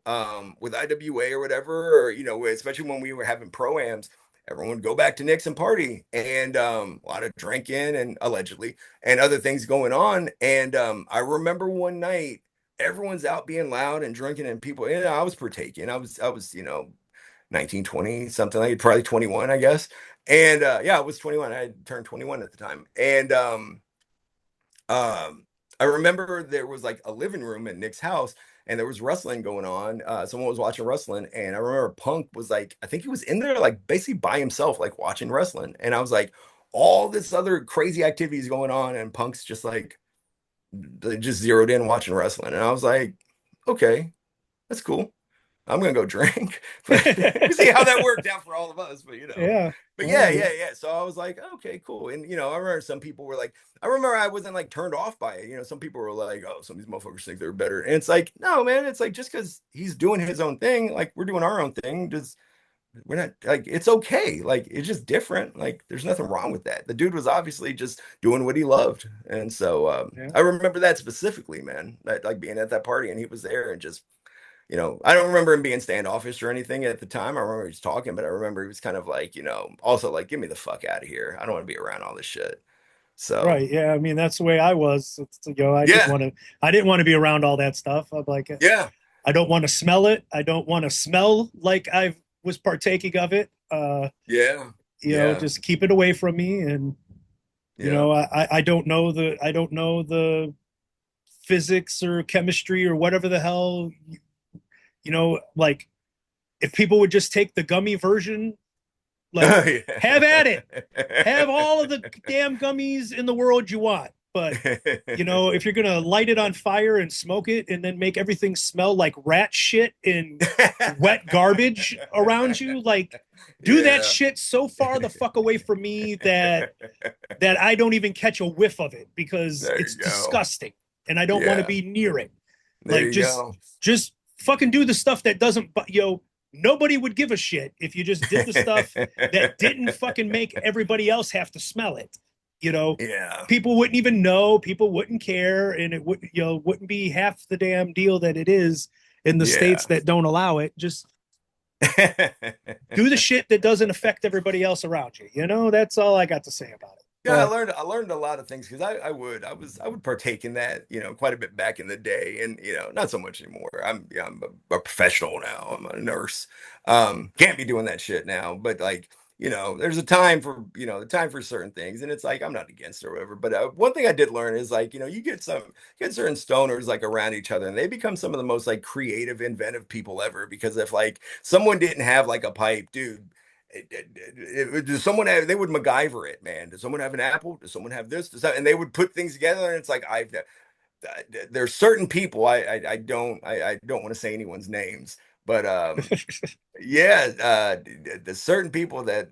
[SPEAKER 3] with IWA or whatever, or especially when we were having pro-ams, everyone would go back to Nick's and party, and a lot of drinking and allegedly and other things going on. And I remember one night everyone's out being loud and drinking, and people, I was partaking. I was 19, 20, something like probably 21, I guess. And yeah, I was 21. I had turned 21 at the time. And um, I remember there was like a living room at Nick's house and there was wrestling going on. Someone was watching wrestling, and I remember Punk was like, I think he was in there like basically by himself, like watching wrestling. And I was like, all this other crazy activities going on, and Punk's just like just zeroed in watching wrestling. And I was like, okay, that's cool. I'm gonna go drink. But we see how that worked out for all of us.
[SPEAKER 1] Yeah.
[SPEAKER 3] But
[SPEAKER 1] Well,
[SPEAKER 3] yeah. So I was like, okay, cool. And I remember some people were like, I remember I wasn't like turned off by it. Some people were like, oh, some of these motherfuckers think they're better. And it's like, no, man, it's like just because he's doing his own thing, like we're doing our own thing, just we're not like it's okay. Like it's just different. Like there's nothing wrong with that. The dude was obviously just doing what he loved. And so
[SPEAKER 1] yeah.
[SPEAKER 3] I remember that specifically, man. That like being at that party and he was there and just I don't remember him being standoffish or anything at the time. I remember he was talking, but I remember he was kind of like, also like, get me the fuck out of here. I don't want to be around all this shit. So,
[SPEAKER 1] Right. Yeah. I mean, that's the way I was.
[SPEAKER 3] yeah,
[SPEAKER 1] I didn't want to be around all that stuff. I'm like,
[SPEAKER 3] yeah,
[SPEAKER 1] I don't want to smell it. I don't want to smell like I was partaking of it.
[SPEAKER 3] yeah, yeah,
[SPEAKER 1] Just keep it away from me. And,
[SPEAKER 3] yeah.
[SPEAKER 1] I don't know the physics or chemistry or whatever the hell, like if people would just take the gummy version, like
[SPEAKER 3] Oh,
[SPEAKER 1] have at it, have
[SPEAKER 3] yeah.
[SPEAKER 1] all of the damn gummies in the world you want. But if you're gonna light it on fire and smoke it and then make everything smell like rat shit and wet garbage around you, like do that
[SPEAKER 3] Yeah.
[SPEAKER 1] shit so far the fuck away from me that I don't even catch a whiff of it because
[SPEAKER 3] There
[SPEAKER 1] it's
[SPEAKER 3] you go.
[SPEAKER 1] disgusting and I don't want to
[SPEAKER 3] Yeah.
[SPEAKER 1] be near it.
[SPEAKER 3] There
[SPEAKER 1] Like
[SPEAKER 3] you go.
[SPEAKER 1] just fucking do the stuff that doesn't nobody would give a shit if you just did the stuff that didn't fucking make everybody else have to smell it. You know,
[SPEAKER 3] Yeah.
[SPEAKER 1] people wouldn't even know, people wouldn't care, and it would wouldn't be half the damn deal that it is in the states
[SPEAKER 3] Yeah.
[SPEAKER 1] that don't allow it. Just do the shit that doesn't affect everybody else around you. That's all I got to say about it.
[SPEAKER 3] Yeah,
[SPEAKER 1] But
[SPEAKER 3] I learned a lot of things because I would partake in that, quite a bit back in the day, and not so much anymore. I'm a professional now. I'm a nurse. Can't be doing that shit now, but like, there's a time for, the time for certain things, and it's like I'm not against it or whatever. But one thing I did learn is like, you get certain stoners like around each other, and they become some of the most like creative, inventive people ever. Because if like someone didn't have like a pipe, dude, does someone have, they would MacGyver it, man. Does someone have an apple? Does someone have this? And they would put things together, and it's like there's certain people I don't want to say anyone's names, but yeah, the certain people that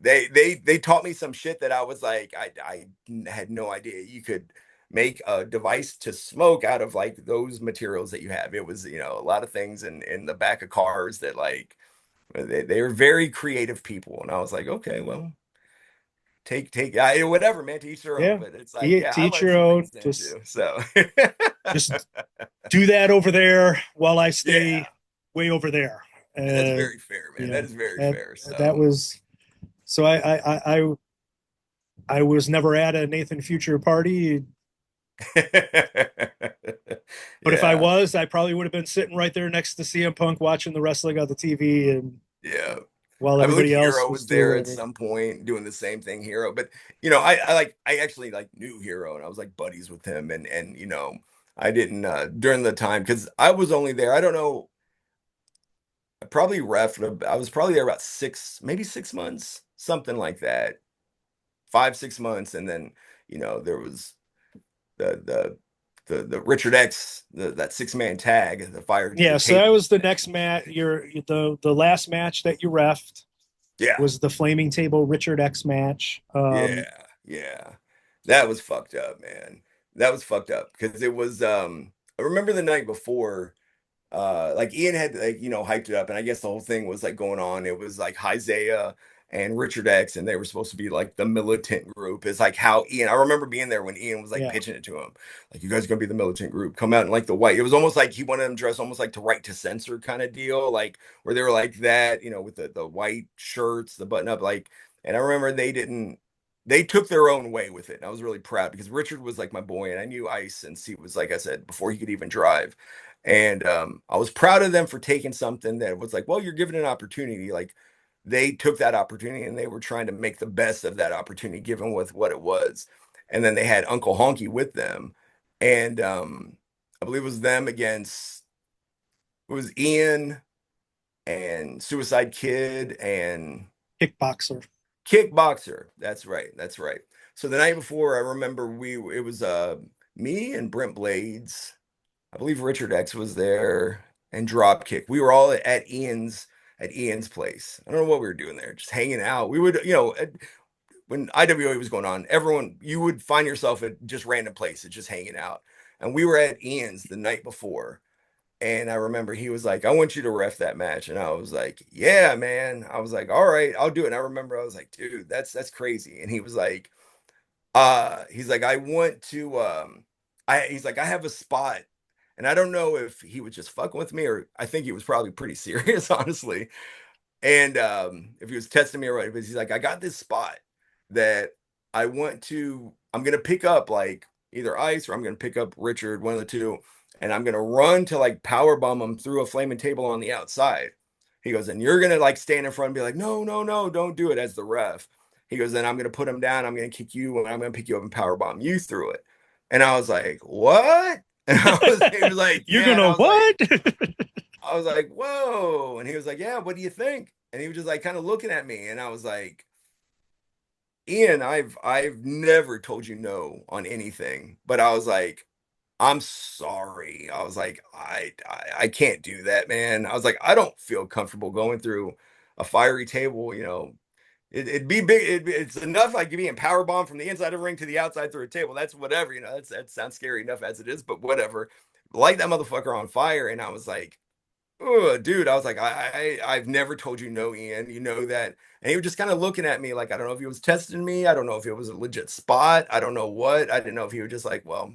[SPEAKER 3] they taught me some shit that I was like, I had no idea you could make a device to smoke out of like those materials that you have. It was, you know, a lot of things in the back of cars that like they were very creative people, and I was like, okay, well, whatever, man, to each their own.
[SPEAKER 1] Yeah,
[SPEAKER 3] But it's like, yeah,
[SPEAKER 1] to
[SPEAKER 3] I
[SPEAKER 1] each
[SPEAKER 3] learned
[SPEAKER 1] your
[SPEAKER 3] some
[SPEAKER 1] own.
[SPEAKER 3] things then too. So
[SPEAKER 1] Just do that over there while I
[SPEAKER 3] yeah,
[SPEAKER 1] stay way over there.
[SPEAKER 3] that's
[SPEAKER 1] And
[SPEAKER 3] very fair, man.
[SPEAKER 1] yeah,
[SPEAKER 3] That is very
[SPEAKER 1] that
[SPEAKER 3] fair.
[SPEAKER 1] that
[SPEAKER 3] So
[SPEAKER 1] was so. I was never at a Nathan Future party, but if I
[SPEAKER 3] yeah.
[SPEAKER 1] was, I probably would have been sitting right there next to CM Punk watching the wrestling on the TV, and
[SPEAKER 3] Yeah.
[SPEAKER 1] while
[SPEAKER 3] I believe
[SPEAKER 1] everybody else
[SPEAKER 3] Hero
[SPEAKER 1] was
[SPEAKER 3] was
[SPEAKER 1] doing
[SPEAKER 3] there at
[SPEAKER 1] whatever.
[SPEAKER 3] some point doing the same thing, Hero. But you know, I actually like knew Hero and I was like buddies with him and you know, I didn't during the time because I was only there, I don't know, I probably I was probably there about maybe 6 months, something like that. 5, 6 months, and then you know, there was the the Richard X, that 6-man tag, the
[SPEAKER 1] Yeah, so that
[SPEAKER 3] table
[SPEAKER 1] was the next
[SPEAKER 3] match.
[SPEAKER 1] match. The last match that you refed
[SPEAKER 3] Yeah.
[SPEAKER 1] was the Flaming Table Richard X match.
[SPEAKER 3] Yeah, yeah. That was fucked up, man. That was fucked up because it was I remember the night before like Ian had like you know hyped it up and I guess the whole thing was like going on. It was like Isaiah and Richard X and they were supposed to be like the militant group. It's like how Ian I remember being there when Ian was like
[SPEAKER 1] Yeah,
[SPEAKER 3] pitching it to him. Like you guys are gonna be the militant group. Come out in like the white. It was almost like he wanted them dressed almost like to right to censor kind of deal, like where they were like that, you know, with the white shirts, the button up, like and I remember they took their own way with it. And I was really proud because Richard was like my boy and I knew Ice since he was like I said before he could even drive. And I was proud of them for taking something that was like, well, you're given an opportunity. Like they took that opportunity and they were trying to make the best of that opportunity, given with what it was. And then they had Uncle Honky with them. And I believe it was them against it was Ian and Suicide Kid and
[SPEAKER 1] kickboxer.
[SPEAKER 3] Kickboxer. That's right. That's right. So the night before, I remember it was me and Brent Blades. I believe Richard X was there and Dropkick. We were all at Ian's place. I don't know what we were doing there, just hanging out. We would, you know, when IWA was going on, everyone you would find yourself at just random places, just hanging out. And we were at Ian's the night before. And I remember he was like, I want you to ref that match. And I was like, yeah, man. I was like, all right, I'll do it. And I remember I was like, dude, that's crazy. And he was like, he's like, I want to he's like, I have a spot. And I don't know if he was just fucking with me or I think he was probably pretty serious, honestly. And if he was testing me or what, but he's like, I got this spot that I'm gonna pick up like either Ice or I'm gonna pick up Richard, one of the two, and I'm gonna run to like power bomb him through a flaming table on the outside. He goes, and you're gonna like stand in front and be like, no, no, no, don't do it as the ref. He goes, then I'm gonna put him down, I'm gonna kick you, and I'm gonna pick you up and power bomb you through it. And I was like, what? And he was like,
[SPEAKER 1] You're
[SPEAKER 3] yeah. And
[SPEAKER 1] gonna what?
[SPEAKER 3] I was like, whoa. And he was like, yeah, what do you think? And he was just like kind of looking at me. And I was like, Ian, I've never told you no on anything. But I was like, I'm sorry. I was like, I can't do that, man. I was like, I don't feel comfortable going through a fiery table, you know. It'd be big. It's enough like being power bomb from the inside of the ring to the outside through a table. That's whatever, you know. That sounds scary enough as it is, but whatever. Light that motherfucker on fire. And I was like, oh, dude, I was like, I've never told you no, Ian. You know that. And he was just kind of looking at me like, I don't know if he was testing me. I don't know if it was a legit spot. I don't know what. I didn't know if he was just like, well,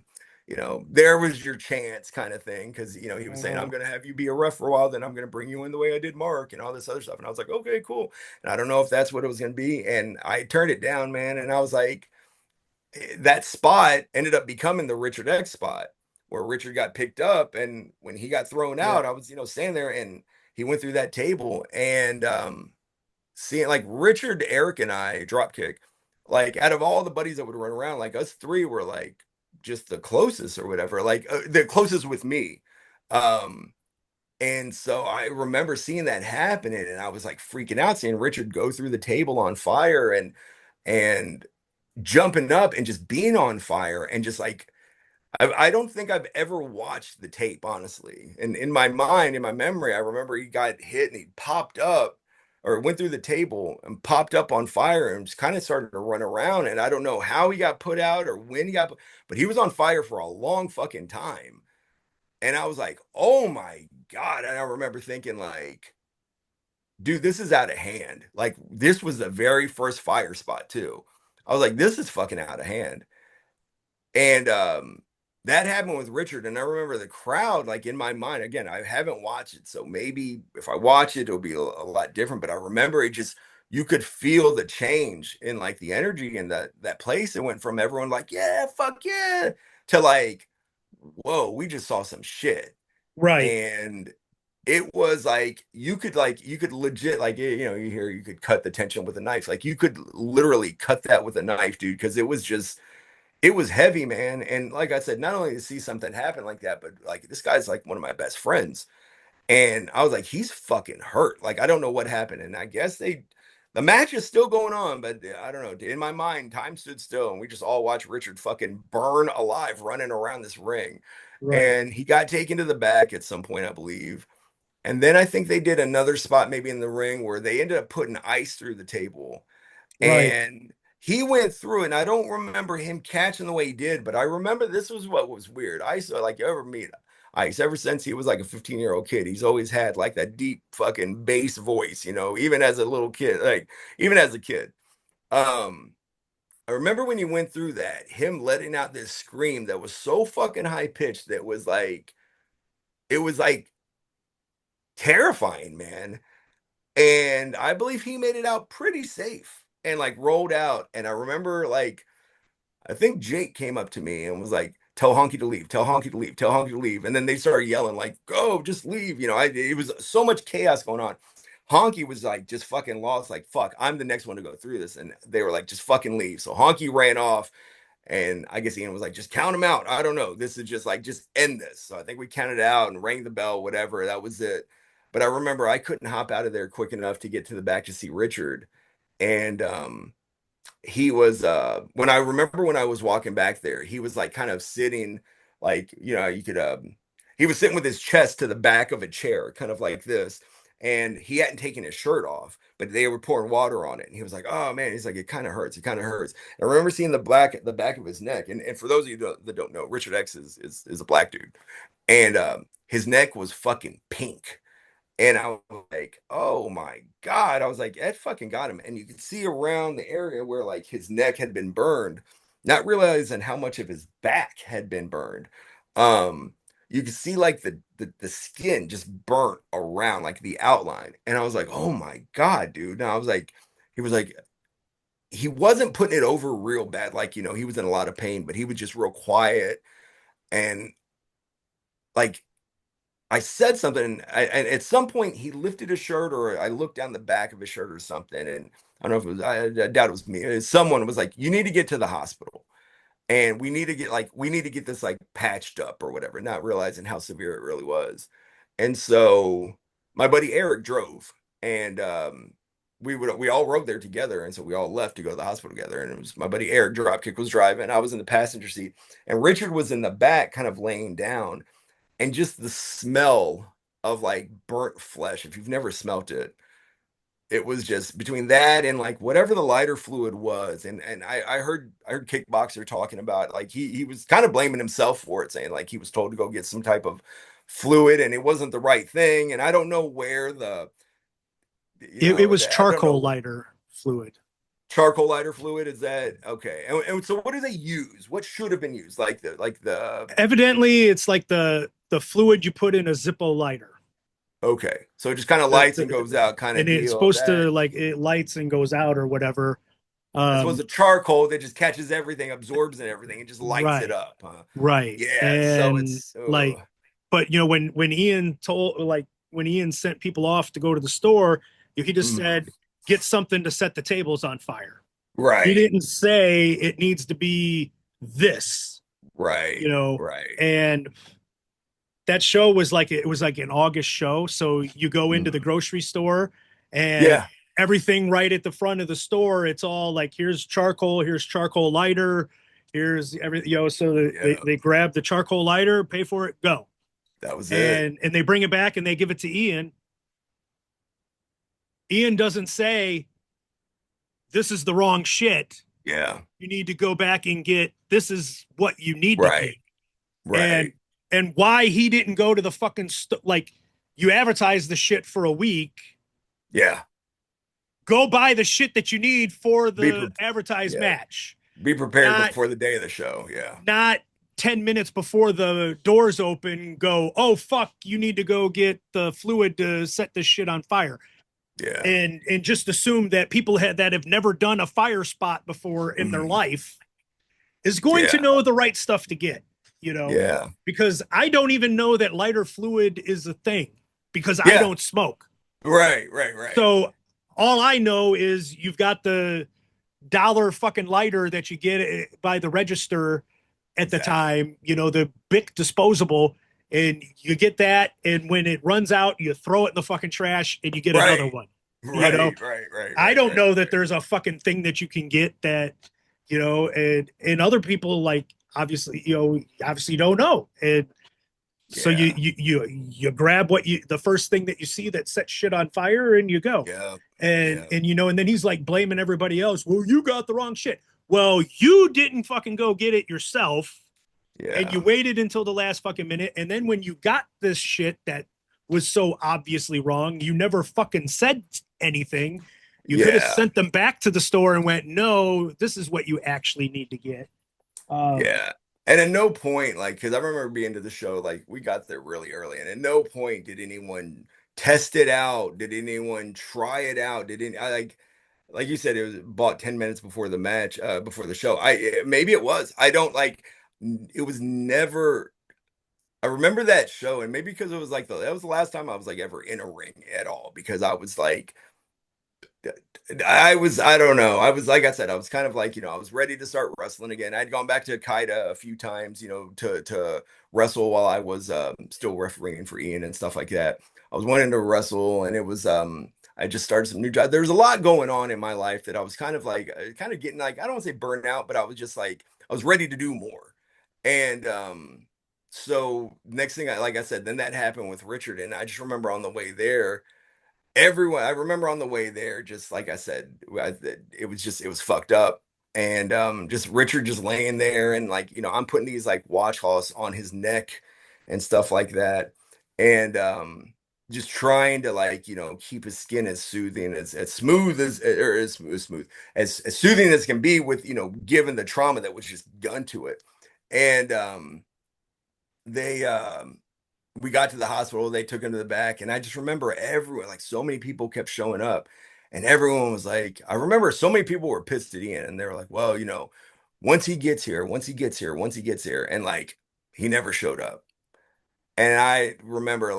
[SPEAKER 3] you know, there was your chance kind of thing. Cause, you know, he was saying, I'm going to have you be a ref for a while. Then I'm going to bring you in the way I did Mark and all this other stuff. And I was like, okay, cool. And I don't know if that's what it was going to be. And I turned it down, man. And I was like, that spot ended up becoming the Richard X spot where Richard got picked up. And when he got thrown
[SPEAKER 1] Yeah,
[SPEAKER 3] out, I was, you know, standing there and he went through that table and seeing like Richard, Eric, and I drop kick. Like out of all the buddies that would run around, like us three were like just the closest or whatever, like the closest with me. Um, and so I remember seeing that happening and I was like freaking out, seeing Richard go through the table on fire and jumping up and just being on fire and just like I don't think I've ever watched the tape, honestly. And in my mind, in my memory, I remember he got hit and he popped up or went through the table and popped up on fire and just kind of started to run around. And I don't know how he got put out or when he got put, but he was on fire for a long fucking time. And I was like, oh my God. And I remember thinking, like, dude, this is out of hand. Like, this was the very first fire spot, too. I was like, this is fucking out of hand. And that happened with Richard. And I remember the crowd, like in my mind, again, I haven't watched it. So maybe if I watch it, it'll be a lot different. But I remember it just, you could feel the change in like the energy in that place. It went from everyone like, yeah, fuck yeah, to like, whoa, we just saw some shit.
[SPEAKER 1] Right.
[SPEAKER 3] And it was like you could legit like you know you hear you could cut the tension with a knife, like you could literally cut that with a knife, dude, because it was just, it was heavy, man. And like I said, not only to see something happen like that, but like this guy's like one of my best friends. And I was like, he's fucking hurt. Like, I don't know what happened. And I guess the match is still going on, but I don't know. In my mind, time stood still and we just all watched Richard fucking burn alive running around this ring.
[SPEAKER 1] Right.
[SPEAKER 3] And he got taken to the back at some point, I believe. And then I think they did another spot maybe in the ring where they ended up putting ice through the table.
[SPEAKER 1] Right.
[SPEAKER 3] And he went through it, and I don't remember him catching the way he did, but I remember this was what was weird. Ice, like you ever meet Ice, ever since he was like a 15-year-old kid, he's always had like that deep fucking bass voice, you know, even as a little kid, like even as a kid. Um, I remember when he went through that, him letting out this scream that was so fucking high pitched that was like, it was like terrifying, man. And I believe he made it out pretty safe and like rolled out. And I remember like, I think Jake came up to me and was like, tell Honky to leave, tell Honky to leave, tell Honky to leave. And then they started yelling, like, go, just leave. You know, it was so much chaos going on. Honky was like, just fucking lost, like, fuck, I'm the next one to go through this. And they were like, just fucking leave. So Honky ran off. And I guess Ian was like, just count him out. I don't know. This is just like, just end this. So I think we counted out and rang the bell, whatever. That was it. But I remember I couldn't hop out of there quick enough to get to the back to see Richard. And he was when I remember when I was walking back there, he was like kind of sitting like, you know, you could he was sitting with his chest to the back of a chair, kind of like this. And he hadn't taken his shirt off, but they were pouring water on it. And he was like, oh man, he's like, it kind of hurts. It kind of hurts. And I remember seeing the back of his neck. And for those of you that don't know, Richard X is a black dude. And his neck was fucking pink. And I was like, oh my God. I was like, Ed fucking got him. And you could see around the area where like his neck had been burned, not realizing how much of his back had been burned. Um, you could see like the skin just burnt around, like the outline. And I was like, oh my God, dude. And I was like, he was like, he wasn't putting it over real bad. Like, you know, he was in a lot of pain, but he was just real quiet. And like I said something, and at some point he lifted his shirt, or I looked down the back of his shirt or something, and I don't know if it was, I doubt it was me. Someone was like, "You need to get to the hospital, and we need to get this like patched up or whatever," not realizing how severe it really was. And so my buddy Eric drove, and we all rode there together, and so we all left to go to the hospital together. And it was my buddy Eric Dropkick was driving, I was in the passenger seat, and Richard was in the back, kind of laying down, and just the smell of like burnt flesh, if you've never smelt it, it was just between that and like whatever the lighter fluid was. And I heard Kickboxer talking about like he was kind of blaming himself for it, saying like he was told to go get some type of fluid and it wasn't the right thing. And I don't know where the, you
[SPEAKER 1] It
[SPEAKER 3] know,
[SPEAKER 1] was
[SPEAKER 3] I don't
[SPEAKER 1] charcoal
[SPEAKER 3] know.
[SPEAKER 1] lighter fluid.
[SPEAKER 3] Charcoal lighter fluid, is that okay? And so what do they use? What should have been used? Like the
[SPEAKER 1] Evidently, it's like the fluid you put in a Zippo lighter.
[SPEAKER 3] okay, so it just kind of
[SPEAKER 1] The,
[SPEAKER 3] lights and
[SPEAKER 1] the,
[SPEAKER 3] goes out kind of
[SPEAKER 1] and it's
[SPEAKER 3] deal.
[SPEAKER 1] supposed to
[SPEAKER 3] That
[SPEAKER 1] like it lights and goes out or whatever.
[SPEAKER 3] this was
[SPEAKER 1] Um,
[SPEAKER 3] a charcoal that just catches everything, absorbs and everything, and just lights it
[SPEAKER 1] right,
[SPEAKER 3] up, huh?
[SPEAKER 1] right.
[SPEAKER 3] Yeah, so
[SPEAKER 1] And
[SPEAKER 3] it's
[SPEAKER 1] like, but you know, when Ian told like when Ian sent people off to go to the store, he just
[SPEAKER 3] mm,
[SPEAKER 1] said, get something to set the tables on fire. He
[SPEAKER 3] right,
[SPEAKER 1] didn't say it needs to be this,
[SPEAKER 3] right,
[SPEAKER 1] you know,
[SPEAKER 3] right.
[SPEAKER 1] and that show was like it was like an August show. So you go into the
[SPEAKER 3] Mm.
[SPEAKER 1] grocery store and
[SPEAKER 3] Yeah,
[SPEAKER 1] everything right at the front of the store, it's all like here's charcoal lighter, Here's everything, so they grab the charcoal lighter, pay for it, go.
[SPEAKER 3] That was it.
[SPEAKER 1] And they bring it back and they give it to Ian. Ian doesn't say, this is the wrong shit.
[SPEAKER 3] Yeah.
[SPEAKER 1] You need to go back and get, this is what you need to get.
[SPEAKER 3] Right.
[SPEAKER 1] And why he didn't go to the fucking, like, you advertise the shit for a week.
[SPEAKER 3] Yeah.
[SPEAKER 1] Go buy the shit that you need for the advertised match.
[SPEAKER 3] Be prepared before the day of the show. Yeah.
[SPEAKER 1] Not 10 minutes before the doors open, go, oh, fuck, you need to go get the fluid to set this shit on fire.
[SPEAKER 3] Yeah.
[SPEAKER 1] And just assume that people that have never done a fire spot before in their life is going to know the right stuff to get,
[SPEAKER 3] Yeah.
[SPEAKER 1] Because I don't even know that lighter fluid is a thing because I don't smoke.
[SPEAKER 3] Right.
[SPEAKER 1] So all I know is you've got the $1 fucking lighter that you get by the register at the time, the Bic disposable, and you get that, and when it runs out, you throw it in the fucking trash and you get another one.
[SPEAKER 3] Right.
[SPEAKER 1] I don't know that there's a fucking thing that you can get that, and other people, like, obviously don't know. And so you grab the first thing that you see that sets shit on fire and you go. And then he's like blaming everybody else. Well, you got the wrong shit. Well, you didn't fucking go get it yourself. And you waited until the last fucking minute. And then when you got this shit that was so obviously wrong, you never fucking said anything. You could have sent them back to the store and went, no, this is what you actually need to get.
[SPEAKER 3] And at no point, like, because I remember being to the show, like, we got there really early, and at no point did anyone test it out. Did anyone try it out? Like you said, it was bought 10 minutes before the match, before the show. Maybe it was. I don't like. It was never. I remember that show, and maybe because it was like that was the last time I was like ever in a ring at all, because I was like. I don't know. I was, like I said, I was kind of like, I was ready to start wrestling again. I'd gone back to Kaida a few times, to wrestle while I was still refereeing for Ian and stuff like that. I was wanting to wrestle, and it was I just started some new job. There was a lot going on in my life that I was kind of like getting, like, I don't want to say burnt out, but I was just like, I was ready to do more. And so next thing, like I said, then that happened with Richard, and I just remember on the way there, I remember on the way there, just like I said, it was fucked up. And just Richard just laying there, and like, I'm putting these like watch cloths on his neck and stuff like that. And just trying to, like, keep his skin as soothing, as smooth as soothing as can be, with, given the trauma that was just done to it. And they we got to the hospital, they took him to the back, and I just remember everyone, like, so many people kept showing up, and everyone was like, I remember so many people were pissed at Ian, and they were like, well, once he gets here, and like, he never showed up. And I remember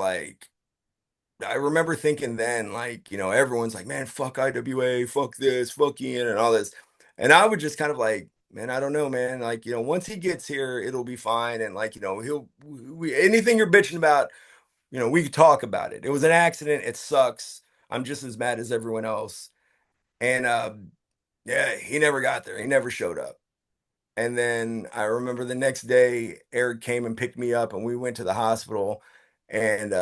[SPEAKER 3] thinking then, like, everyone's like, man, fuck IWA, fuck this, fuck Ian, and all this. And I would just kind of like, man, I don't know, man. Like, once he gets here, it'll be fine. And like, anything you're bitching about, we could talk about it. It was an accident. It sucks. I'm just as mad as everyone else. And he never got there. He never showed up. And then I remember the next day, Eric came and picked me up, and we went to the hospital. And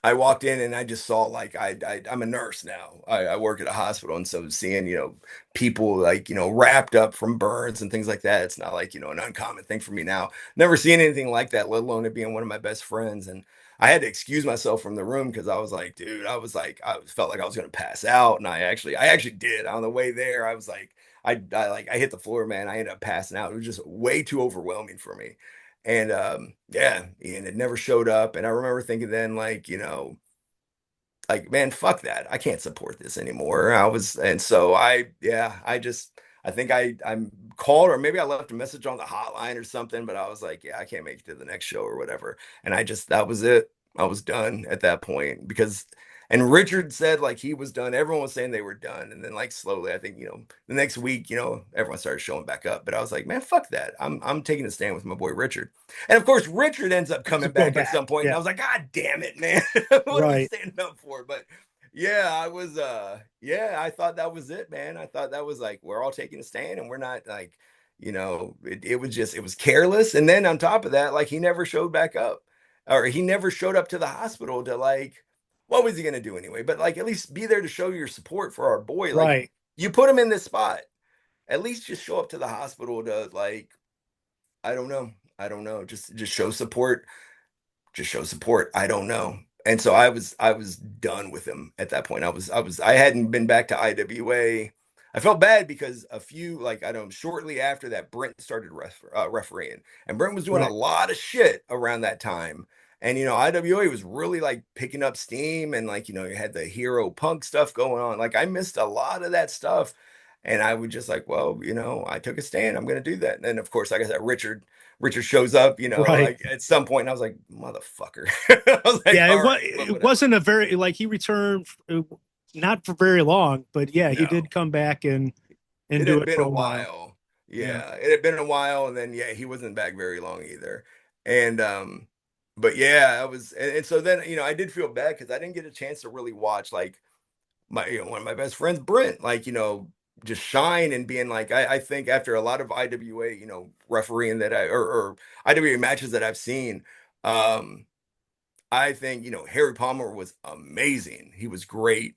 [SPEAKER 3] I walked in, and I just saw, like, I'm a nurse now. I work at a hospital, and so seeing, people, like, wrapped up from burns and things like that, it's not like, an uncommon thing for me now. Never seen anything like that, let alone it being one of my best friends. And I had to excuse myself from the room because I was like, dude, I felt like I was gonna pass out, and I actually did. On the way there, I was like, I hit the floor, man. I ended up passing out. It was just way too overwhelming for me. And Ian had never showed up. And I remember thinking then, like, like, man, fuck that. I can't support this anymore. And so I think I'm called, or maybe I left a message on the hotline or something, but I was like, yeah, I can't make it to the next show or whatever. And that was it. I was done at that point, and Richard said, like, he was done. Everyone was saying they were done. And then, like, slowly, I think, the next week, everyone started showing back up. But I was like, man, fuck that. I'm taking a stand with my boy Richard. And of course, Richard ends up coming back at some point. And I was like, God damn it, man. What am I standing up for? But yeah, I thought that was it, man. I thought that was like, we're all taking a stand, and we're not, like, it was careless. And then on top of that, like he never showed back up, or he never showed up to the hospital to like, what was he gonna do anyway? But like at least be there to show your support for our boy. Like
[SPEAKER 1] Right.
[SPEAKER 3] you put him in this spot, at least just show up to the hospital to like, I don't know. I don't know. Just show support. Just show support. I don't know. And so I was done with him at that point. I hadn't been back to IWA. I felt bad because a few, like, I don't know, shortly after that, Brent started refereeing, and Brent was doing a
[SPEAKER 1] Right.
[SPEAKER 3] lot of shit around that time. And IWA was really like picking up steam, and like you had the hero punk stuff going on. Like I missed a lot of that stuff, and I would just like, well, I took a stand. I'm gonna do that. And then of course, like I said, Richard shows up,
[SPEAKER 1] Right.
[SPEAKER 3] like at some point, and I was like, motherfucker. I was like,
[SPEAKER 1] Yeah,
[SPEAKER 3] all right, well,
[SPEAKER 1] it
[SPEAKER 3] whatever.
[SPEAKER 1] wasn't a very like he returned not for very long, but yeah, he
[SPEAKER 3] No,
[SPEAKER 1] did come back and
[SPEAKER 3] it
[SPEAKER 1] do
[SPEAKER 3] had
[SPEAKER 1] it
[SPEAKER 3] been
[SPEAKER 1] for
[SPEAKER 3] a
[SPEAKER 1] a while.
[SPEAKER 3] while.
[SPEAKER 1] Yeah.
[SPEAKER 3] Yeah, it had been a while, and then yeah, he wasn't back very long either. And but yeah, I was, and so then I did feel bad because I didn't get a chance to really watch like my one of my best friends, Brent, like just shine and being like I think after a lot of IWA, refereeing that or IWA matches that I've seen, um I think, Harry Palmer was amazing. He was great.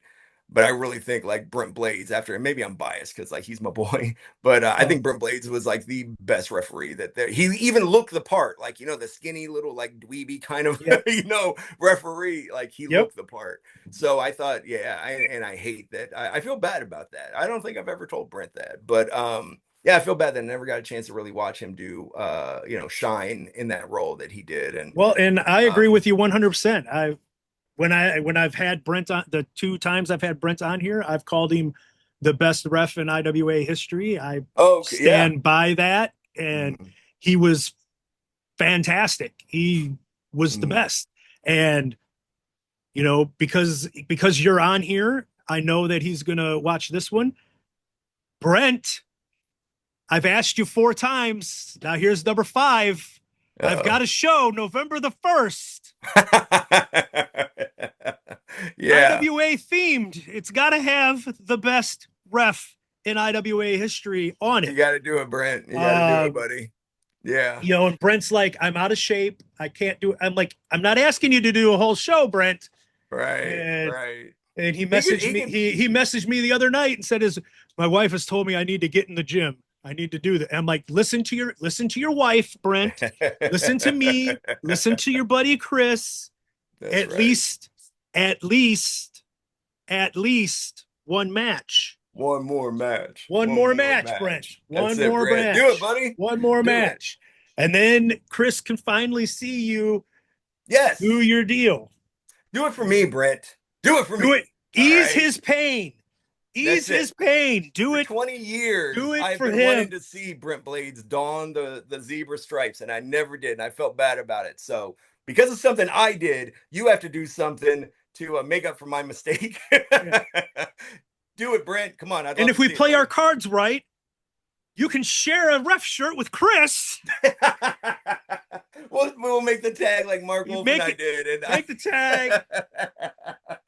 [SPEAKER 3] But I really think like Brent Blades after, and maybe I'm biased because like he's my boy, but I
[SPEAKER 1] Oh,
[SPEAKER 3] think Brent Blades was like the best referee that there. He even looked the part, like, the skinny little like dweeby kind of,
[SPEAKER 1] yep.
[SPEAKER 3] referee, like he
[SPEAKER 1] Yep.
[SPEAKER 3] looked the part. So I thought, yeah, and I hate that. I feel bad about that. I don't think I've ever told Brent that, but yeah, I feel bad that I never got a chance to really watch him do, shine in that role that he did. And
[SPEAKER 1] Well, and I agree
[SPEAKER 3] um,
[SPEAKER 1] with you 100%. When I've had Brent on the two times I've had Brent on here, I've called him the best ref in IWA history. I
[SPEAKER 3] okay, yeah.
[SPEAKER 1] stand by that, and
[SPEAKER 3] Mhm,
[SPEAKER 1] he was fantastic. He was the
[SPEAKER 3] mhm.
[SPEAKER 1] best. And because you're on here, I know that he's going to watch this one. Brent, I've asked you 4 times. Now here's number 5. I've
[SPEAKER 3] Uh-oh.
[SPEAKER 1] got a show November the 1st.
[SPEAKER 3] Yeah,
[SPEAKER 1] IWA themed. It's got to have the best ref in IWA history on
[SPEAKER 3] you
[SPEAKER 1] it.
[SPEAKER 3] got to do it, Brent. You got to do it,
[SPEAKER 1] Um,
[SPEAKER 3] buddy. Yeah,
[SPEAKER 1] and Brent's like, I'm out of shape. I can't do it. I'm like, I'm not asking you to do a whole show, Brent.
[SPEAKER 3] right,
[SPEAKER 1] And
[SPEAKER 3] right.
[SPEAKER 1] and he
[SPEAKER 3] He could,
[SPEAKER 1] messaged
[SPEAKER 3] he
[SPEAKER 1] me.
[SPEAKER 3] could.
[SPEAKER 1] He messaged me the other night and said, "Is my wife has told me I need to get in the gym. I need to do that." And I'm like, listen to your wife, Brent. Listen to me. Listen to your buddy Chris.
[SPEAKER 3] That's
[SPEAKER 1] At
[SPEAKER 3] right.
[SPEAKER 1] least, at least, at least one match.
[SPEAKER 3] One more match.
[SPEAKER 1] One
[SPEAKER 3] One
[SPEAKER 1] more
[SPEAKER 3] more
[SPEAKER 1] match, Brent.
[SPEAKER 3] match. That's
[SPEAKER 1] One
[SPEAKER 3] it,
[SPEAKER 1] more
[SPEAKER 3] Brent. Do it,
[SPEAKER 1] match.
[SPEAKER 3] buddy.
[SPEAKER 1] One more
[SPEAKER 3] Do it.
[SPEAKER 1] match. And then Chris can finally see you do
[SPEAKER 3] Yes.
[SPEAKER 1] your deal.
[SPEAKER 3] Do it for me, Brent. Do it for
[SPEAKER 1] Do
[SPEAKER 3] me.
[SPEAKER 1] it.
[SPEAKER 3] All
[SPEAKER 1] Ease
[SPEAKER 3] right.
[SPEAKER 1] his pain. Ease
[SPEAKER 3] That's
[SPEAKER 1] his
[SPEAKER 3] it.
[SPEAKER 1] pain.
[SPEAKER 3] For 20 years,
[SPEAKER 1] Do it
[SPEAKER 3] I've
[SPEAKER 1] for
[SPEAKER 3] been wanting
[SPEAKER 1] him.
[SPEAKER 3] to see Brent Blades don the zebra stripes, and I never did, and I felt bad about it. So, because of something I did, you have to do something to make up for my mistake.
[SPEAKER 1] Yeah.
[SPEAKER 3] Do it, Brent. Come on, I'd
[SPEAKER 1] And
[SPEAKER 3] love
[SPEAKER 1] if
[SPEAKER 3] to
[SPEAKER 1] we
[SPEAKER 3] see it,
[SPEAKER 1] play our
[SPEAKER 3] buddy.
[SPEAKER 1] cards right, you can share a ref shirt with Chris.
[SPEAKER 3] We'll make the tag like Mark
[SPEAKER 1] You
[SPEAKER 3] Wolf and
[SPEAKER 1] make
[SPEAKER 3] I
[SPEAKER 1] it,
[SPEAKER 3] did, and
[SPEAKER 1] make the tag.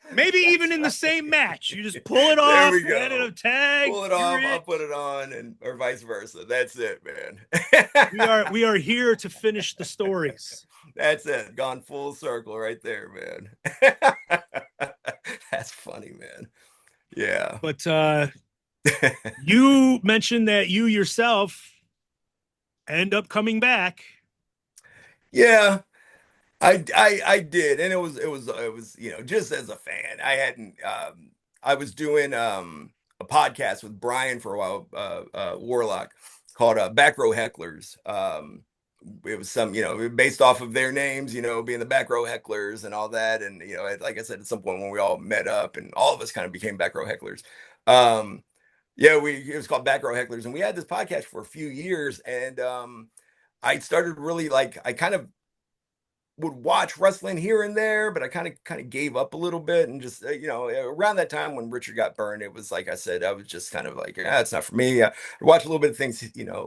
[SPEAKER 1] Maybe even
[SPEAKER 3] That's
[SPEAKER 1] in the same
[SPEAKER 3] right.
[SPEAKER 1] match. You just pull it
[SPEAKER 3] There
[SPEAKER 1] off,
[SPEAKER 3] we
[SPEAKER 1] add it a
[SPEAKER 3] go.
[SPEAKER 1] tag.
[SPEAKER 3] Pull it
[SPEAKER 1] You're
[SPEAKER 3] off, I'll
[SPEAKER 1] it.
[SPEAKER 3] put it on, and or vice versa. That's it,
[SPEAKER 1] We
[SPEAKER 3] man.
[SPEAKER 1] are here to finish the stories.
[SPEAKER 3] That's it. Gone full circle right there, man. That's funny, man. Yeah.
[SPEAKER 1] But you mentioned that you yourself end up coming back.
[SPEAKER 3] Yeah. I did, and it was just as a fan. I hadn't I was doing a podcast with Brian for a while, Warlock, called Back Row Hecklers. It was some, based off of their names, being the Back Row Hecklers and all that. And like I said, at some point when we all met up and all of us kind of became Back Row Hecklers. Um yeah, it was called Back Row Hecklers, and we had this podcast for a few years, and I started really like I kind of would watch wrestling here and there, but I kind of gave up a little bit, and just around that time when Richard got burned, it was like I said, I was just kind of like, it's not for me. I watch a little bit of things,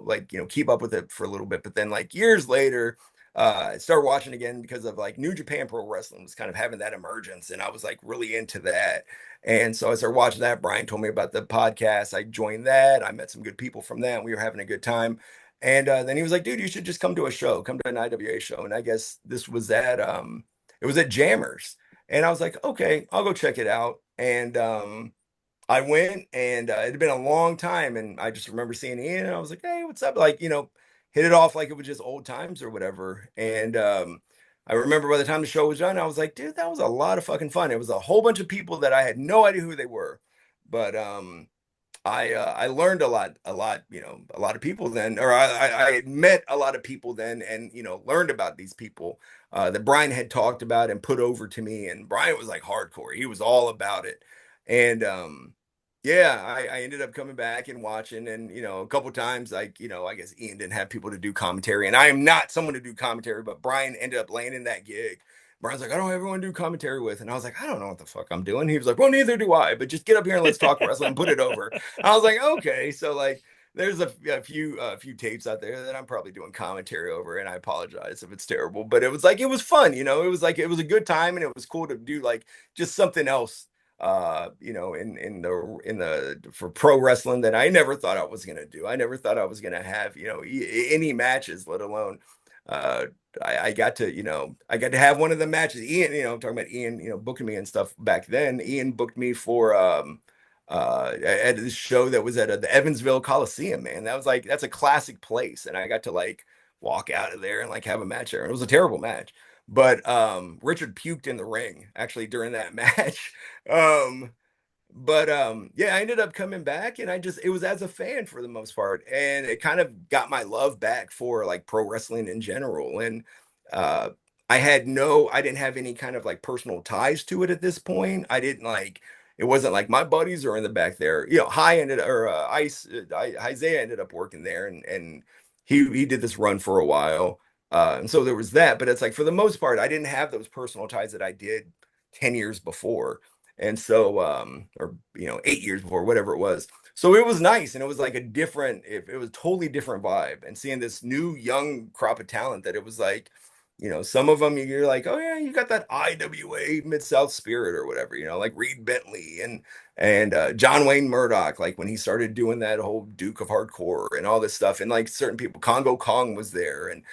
[SPEAKER 3] like keep up with it for a little bit, but then like years later, I started watching again because of like New Japan Pro Wrestling was kind of having that emergence, and I was like really into that. And so I started watching that. Brian told me about the podcast. I joined that. I met some good people from that. We were having a good time. And then he was like, dude, you should just come to a show, come to an IWA show. And I guess this was at it was at Jammers. And I was like, okay, I'll go check it out. And I went, and it had been a long time, and I just remember seeing Ian, and I was like, hey, what's up? Like, hit it off like it was just old times or whatever. And I remember by the time the show was done, I was like, dude, that was a lot of fucking fun. It was a whole bunch of people that I had no idea who they were. But I learned a lot, a lot of people then, or I met a lot of people then, and learned about these people that Brian had talked about and put over to me. And Brian was like hardcore; he was all about it. And yeah, I ended up coming back and watching, and a couple times, like I guess Ian didn't have people to do commentary, and I am not someone to do commentary, but Brian ended up landing that gig. Brian's like, I don't have everyone to do commentary with. And I was like, I don't know what the fuck I'm doing. He was like, well, neither do I, but just get up here and let's talk wrestling and put it over. I was like, okay. So like, there's a few tapes out there that I'm probably doing commentary over, and I apologize if it's terrible, but it was like, it was fun. It was like, it was a good time, and it was cool to do like just something else, in the for pro wrestling that I never thought I was going to do. I never thought I was going to have, any matches, let alone, uh, I got to have one of the matches. Ian, I'm talking about Ian, booking me and stuff back then. Ian booked me for at this show that was at the Evansville Coliseum, man. That's a classic place. And I got to like walk out of there and like have a match there. And it was a terrible match. But Richard puked in the ring actually during that match. Um, but yeah, I ended up coming back, and it was as a fan for the most part, and it kind of got my love back for like pro wrestling in general. And uh I didn't have any kind of like personal ties to it at this point. I didn't like It wasn't like my buddies are in the back there. High ended or Isaiah ended up working there, and he did this run for a while. And so there was that, but it's like for the most part, I didn't have those personal ties that I did 10 years before. And so, or 8 years before, whatever it was. So it was nice, and it was like it was totally different vibe. And seeing this new young crop of talent, that it was like, some of them you're like, oh yeah, you got that IWA Mid South spirit or whatever, like Reed Bentley and John Wayne Murdoch, like when he started doing that whole Duke of Hardcore and all this stuff, and like certain people, Congo Kong was there, and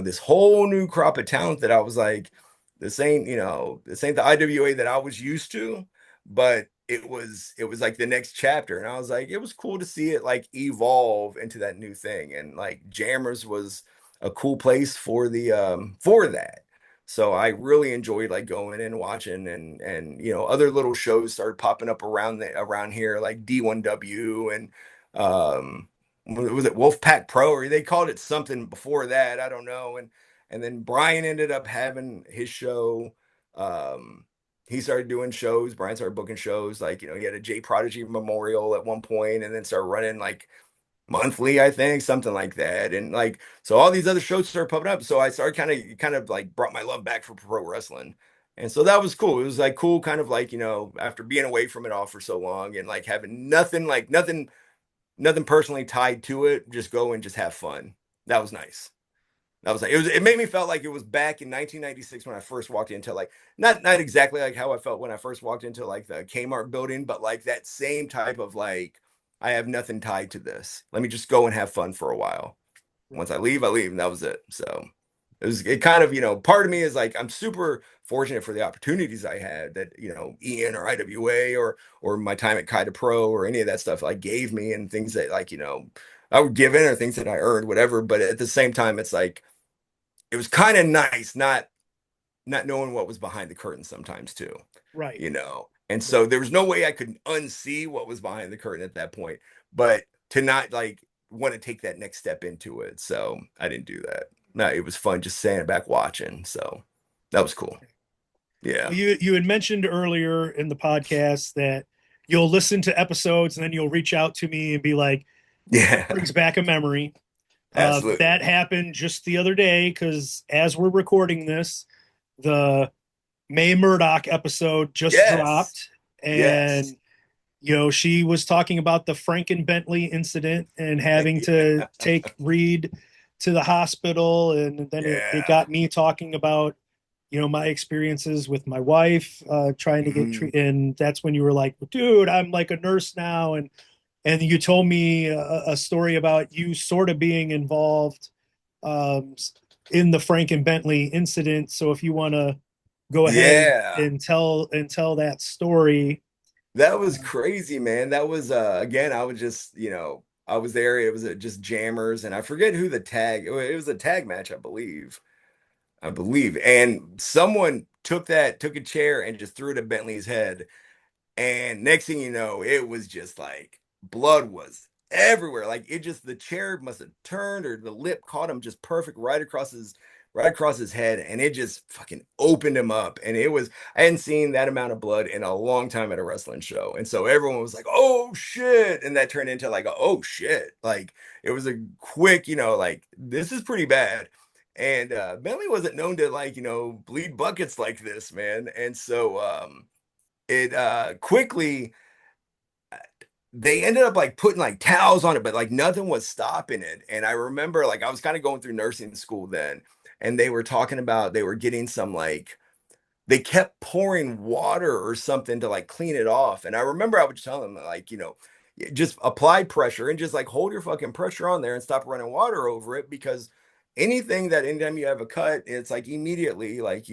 [SPEAKER 3] this whole new crop of talent that I was like, this ain't the IWA that I was used to, but it was like the next chapter. And I was like, it was cool to see it like evolve into that new thing. And like Jammers was a cool place for that. So I really enjoyed like going and watching, and other little shows started popping up around here, like D1W, and was it Wolfpack Pro, or they called it something before that, I don't know. And then Brian ended up having his show. He started doing shows. Brian started booking shows. Like, he had a J Prodigy Memorial at one point, and then started running like monthly, I think, something like that. And like, so all these other shows started popping up. So I started kind of like brought my love back for pro wrestling. And so that was cool. It was like cool, kind of like, after being away from it all for so long, and like having nothing personally tied to it, just go and just have fun. That was nice. That was like, it made me felt like it was back in 1996 when I first walked into like, not exactly like how I felt when I first walked into like the Kmart building, but like that same type of like, I have nothing tied to this. Let me just go and have fun for a while. Once I leave, and that was it. So it kind of, part of me is like, I'm super fortunate for the opportunities I had that, Ian or IWA or my time at Kaida Pro or any of that stuff like gave me, and things that like, I would give in, or things that I earned, whatever. But at the same time, it's like, it was kind of nice not knowing what was behind the curtain sometimes too.
[SPEAKER 1] Right.
[SPEAKER 3] And so there was no way I could unsee what was behind the curtain at that point, but to not like want to take that next step into it. So I didn't do that. No, it was fun just standing back watching. So that was cool. Yeah.
[SPEAKER 1] Well, you had mentioned earlier in the podcast that you'll listen to episodes and then you'll reach out to me and be like,
[SPEAKER 3] Yeah.
[SPEAKER 1] brings back a memory.
[SPEAKER 3] Absolutely.
[SPEAKER 1] That happened just the other day, because as we're recording this, the May Murdoch episode just dropped, and she was talking about the Franken Bentley incident and having to take Reed to the hospital, and then it
[SPEAKER 3] Yeah.
[SPEAKER 1] got me talking about, my experiences with my wife, trying to get
[SPEAKER 3] Mhm.
[SPEAKER 1] treated. And that's when you were like, dude, I'm like a nurse now. And you told me a story about you sort of being involved um, in the Frank and Bentley incident. So if you want to go ahead
[SPEAKER 3] Yeah.
[SPEAKER 1] and tell that story.
[SPEAKER 3] That was crazy, man. That was again, I was just, I was there. It was just jammers, and I forget who the tag. It was a tag match, I believe. I believe. And someone took a chair and just threw it at Bentley's head. And next thing you know, it was just like blood was everywhere. Like it just the chair must have turned or the lip caught him just perfect right across his head, and it just fucking opened him up. And it was I hadn't seen that amount of blood in a long time at a wrestling show. And so everyone was like, "Oh shit." And that turned into like "Oh shit." Like it was a quick, like this is pretty bad. And Bentley wasn't known to like, bleed buckets like this, man. And so it quickly they ended up like putting like towels on it, but like nothing was stopping it. And I remember like I was kind of going through nursing school then, and they were talking about they were getting some like they kept pouring water or something to like clean it off. And I remember I would tell them like, just apply pressure and just like hold your fucking pressure on there and stop running water over it, because anytime you have a cut, it's like immediately like,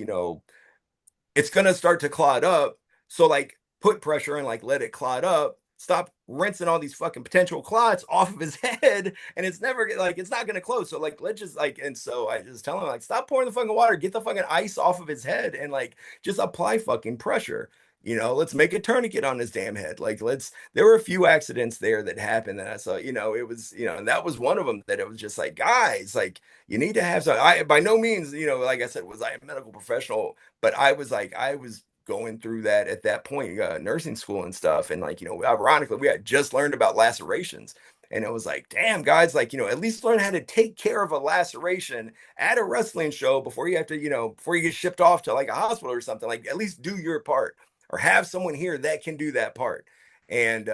[SPEAKER 3] it's gonna start to clot up. So like put pressure and like let it clot up. Stop rinsing all these fucking potential clots off of his head, and it's never like it's not gonna close. So like let's just like and so I just tell him like stop pouring the fucking water, get the fucking ice off of his head, and like just apply fucking pressure. Let's make a tourniquet on his damn head. Like let's there were a few accidents there that happened that I saw, it was, and that was one of them that it was just like, guys, like you need to have some I by no means, like I said, was I a medical professional, but I was going through that at that point, nursing school and stuff. And like, ironically, we had just learned about lacerations. And it was like, damn, guys, like, at least learn how to take care of a laceration at a wrestling show before you have to, before you get shipped off to like a hospital or something. Like, at least do your part or have someone here that can do that part. And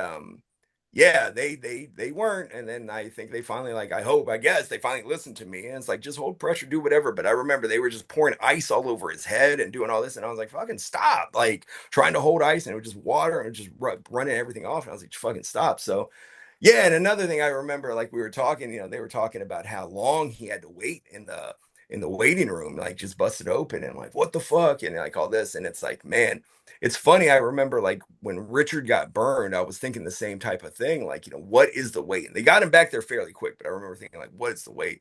[SPEAKER 3] yeah, they weren't. And then I think they finally like I guess they finally listened to me, and it's like just hold pressure, do whatever. But I remember they were just pouring ice all over his head and doing all this, and I was like, fucking stop, like trying to hold ice, and it was just water and just running everything off, and I was like, fucking stop. So yeah, and another thing I remember, like we were talking, they were talking about how long he had to wait in the waiting room, like just busted open, and like what the fuck, and like all this, and it's like, man, it's funny. I remember like when Richard got burned, I was thinking the same type of thing, like what is the wait? And they got him back there fairly quick, but I remember thinking like, what is the wait?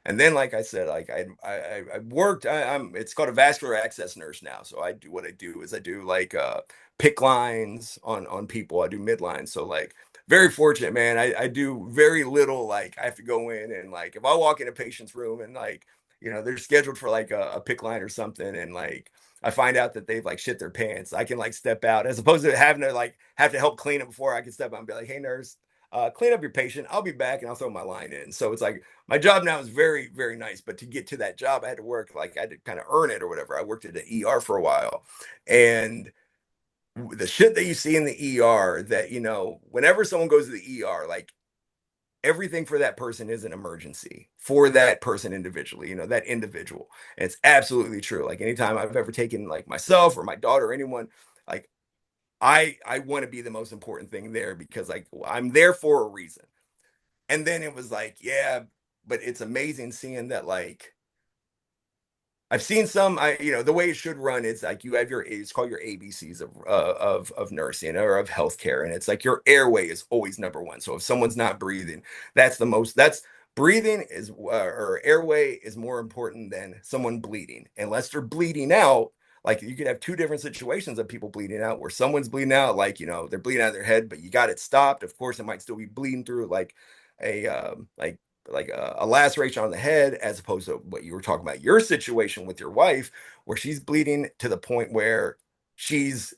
[SPEAKER 3] And then, like I said, like I worked. I'm it's called a vascular access nurse now. So I do what I do is I do like pick lines on people. I do midlines. So like very fortunate, man. I do very little. Like I have to go in and like if I walk in a patient's room and like they're scheduled for like a pick line or something, and like I find out that they've like shit their pants, I can like step out as opposed to having to like have to help clean it before I can step out and be like, hey nurse, clean up your patient. I'll be back and I'll throw my line in. So it's like my job now is very, very nice. But to get to that job, I had to work like I had to kind of earn it or whatever. I worked at the ER for a while. And the shit that you see in the ER that, whenever someone goes to the ER, like everything for that person is an emergency for that person individually, that individual. And it's absolutely true. Like anytime I've ever taken like myself or my daughter or anyone, like I want to be the most important thing there because like I'm there for a reason. And then it was like, yeah, but it's amazing seeing that like I've seen some the way it should run is like you have it's called your ABCs of nursing or of healthcare, and it's like your airway is always number one. So if someone's not breathing, that's breathing is or airway is more important than someone bleeding. Unless they're bleeding out, like you could have two different situations of people bleeding out where someone's bleeding out, like they're bleeding out of their head, but you got it stopped. Of course, it might still be bleeding through like a like a laceration on the head, as opposed to what you were talking about your situation with your wife, where she's bleeding to the point where she's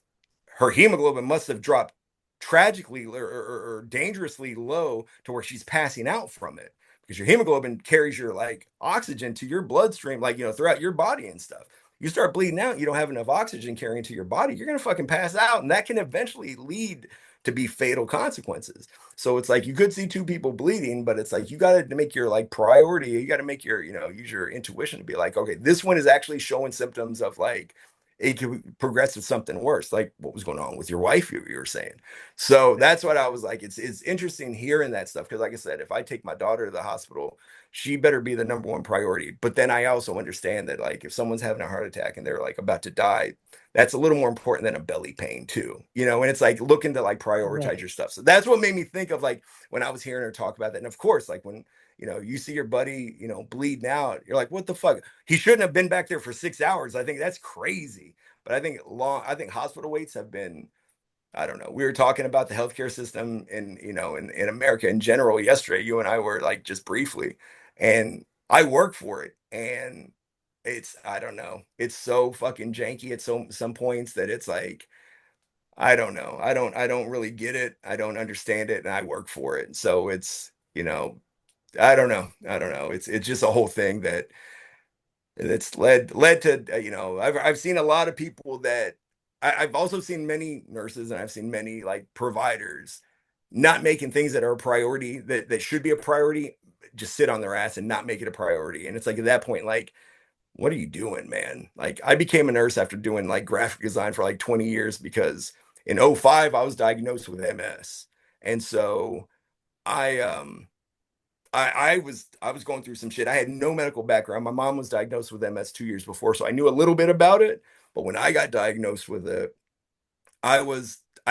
[SPEAKER 3] her hemoglobin must have dropped tragically or dangerously low to where she's passing out from it, because your hemoglobin carries your like oxygen to your bloodstream, like throughout your body and stuff. You start bleeding out, you don't have enough oxygen carrying to your body, you're gonna fucking pass out, and that can eventually lead to be fatal consequences. So it's like you could see two people bleeding, but it's like you got to make your like priority. You got to make your, use your intuition to be like, okay, this one is actually showing symptoms of like it could progress to something worse, like what was going on with your wife, you were saying. So that's what I was like. It's interesting hearing that stuff because, like I said, if I take my daughter to the hospital, she better be the number one priority. But then I also understand that like if someone's having a heart attack and they're like about to die, that's a little more important than a belly pain too, and it's like looking to like prioritize your stuff. So that's what made me think of like when I was hearing her talk about that. And of course, like when you see your buddy, bleeding out, you're like, what the fuck? He shouldn't have been back there for 6 hours. I think that's crazy. But I think hospital waits have been, I don't know. We were talking about the healthcare system in America in general yesterday. You and I were like just briefly, and I work for it. And I don't know. It's so fucking janky at some points that it's like, I don't know. I don't really get it. I don't understand it. And I work for it. So it's, I don't know. I don't know. It's just a whole thing that's led to I've seen a lot of people that I've also seen many nurses and I've seen many like providers not making things that are a priority that should be a priority, just sit on their ass and not make it a priority. And it's like at that point, like, what are you doing, man? Like I became a nurse after doing like graphic design for like 20 years because in '05 I was diagnosed with MS. And so I I was going through some shit. I had no medical background. My mom was diagnosed with MS 2 years before, so I knew a little bit about it. But when I got diagnosed with it, I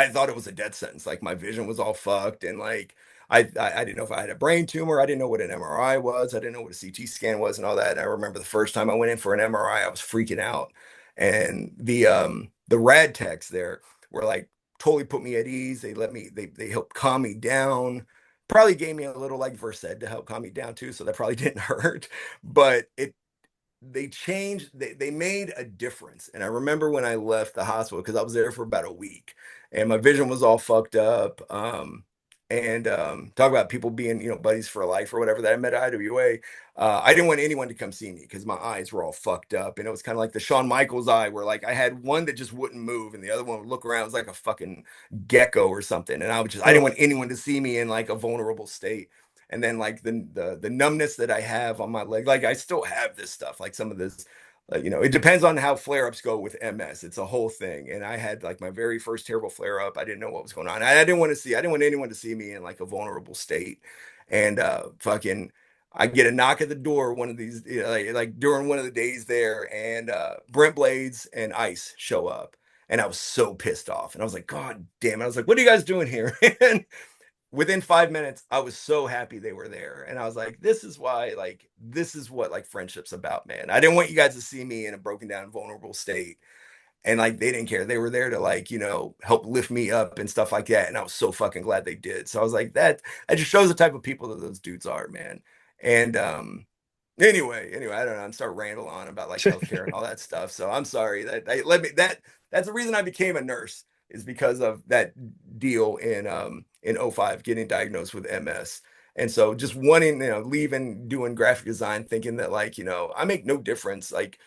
[SPEAKER 3] thought it was a death sentence. Like my vision was all fucked, and like I didn't know if I had a brain tumor. I didn't know what an MRI was. I didn't know what a CT scan was, and all that. And I remember the first time I went in for an MRI, I was freaking out, and the rad techs there were like totally put me at ease. They helped calm me down. Probably gave me a little like Versed to help calm me down too, so that probably didn't hurt. But they changed, they made a difference. And I remember when I left the hospital because I was there for about a week and my vision was all fucked up. And talk about people being, buddies for life or whatever that I met at IWA. I didn't want anyone to come see me because my eyes were all fucked up. And it was kind of like the Shawn Michaels eye where like I had one that just wouldn't move and the other one would look around. It was like a fucking gecko or something. And I didn't want anyone to see me in like a vulnerable state. And then like the numbness that I have on my leg, like I still have this stuff, like some of this, it depends on how flare-ups go with MS. It's a whole thing. And I had like my very first terrible flare-up. I didn't know what was going on. I didn't want anyone to see me in like a vulnerable state. And fucking I get a knock at the door one of these, like during one of the days there, and Brent Blades and Ice show up. And I was so pissed off. And I was like, God damn it. I was like, what are you guys doing here? And within 5 minutes, I was so happy they were there. And I was like, this is what like friendship's about, man. I didn't want you guys to see me in a broken down, vulnerable state. And like, they didn't care. They were there to like, help lift me up and stuff like that. And I was so fucking glad they did. So I was like, that just shows the type of people that those dudes are, man. And, anyway, I don't know. I'm start rambling on about like healthcare and all that stuff. So I'm sorry that's the reason I became a nurse is because of that deal in '05 getting diagnosed with MS. And so just wanting, leaving, doing graphic design, thinking that like, I make no difference, like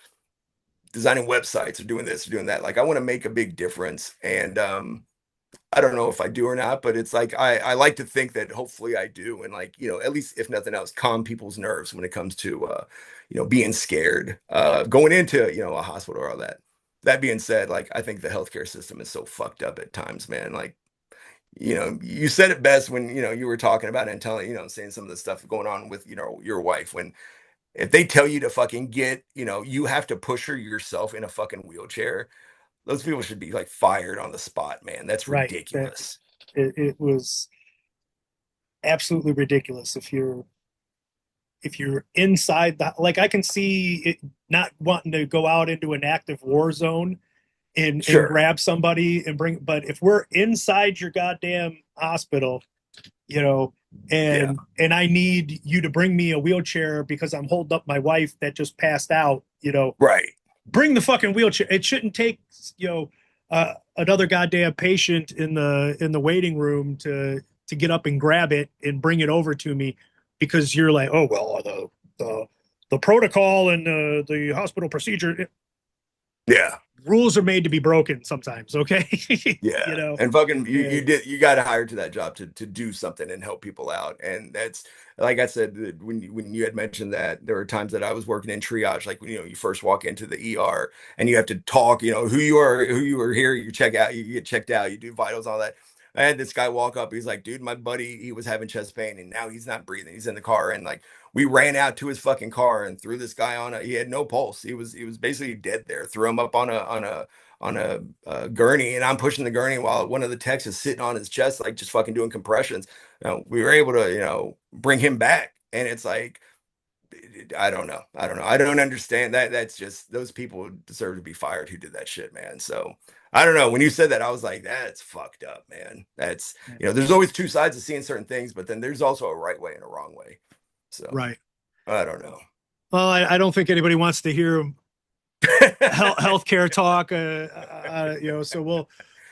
[SPEAKER 3] designing websites or doing this or doing that. Like I want to make a big difference. And I don't know if I do or not, but it's like I like to think that hopefully I do. And like, at least if nothing else, calm people's nerves when it comes to being scared, going into, a hospital or all that. That being said, like I think the healthcare system is so fucked up at times, man. Like, you said it best when, you were talking about it and telling, saying some of the stuff going on with, your wife. When if they tell you to fucking get, you have to push her yourself in a fucking wheelchair, those people should be like fired on the spot, man. That's
[SPEAKER 1] Right.
[SPEAKER 3] ridiculous.
[SPEAKER 1] It was absolutely ridiculous. If you're inside like I can see it not wanting to go out into an active war zone and grab somebody and but if we're inside your goddamn hospital, and I need you to bring me a wheelchair because I'm holding up my wife that just passed out,
[SPEAKER 3] right.
[SPEAKER 1] Bring the fucking wheelchair. It shouldn't take, another goddamn patient in the waiting room to get up and grab it and bring it over to me because you're like, oh, well, the protocol and the hospital procedure.
[SPEAKER 3] Yeah.
[SPEAKER 1] rules are made to be broken sometimes. Okay.
[SPEAKER 3] Yeah.
[SPEAKER 1] You know,
[SPEAKER 3] And fucking
[SPEAKER 1] yeah,
[SPEAKER 3] you got hired to that job to do something and help people out. And that's like I said, when you had mentioned that there were times that I was working in triage, like when you first walk into the ER and you have to talk, who you are here, you check out, you get checked out, you do vitals, all that. I had this guy walk up, he's like, dude, my buddy, he was having chest pain and now he's not breathing. He's in the car. And like we ran out to his fucking car and threw this guy on he had no pulse. He was basically dead there. Threw him up on a gurney, and I'm pushing the gurney while one of the techs is sitting on his chest, like just fucking doing compressions. We were able to, bring him back. And it's like, I don't know. I don't understand that. That's just, those people deserve to be fired who did that shit, man. So I don't know. When you said that, I was like, that's fucked up, man. That's, there's always two sides of seeing certain things, but then there's also a right way and a wrong way. So
[SPEAKER 1] right.
[SPEAKER 3] I don't know.
[SPEAKER 1] Well, I don't think anybody wants to hear healthcare talk. So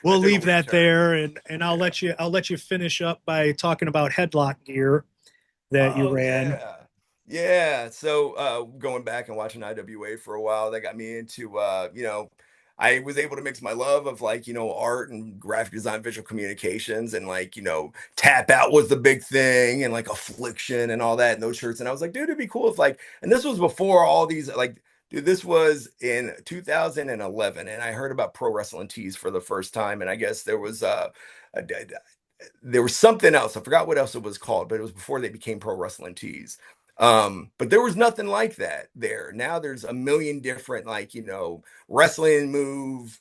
[SPEAKER 1] we'll leave that there, and I'll let you finish up by talking about Headlock Gear that you
[SPEAKER 3] Oh
[SPEAKER 1] ran.
[SPEAKER 3] yeah. So going back and watching IWA for a while, that got me into I was able to mix my love of like, art and graphic design, visual communications, and like, tap out was the big thing, and like affliction and all that and those shirts. And I was like, dude, it'd be cool if like, and this was before all these, like, dude, this was in 2011, and I heard about pro wrestling tees for the first time. And I guess a, there was something else. I forgot what else it was called, but it was before they became pro wrestling tees. But there was nothing like that there. Now there's a million different, like, wrestling move,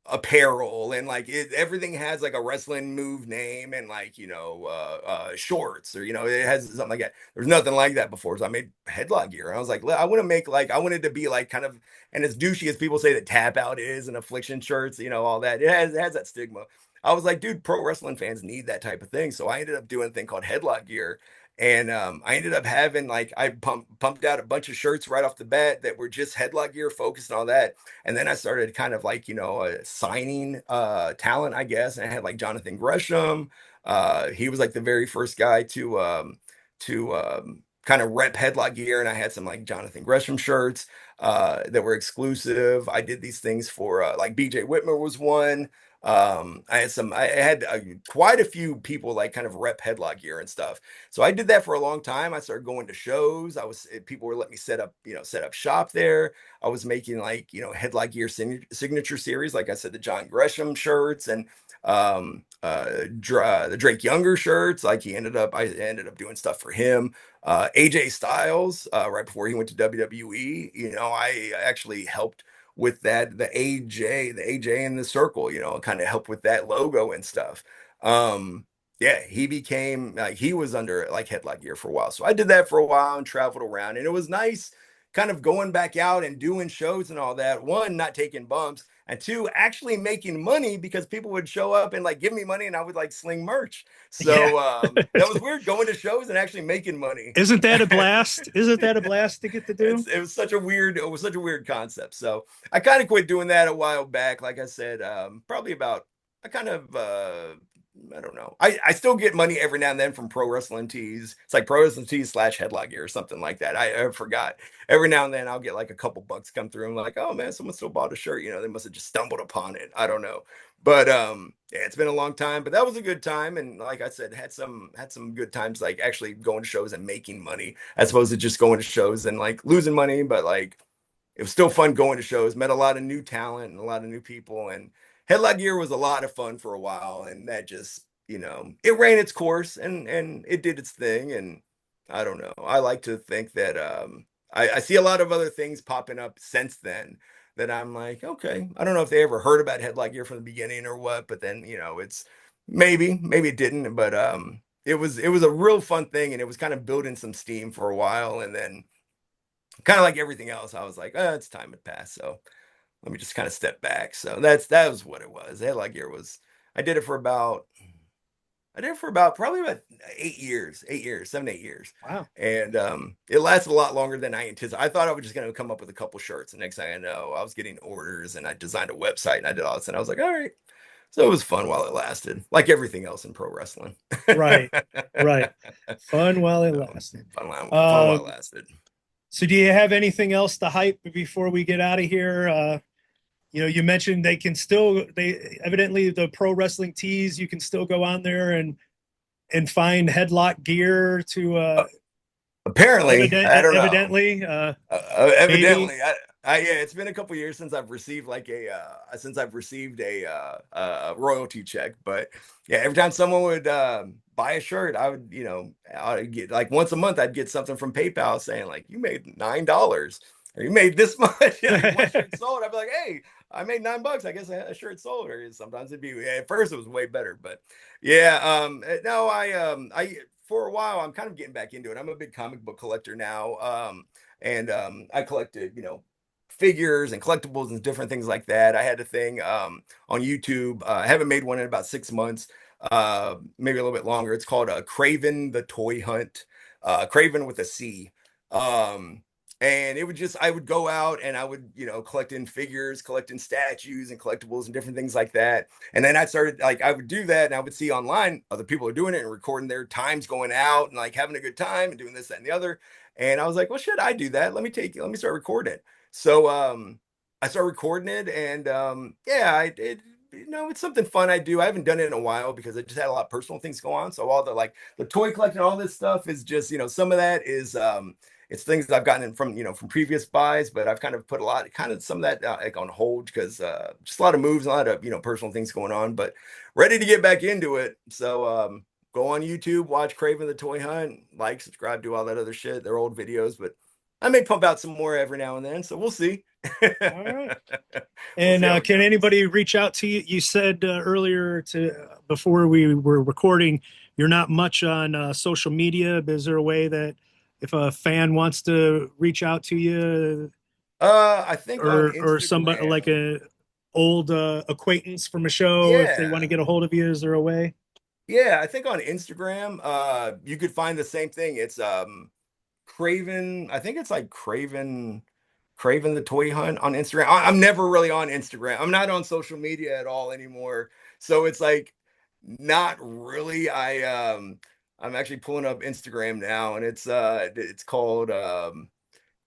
[SPEAKER 3] apparel, and like everything has like a wrestling move name, and like, shorts, or, it has something like that. There's nothing like that before. So I made Headlock Gear. And I was like, I want to make like, I wanted to be like kind of, and as douchey as people say that tap out is and affliction shirts, all that, it has that stigma. I was like, dude, pro wrestling fans need that type of thing. So I ended up doing a thing called Headlock Gear. And I ended up having like, I pumped out a bunch of shirts right off the bat that were just Headlock Gear, focused on that. And then I started kind of like, signing talent, I guess. And I had like Jonathan Gresham. He was like the very first guy to kind of rep Headlock Gear. And I had some like Jonathan Gresham shirts that were exclusive. I did these things for like BJ Whitmer was one. I had quite a few people like kind of rep Headlock Gear and stuff. So I did that for a long time. I started going to shows. People were letting me set up shop there. I was making like, Headlock Gear signature series, like I said, the John Gresham shirts, and the Drake Younger shirts. Like I ended up doing stuff for him. AJ Styles, right before he went to WWE, I actually helped with that, the AJ in the circle, kind of help with that logo and stuff. Yeah, he became like, he was under like Headlock Gear for a while. So I did that for a while and traveled around, and it was nice kind of going back out and doing shows and all that. One, not taking bumps, and two, actually making money, because people would show up and like give me money and I would like sling merch.
[SPEAKER 1] Yeah.
[SPEAKER 3] So that was weird, going to shows and actually making money.
[SPEAKER 1] Isn't that a blast? Isn't that a blast to get to do?
[SPEAKER 3] It was such a weird concept. So I kind of quit doing that a while back. Like I said, probably about, I kind of I don't know. I still get money every now and then from pro wrestling tees. It's like pro wrestling tees / Headlock Gear or something like that. I forgot. Every now and then I'll get like a couple bucks come through. I'm like, oh man, someone still bought a shirt. They must have just stumbled upon it. I don't know. But yeah, it's been a long time, but that was a good time. And like I said, had some good times, like actually going to shows and making money, as opposed to just going to shows and like losing money. But like, it was still fun going to shows, met a lot of new talent and a lot of new people. And Headlock Gear was a lot of fun for a while, and that just, it ran its course, and it did its thing. And I don't know. I like to think that I see a lot of other things popping up since then that I'm like, okay, I don't know if they ever heard about Headlock Gear from the beginning or what, but then, it's maybe it didn't, but it was a real fun thing, and it was kind of building some steam for a while. And then kind of like everything else, I was like, it's time had passed. So let me just kind of step back. So that was what it was. Headlock Gear was, I did it for about, probably about 8 years, 7, 8 years.
[SPEAKER 1] Wow.
[SPEAKER 3] And it lasted a lot longer than I anticipated. I thought I was just going to come up with a couple shirts. The next thing I know, I was getting orders, and I designed a website, and I did all this. And I was like, all right. So it was fun while it lasted, like everything else in pro wrestling.
[SPEAKER 1] Right. Fun while it lasted.
[SPEAKER 3] Fun while it lasted.
[SPEAKER 1] So do you have anything else to hype before we get out of here? you know, you mentioned they evidently the pro wrestling tees, you can still go on there and find Headlock Gear to
[SPEAKER 3] Apparently, I don't know.
[SPEAKER 1] evidently maybe.
[SPEAKER 3] Evidently, yeah, it's been a couple years since I've received like a royalty check, but yeah, every time someone would buy a shirt, I would, you know, I'd get like once a month, I'd get something from PayPal saying like, you made $9 or you made this much. Like one shirt sold, I'd be like, hey, I made $9. I guess a shirt sold. Or sometimes it'd be, at first it was way better, but yeah, no, I for a while I'm kind of getting back into it. I'm a big comic book collector now. And I collected, you know, figures and collectibles and different things like that. I had a thing on YouTube. I haven't made one in about 6 months, maybe a little bit longer. It's called Craven the Toy Hunt, Craven with a C. And it would just, I would go out and I would, you know, collecting figures, collecting statues and collectibles and different things like that. And then I started, like, I would do that and I would see online other people are doing it and recording their times going out and like having a good time and doing this, that, and the other. And I was like, well, should I do that? Let me start recording it. So I started recording it and yeah, you know, it's something fun I do. I haven't done it in a while because I just had a lot of personal things go on. So all the like the toy collecting, all this stuff is just, you know, some of that is it's things that I've gotten from, you know, from previous buys, but I've kind of put a lot, kind of some of that like on hold because just a lot of moves, a lot of, you know, personal things going on, but ready to get back into it. So go on YouTube, watch Craven the Toy Hunt, like, subscribe, do all that other shit. They're old videos, but I may pump out some more every now and then. So we'll see.
[SPEAKER 1] All right. And can anybody reach out to you? You said earlier before we were recording, you're not much on social media. Is there a way that if a fan wants to reach out to you,
[SPEAKER 3] I think on Instagram,
[SPEAKER 1] or somebody like a old acquaintance from a show, if they want to get a hold of you, is there a way?
[SPEAKER 3] Yeah, I think on Instagram, you could find the same thing. It's Craven. I think it's like Craven the Toy Hunt on Instagram. I'm never really on Instagram. I'm not on social media at all anymore. So it's like not really. I'm actually pulling up Instagram now and it's called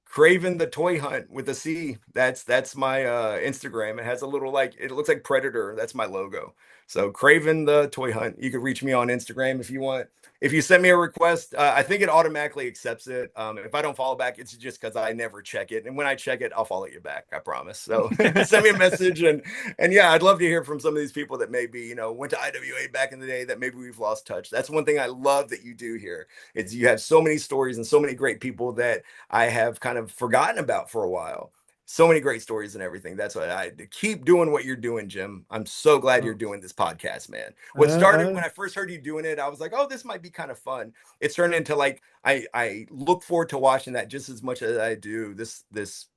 [SPEAKER 3] Craven the Toy Hunt with a C. That's my Instagram. It has a little like it looks like Predator. That's my logo. So Craven the Toy Hunt. You can reach me on Instagram if you want. If you send me a request, I think it automatically accepts it. If I don't follow back, it's just because I never check it. And when I check it, I'll follow you back. I promise. So send me a message and yeah, I'd love to hear from some of these people that maybe, you know, went to IWA back in the day that maybe we've lost touch. That's one thing I love that you do here. Is you have so many stories and so many great people that I have kind of forgotten about for a while. So many great stories and everything. That's why I keep doing what you're doing, Jim. I'm so glad you're doing this podcast, man. What started when I first heard you doing it, I was like, oh, this might be kind of fun. It's turned into like I look forward to watching that just as much as I do this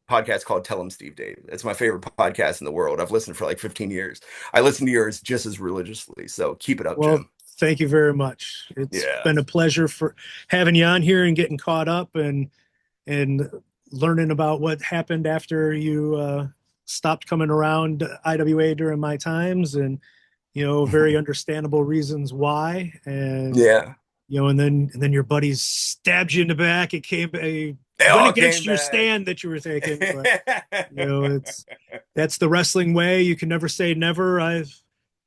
[SPEAKER 3] podcast called Tell 'em Steve Dave. It's my favorite podcast in the world. I've listened for like 15 years. I listen to yours just as religiously. So keep it up, Jim.
[SPEAKER 1] Thank you very much. It's been a pleasure for having you on here and getting caught up and learning about what happened after you stopped coming around IWA during my times, and you know, very understandable reasons why. And you know, and then your buddies stabbed you in the back. It went against your stand that you were taking. But, you know, that's the wrestling way. You can never say never.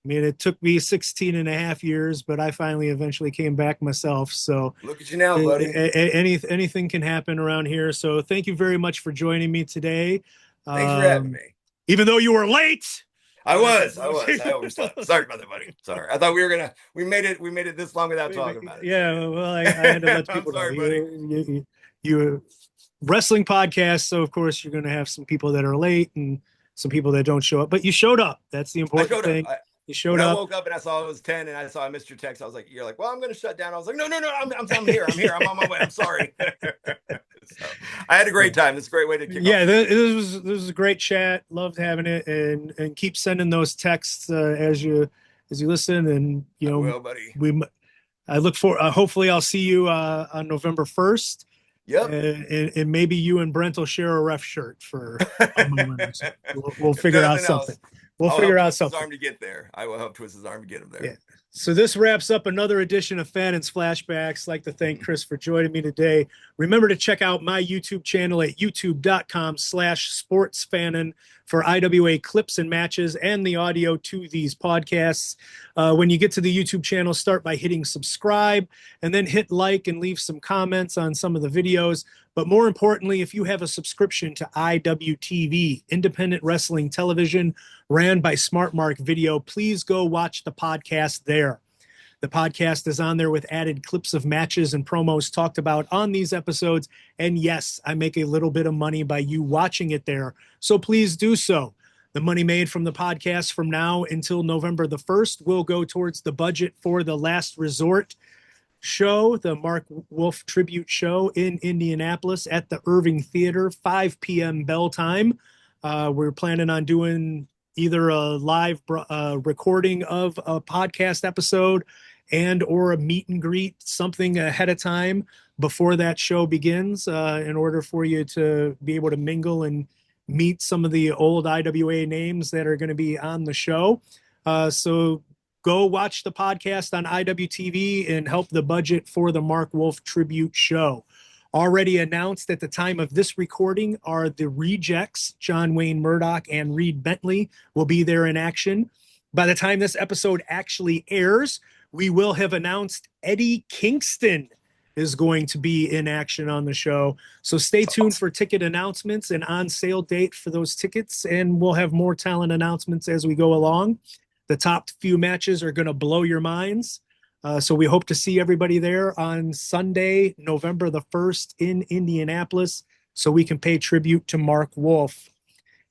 [SPEAKER 1] I mean, it took me 16 and a half years, but I finally eventually came back myself. So
[SPEAKER 3] look at you now, buddy.
[SPEAKER 1] Anything can happen around here. So thank you very much for joining me today.
[SPEAKER 3] Thanks for having me.
[SPEAKER 1] Even though you were late.
[SPEAKER 3] I overslept. Sorry about that, buddy. Sorry. I thought we made it this long without talking about it.
[SPEAKER 1] Yeah, well, I had to let people
[SPEAKER 3] know.
[SPEAKER 1] Buddy. You wrestling podcast, so of course you're going to have some people that are late and some people that don't show up, but you showed up. That's the important thing. You showed up.
[SPEAKER 3] I woke up and I saw it was 10 and I saw I missed your text. I was like, you're like, well, I'm going to shut down. I was like, no, I'm here. I'm on my way. I'm sorry. So, I had a great time. It's a great way to kick off.
[SPEAKER 1] This was a great chat. Loved having it, and keep sending those texts as you listen. And you know,
[SPEAKER 3] I will, buddy.
[SPEAKER 1] I look for. Hopefully, I'll see you on November 1st.
[SPEAKER 3] Yep.
[SPEAKER 1] And maybe you and Brent will share a ref shirt for a moment. We'll figure out something. We'll
[SPEAKER 3] I'll
[SPEAKER 1] figure
[SPEAKER 3] help
[SPEAKER 1] out
[SPEAKER 3] twist his
[SPEAKER 1] something.
[SPEAKER 3] arm to get there. I will help twist his arm to get him there.
[SPEAKER 1] Yeah. So this wraps up another edition of Fannin's Flashbacks. I'd like to thank Chris for joining me today. Remember to check out my YouTube channel at youtube.com/sportsfannin for IWA clips and matches and the audio to these podcasts. When you get to the YouTube channel, start by hitting subscribe and then hit like and leave some comments on some of the videos. But more importantly, if you have a subscription to IWTV, Independent Wrestling Television, ran by Smart Mark Video, please go watch the podcast there. The podcast is on there with added clips of matches and promos talked about on these episodes. And yes, I make a little bit of money by you watching it there. So please do so. The money made from the podcast from now until November the 1st will go towards the budget for the Last Resort show, the Mark Wolf tribute show in Indianapolis at the Irving Theater, 5 p.m. bell time. We're planning on doing either a live recording of a podcast episode and or a meet and greet, something ahead of time before that show begins, in order for you to be able to mingle and meet some of the old IWA names that are going to be on the show. So go watch the podcast on IWTV and help the budget for the Mark Wolf tribute show. Already announced at the time of this recording are the Rejects. John Wayne Murdoch and Reed Bentley will be there in action. By the time this episode actually airs, we will have announced Eddie Kingston is going to be in action on the show. So stay tuned for ticket announcements and on sale date for those tickets, and we'll have more talent announcements as we go along. The top few matches are going to blow your minds. So we hope to see everybody there on Sunday, November the 1st in Indianapolis, so we can pay tribute to Mark Wolf.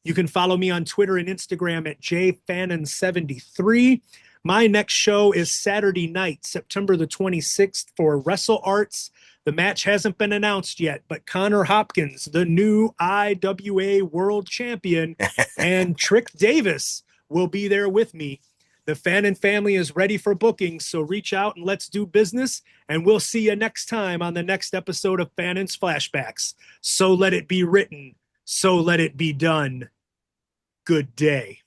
[SPEAKER 1] You can follow me on Twitter and Instagram at jfannin73. My next show is Saturday night, September the 26th for Wrestle Arts. The match hasn't been announced yet, but Connor Hopkins, the new IWA World Champion, and Trick Davis will be there with me. The Fannin family is ready for bookings, so reach out and let's do business, and we'll see you next time on the next episode of Fannin's Flashbacks. So let it be written, so let it be done. Good day.